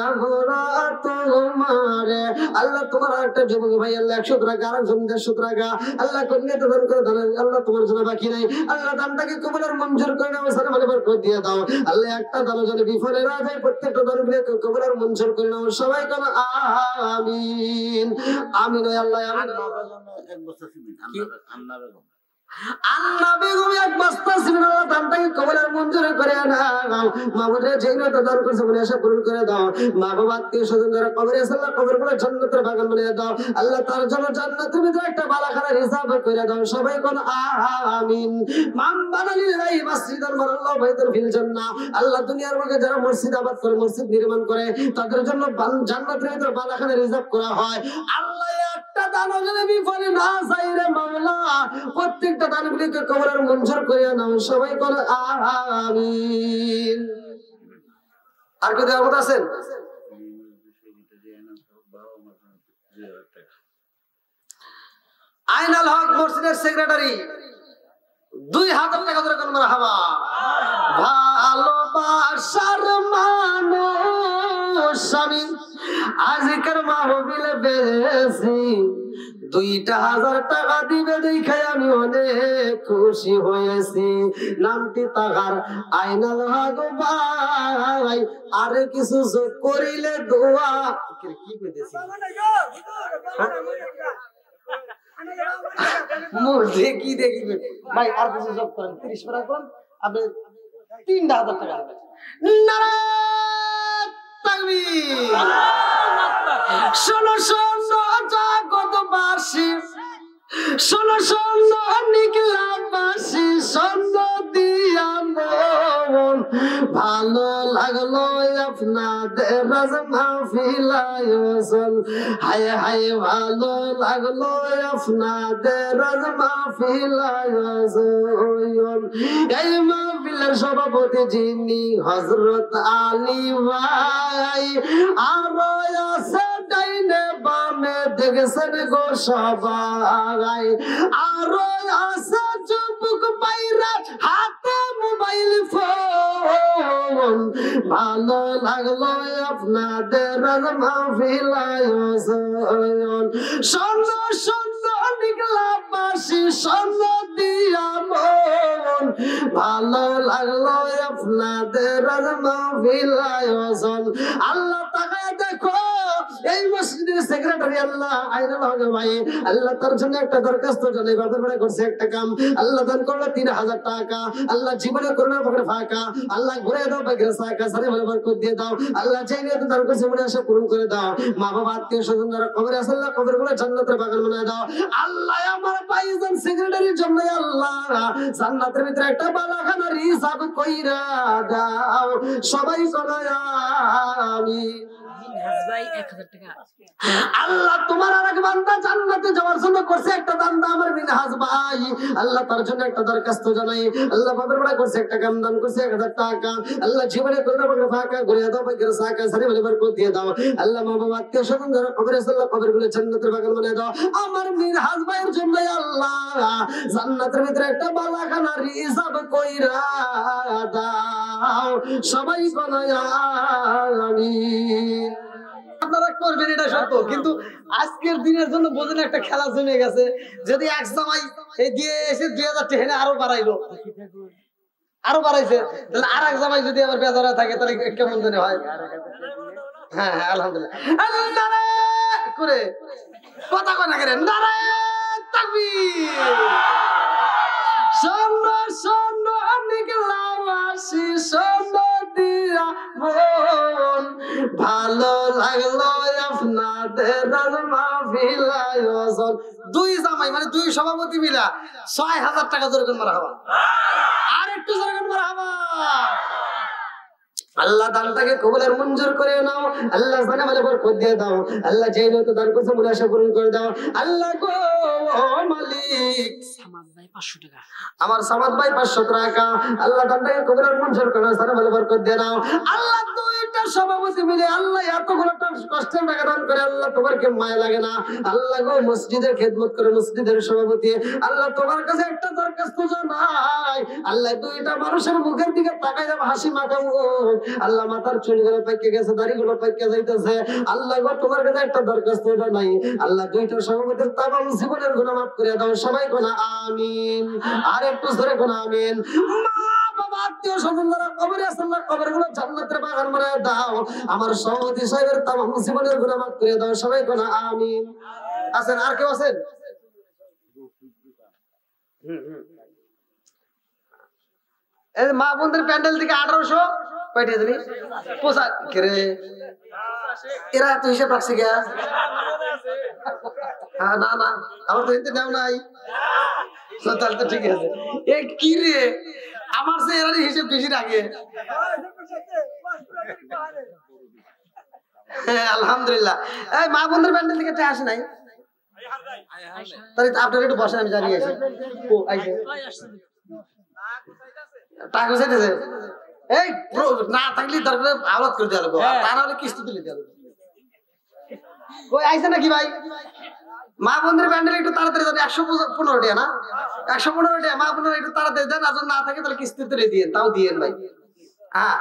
আমরা তোমারে। আল্লাহ তোমার একটা যুবক ভাই আল্লাহ 100 টাকা, আরেকজন 150 টাকা, আল্লাহ কন্যা দান করে দান, আল্লাহ তোমার জন্য বাকি নাই, আল্লাহ দানটাকে কবুলের মঞ্জুর করে নাও, সালাম আলাইহি বরকত দিয়ে দাও। আল্লাহ একটা দান যেন বিফলে না যায়, প্রত্যেকটা দানগুলোকে কবুলের মঞ্জুর করে নাও, সবাই কোন আমিন আমিন। আল্লাহ আমিন। এক বছর সিমেন্ট আন্না বেগম আন্না বেগম এক বস্তা সিমেন্ট আল্লাহ দানটাকে কবুলের মঞ্জুর করে নাও। মাহমুদরে যেই নিয়ত দান করছে মনে আশা পূরণ করে দাও। মা বাবা আত্মীয় স্বজন যারা কবরে আছে আল্লাহ কবরগুলো জান্নাতের বাগান বানিয়ে দাও। আল্লাহ তার জন্য জান্নাতের ভিতরে একটা বালাখানার হিসাব করে দাও, সবাই কোন আমিন। মান বানালিল্লাহি মাসজিদান বানাল্লাহু বাইতুল ফিল জান্নাহ। আল্লাহ দুনিয়ার বুকে যারা মসজিদ আবাদ করে, মসজিদ নির্মাণ করে, তাদের জন্য জান্নাতের ভিতরে বালাখানার হিসাব করা হয়। আল্লাহ একটা দানও যদি বিফলে না যায় রে মাওলা, প্রত্যেকটা দানগুলিকে কবরের মঞ্জুর করে নাও, সবাই কোন আমিন। আর কেউ দেওয়ার মতো আছেন? আইনাল হক মসজিদের সেক্রেটারি 2000 টাকা ধরে কোন মারহাবা। ভালোবাসার মানুষ গোস্বামী আজকের মাহফিলে বেশি 2,000 টাকা দিবে দেখে আমি অনেক খুশি হয়েছি। নামটি তাহার আইনাল হক ভাই, আরে কিছু যোগ করিলে দোয়া কি কইতেছি মুখে কি দেখবে ভাই, আর কিছু যোগ করেন 30 টাকা করেন, আপনি 3,000 টাকা দেবেন। নারায়ে তাকবীর। শোনো শোনো জগৎবাসী, শোনো শোনো নিকলাবাসী, শোনো দিয়া মন ভালো লাগলো আপনাদের মাহফিল আয়োজন। হায় হায় ভালো লাগলো আপনাদের মাহফিল আয়োজন। এই মাহফিলের সভাপতি যিনি হযরত আলী ভাই, আরো আছে ডাইনে বামে দেখছেন গো সবাই, আরো আছে যুবক ভাইরা হাতে মোবাইল ফোন। ভালো লাগলো আপনাদের মাহফিল আয়োজন। শোনো শোনো নিকলাবাসী, শোনো দিয়া মন ভালো লাগলো আপনাদের মাহফিল আয়োজন। আল্লাহ তাকায় দেখো এই মসজিদের সেক্রেটারি আল্লাহ আইনাল হক ভাই, আল্লাহ তার জন্য একটা দরখাস্ত জানাই বাপের বাড়ি করছে একটা কাম, আল্লাহ দান করলো 3,000 টাকা। আল্লাহ জীবনে করোনা পকেটে ফাঁকা, আল্লাহ ঘুরে দাও পাখির সাকা সারি ভালো বরকত দিয়ে দাও। আল্লাহ চাই নিয়ে তার কাছে মনে আসে পূরণ করে দাও। মা বাবা আত্মীয় স্বজন যারা কবরে আছে আল্লাহ কবর গুলো জান্নাতের বাগান বানায় দাও। আল্লাহ আমার ভাইজান সেক্রেটারির জন্য আল্লাহ জান্নাতের ভিতরে একটা বালাখানা রিজার্ভ কইরা দাও। সবাই করায় আমিন। ভাই 1000 টাকা। আল্লাহ তোমার আরেক বান্দা জান্নাতে যাওয়ার জন্য করছে একটা দান, আমার মিনহাজ ভাই আল্লাহ তার জন্য একটা দরখাস্ত জানাই। আল্লাহ বাবার বড় করছে একটা কাম দান করছে 1000 টাকা। আল্লাহ জীবনে করোনা পকেটে ফাঁকা ঘুরে দাও পাখির সাকা সারি ভালো বরকত দিয়ে দাও। আল্লাহ মা বাবা আত্মীয় স্বজন যারা কবরে আছে আল্লাহ কবর গুলো জান্নাতের বাগান বানায় দাও। আমার মিনহাজ ভাইয়ের জন্য আল্লাহ জান্নাতের ভিতরে একটা বালাখানা রিজার্ভ কইরা দাও। সবাই বলে আমিন। আপনারা করবেন এটা সত্য, কিন্তু আজকের দিনের জন্য বোঝেন একটা খেলা জমে গেছে। যদি এক জামাই এই দিয়ে এসে 2,000 টাকা আরো বাড়াইলো, আরো বাড়াইছে, তাহলে আর এক জামাই যদি আবার বেজারা থাকে তাহলে কেমন জানি হয়। হ্যাঁ হ্যাঁ আলহামদুলিল্লাহ করে কথা কথা করেন। নারায়ে তাকবীর। শোনো শোনো নিকলাবাসী, শোনো দিয়া মন ভালো লাগলো আপনাদের মাহফিল আয়োজন। 2 জামাই মানে 2 সভাপতি মিলা 6,000 টাকা জোরে করে মারহাবা। আর একটু জোরে করে মারহাবা। আল্লাহ দানটাকে কবুলের মঞ্জুর করে নাও। আল্লাহ জানে মানে বরকত দিয়ে দাও। আল্লাহ যেই নয়তো দান করছে মুনাশা পূরণ করে দাও। আল্লাহ গো মালিক, সামাদ ভাই 500 টাকা। আমার সামাদ ভাই 500 টাকা। আল্লাহ দানটাকে কবুলের মঞ্জুর করে নাও, জানে মানে বরকত দিয়ে দাও। আল্লাহ দুইটা সভাপতি মিলে আল্লাহ এতগুলো কষ্টের টাকা দান করে আল্লাহ তোমার কি মায়া লাগে না? আল্লাহ গো মসজিদের খেদমত করে মসজিদের সভাপতি আল্লাহ তোমার কাছে একটা দরখাস্ত জানাই। আল্লাহ দুইটা মানুষের মুখের দিকে তাকাই দাও, হাসি মাখাও। আল্লাহ মাথার চুলগুলো পাইকে গেছে, দাড়িগুলো পাইকে যাইতেছে। আল্লাহ গো তোমার কাছে একটা দরখাস্ত জানাই। আল্লাহ দুইটা সভাপতির তামাম জীবনের গুনাহ মাফ করে দাও। সবাই কোনা আমিন। আর একটু জোরে কোনা আমিন। বাবা আত্মীয় স্বজন যারা কবরে আছে আল্লাহ কবরগুলো জান্নাতের বাগান বানায় দাও। আমার সভাপতি সাহেবের তামাম জীবনের গুনাহ মাফ করে দাও। সবাই কোনা আমিন। আছেন আর কেউ আছেন? এই মা বোনদের প্যান্ডেল থেকে 1800 কয়টা জানি পোশাক কেরে এরা তো হিসাব রাখছে কে? না না আমার তো এতে নাও নাই। তাহলে তো ঠিক আছে। এ কি রে আমার সে এরা হিসাব বেশি রাখে। হ্যাঁ আলহামদুলিল্লাহ। এই মা বোনদের প্যান্ডেল থেকে আসে নাই? তাহলে আপনারা একটু বসেন, আমি জানিয়ে আসি। ও আইছে টাকা চাইতেছে। এই না থাকলে দরকার আওলাদ করে দেওয়া লাগবে, তা না হলে কিস্তি তুলে দেওয়া লাগবে। কই আইছে নাকি ভাই? মা বোনদের প্যান্ডেল একটু তাড়াতাড়ি দেন। 115 টাকা না? 115 টাকা। মা বোনের একটু তাড়াতাড়ি দেন, আর না থাকে তাহলে কিস্তি তুলে দিয়েন, তাও দিয়েন ভাই। হ্যাঁ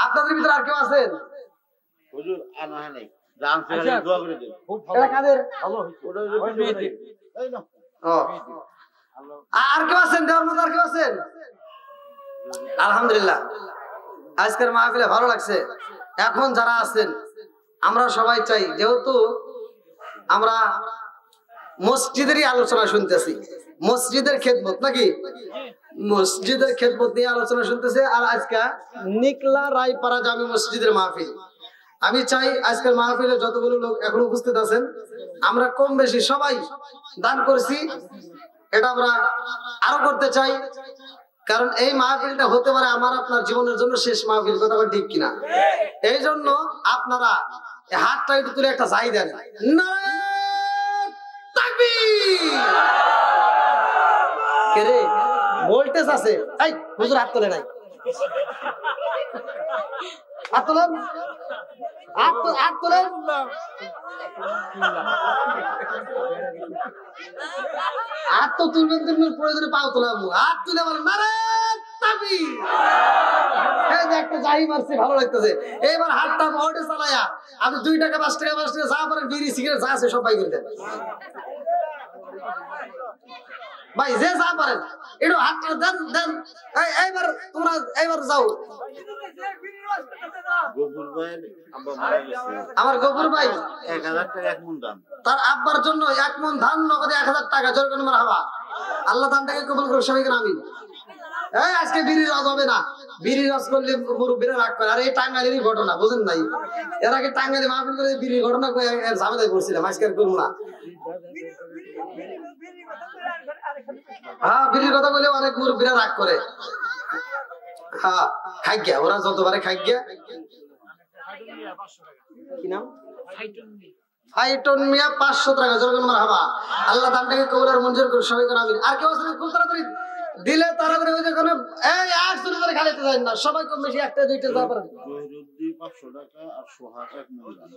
আপনাদের ভিতরে আর কেউ আছেন? হুজুর আনা হয় নাই জান থেকে দোয়া করে দিন খুব এটা ভালো কাদের? ভালো ওটা মেয়েদের এই না ও আর কেউ আছেন দেওয়ার মতো? আর কেউ আছেন? আলহামদুলিল্লাহ আজকের মাহফিলে ভালো লাগছে। এখন যারা আছেন আমরা সবাই চাই, যেহেতু আমরা মসজিদেরই আলোচনা শুনতেছি, মসজিদের খেদমত নাকি, মসজিদের খেদমত নিয়ে আলোচনা শুনতেছে। আর আজকে নিকলা রায়পাড়া জামে মসজিদের মাহফিল। আমি চাই আজকের মাহফিলে যতগুলো লোক এখন উপস্থিত আছেন আমরা কম বেশি সবাই দান করছি, এটা আমরা আরো করতে চাই। কারণ এই মাহফিলটা হতে পারে আমার আপনার জীবনের জন্য শেষ মাহফিল, কথা ঠিক কিনা? এই জন্য আপনারা হাতটা একটু তুলে একটা চাই দেন, নারায়ে তাকবীর। কে রে ভোল্টেজ আছে? এই হুজুর হাত তোলে নাই, হাত তোলেন, হাত তোলেন। হাত তো তুলবেন, তুলবেন প্রয়োজনে পাও তোলাবো, হাত তুলে বলেন নারায়ে তাকবীর। এই যে একটা জাহি মারছে, ভালো লাগতেছে। এইবার হাতটা মোটে চালায়া আপনি 2 টাকা 5 টাকা 5 টাকা যা পারেন, বিড়ি সিগারেট যা আছে সব বাই করে দেন ভাই, যে যা পারেন একটু হাতটা দেন দেন। এইবার তোমরা এইবার যাও। গফুর ভাই আব্বা মারা গেছে, আমার গফুর ভাই 1000 টাকা এক মন দাম। তার আব্বার জন্য 1 মন ধান নগদে 1000 টাকা। জোরে করে মারহাবা। আল্লাহ দানটাকে কবুল করুন, সবাইকে আমিন। এই আজকে বিড়ির রস হবে না, বিড়ির রস করলে মুরব্বীরা রাগ করে। আর এই টাঙ্গাইলেরই ঘটনা, বুঝেন নাই? এর আগে টাঙ্গাইলে মাহফিল করে বিড়ির ঘটনা কয়ে ঝামেলায় পড়ছিলাম, আজকে আর করবো না। হ্যাঁ, বিড়ির কথা বলে অনেক মুরব্বীরা রাগ করে। হ্যাঁ, খাই গিয়া ওরা যতবারে খাই গিয়া। কি নাম? ফাইটন মিয়া 500 টাকা। জোরে করে মারহাবা। আল্লাহ দানটাকে কবুল আর মঞ্জুর করুন, সবাইকে আমিন। আর কেউ আছেন? খুব তাড়াতাড়ি দিলে তাড়াতাড়ি হয়ে যায়। এই 800 টাকা খালিতে যায় না, সবাই কম বেশি একটা দুইটা যা পারেন। জহুরুদ্দি 500 টাকা আর সোহাগ এক মন দাম।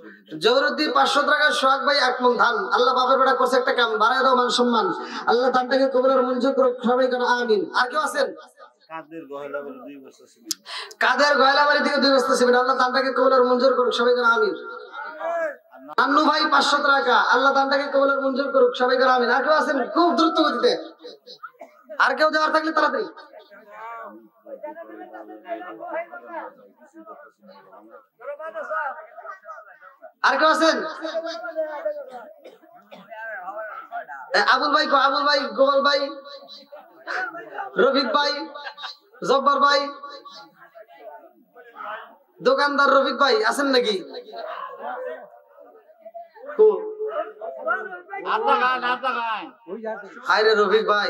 জহুরুদ্দি 500 টাকা, সোহাগ ভাই 1 মন ধান। আল্লাহ বাপের বেটা করছে একটা কাম, বাড়ায় দাও মান সম্মান। আল্লাহ দানটাকে কবুল আর মঞ্জুর করুন, সবাইকে আমিন। আর কেউ আছেন? কাদের গহলা বলে 2 বস্তা সিমেন্ট। কাদের গয়লাবাড়ি থেকে 2 বস্তা সিমেন্ট। আল্লাহ দানটাকে কবুল আর মঞ্জুর করুন, সবাইকে আমিন। নান্নু ভাই 500 টাকা। আল্লাহ দানটাকে কবুল আর মঞ্জুর করুন, সবাইকে আমিন। আর কেউ আছেন? খুব দ্রুত গতিতে। আর কেউ দেওয়ার থাকলে তাড়াতাড়ি। আর কেউ আছেন? আবুল ভাই, আবুল ভাই, গোপাল ভাই, রফিক ভাই, জব্বার ভাই, দোকানদার রফিক ভাই আছেন নাকি? হায় রে রফিক ভাই,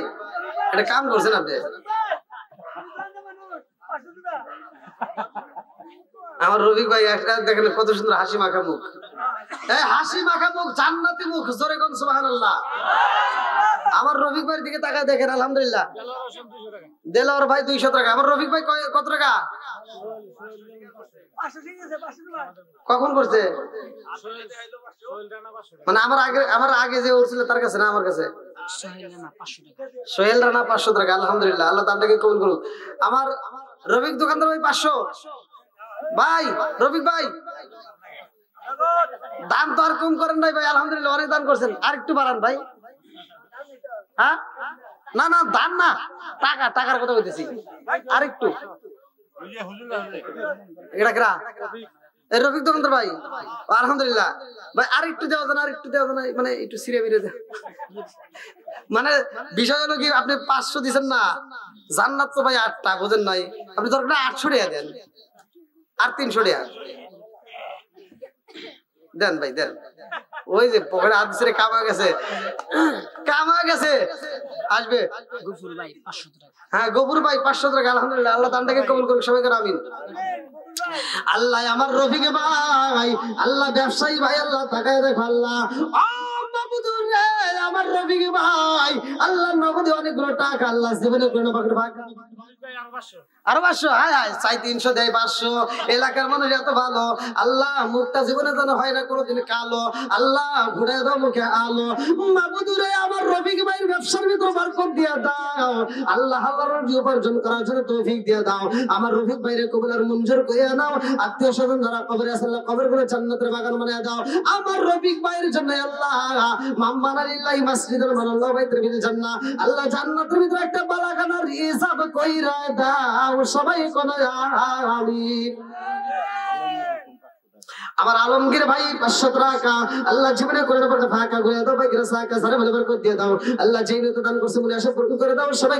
এটা কাম করছেন আপনি। আমার রফিক ভাই একটা দেখেন কত সুন্দর হাসি মাখা মুখ। হাসি মাখা মুখ, জান্নাতি মুখ। জোরে কোন সুবহানাল্লাহ। আমার রফিক ভাইয়ের দিকে তাকায় দেখেন, আলহামদুলিল্লাহ। দেলোয়ার ভাই 200 টাকা। আমার রফিক ভাই কত টাকা? কখন করছে? মানে আমার আগে যে উঠছিল তার কাছে না আমার কাছে? সোহেল রানা 500 টাকা। আলহামদুলিল্লাহ, আল্লাহ তাআলাকে কবুল করুন। আমার রফিক দোকানদার ভাই 500 ভাই। রফিক ভাই দান তো আর কম করেন নাই ভাই, আলহামদুলিল্লাহ অনেক দান করছেন। আর একটু বাড়ান ভাই। হ্যাঁ, না না দান না, টাকা, টাকার কথা বলতেছি। আর একটু এটা কেরা? রফিক দোকানদার ভাই, আলহামদুলিল্লাহ ভাই। আর একটু দেওয়া যায় না, আর একটু দেওয়া যায় না, মানে একটু সিরে বিরে দেন। মানে বিষয় হলো কি, আপনি 500 দিচ্ছেন না, জান্নাত তো ভাই 8টা, বুঝেন নাই? আপনি দরকার 800 টাকা দেন, আর 300 টাকা দেন ভাই, দেন। ওই যে পকেটে হাত দিচ্ছে, কামা গেছে, কামা গেছে, আসবে। গফুর ভাই 500 টাকা। হ্যাঁ, গফুর ভাই 500 টাকা। আলহামদুলিল্লাহ, আল্লাহ দানটাকে কবুল করুন, সবাইকে আমিন। আল্লাহ আমার রফিক ভাই, আল্লাহ ব্যবসায়ী ভাই, আল্লাহ তাকায় দেখো। আল্লাহ মাবুদুর রে আমার রফিক ভাই আল্লাহ নগদে অনেকগুলো টাকা আল্লাহ জীবনে কোনো পাকের ভাগা আরো 500 হায় হায় চাই 300 দেয় 500 এলাকার মানুষ এত ভালো আল্লাহ মুখটা জীবনে যেন হয় না কোনোদিন কালো আল্লাহ ঘুরে দাও মুখে আলো মাবুদুরে আমার রফিক ভাইয়ের ব্যবসার ভিতর বরকত দিয়ে দাও আল্লাহ আল্লাহর রুজি উপার্জন করার জন্য তৌফিক দিয়ে দাও আমার রফিক ভাইয়ের কবুল আর মঞ্জুর করে নাও আত্মীয় স্বজন যারা কবরে আছে আল্লাহ কবরগুলো জান্নাতের বাগান বানিয়ে দাও আমার রফিক ভাইয়ের জন্য আল্লাহ মাম্মানা লিল্লাহি মাসজিদুল মানাল্লাহ বাইতুল বিল জান্নাহ আল্লাহ জান্নাতের ভিতরে একটা বালাখানার হিসাব কইরা দাও সবাই কোন আমিন আমার আলমগীর ভাই 500 টাকা আল্লাহ জীবনে করে ফাঁকা করে দাও ভাই গ্রাসা কা সারা বলে বরকত দিয়ে দাও আল্লাহ যেই নিয়ত দান করছে মনে আশা পূর্ণ করে দাও সবাই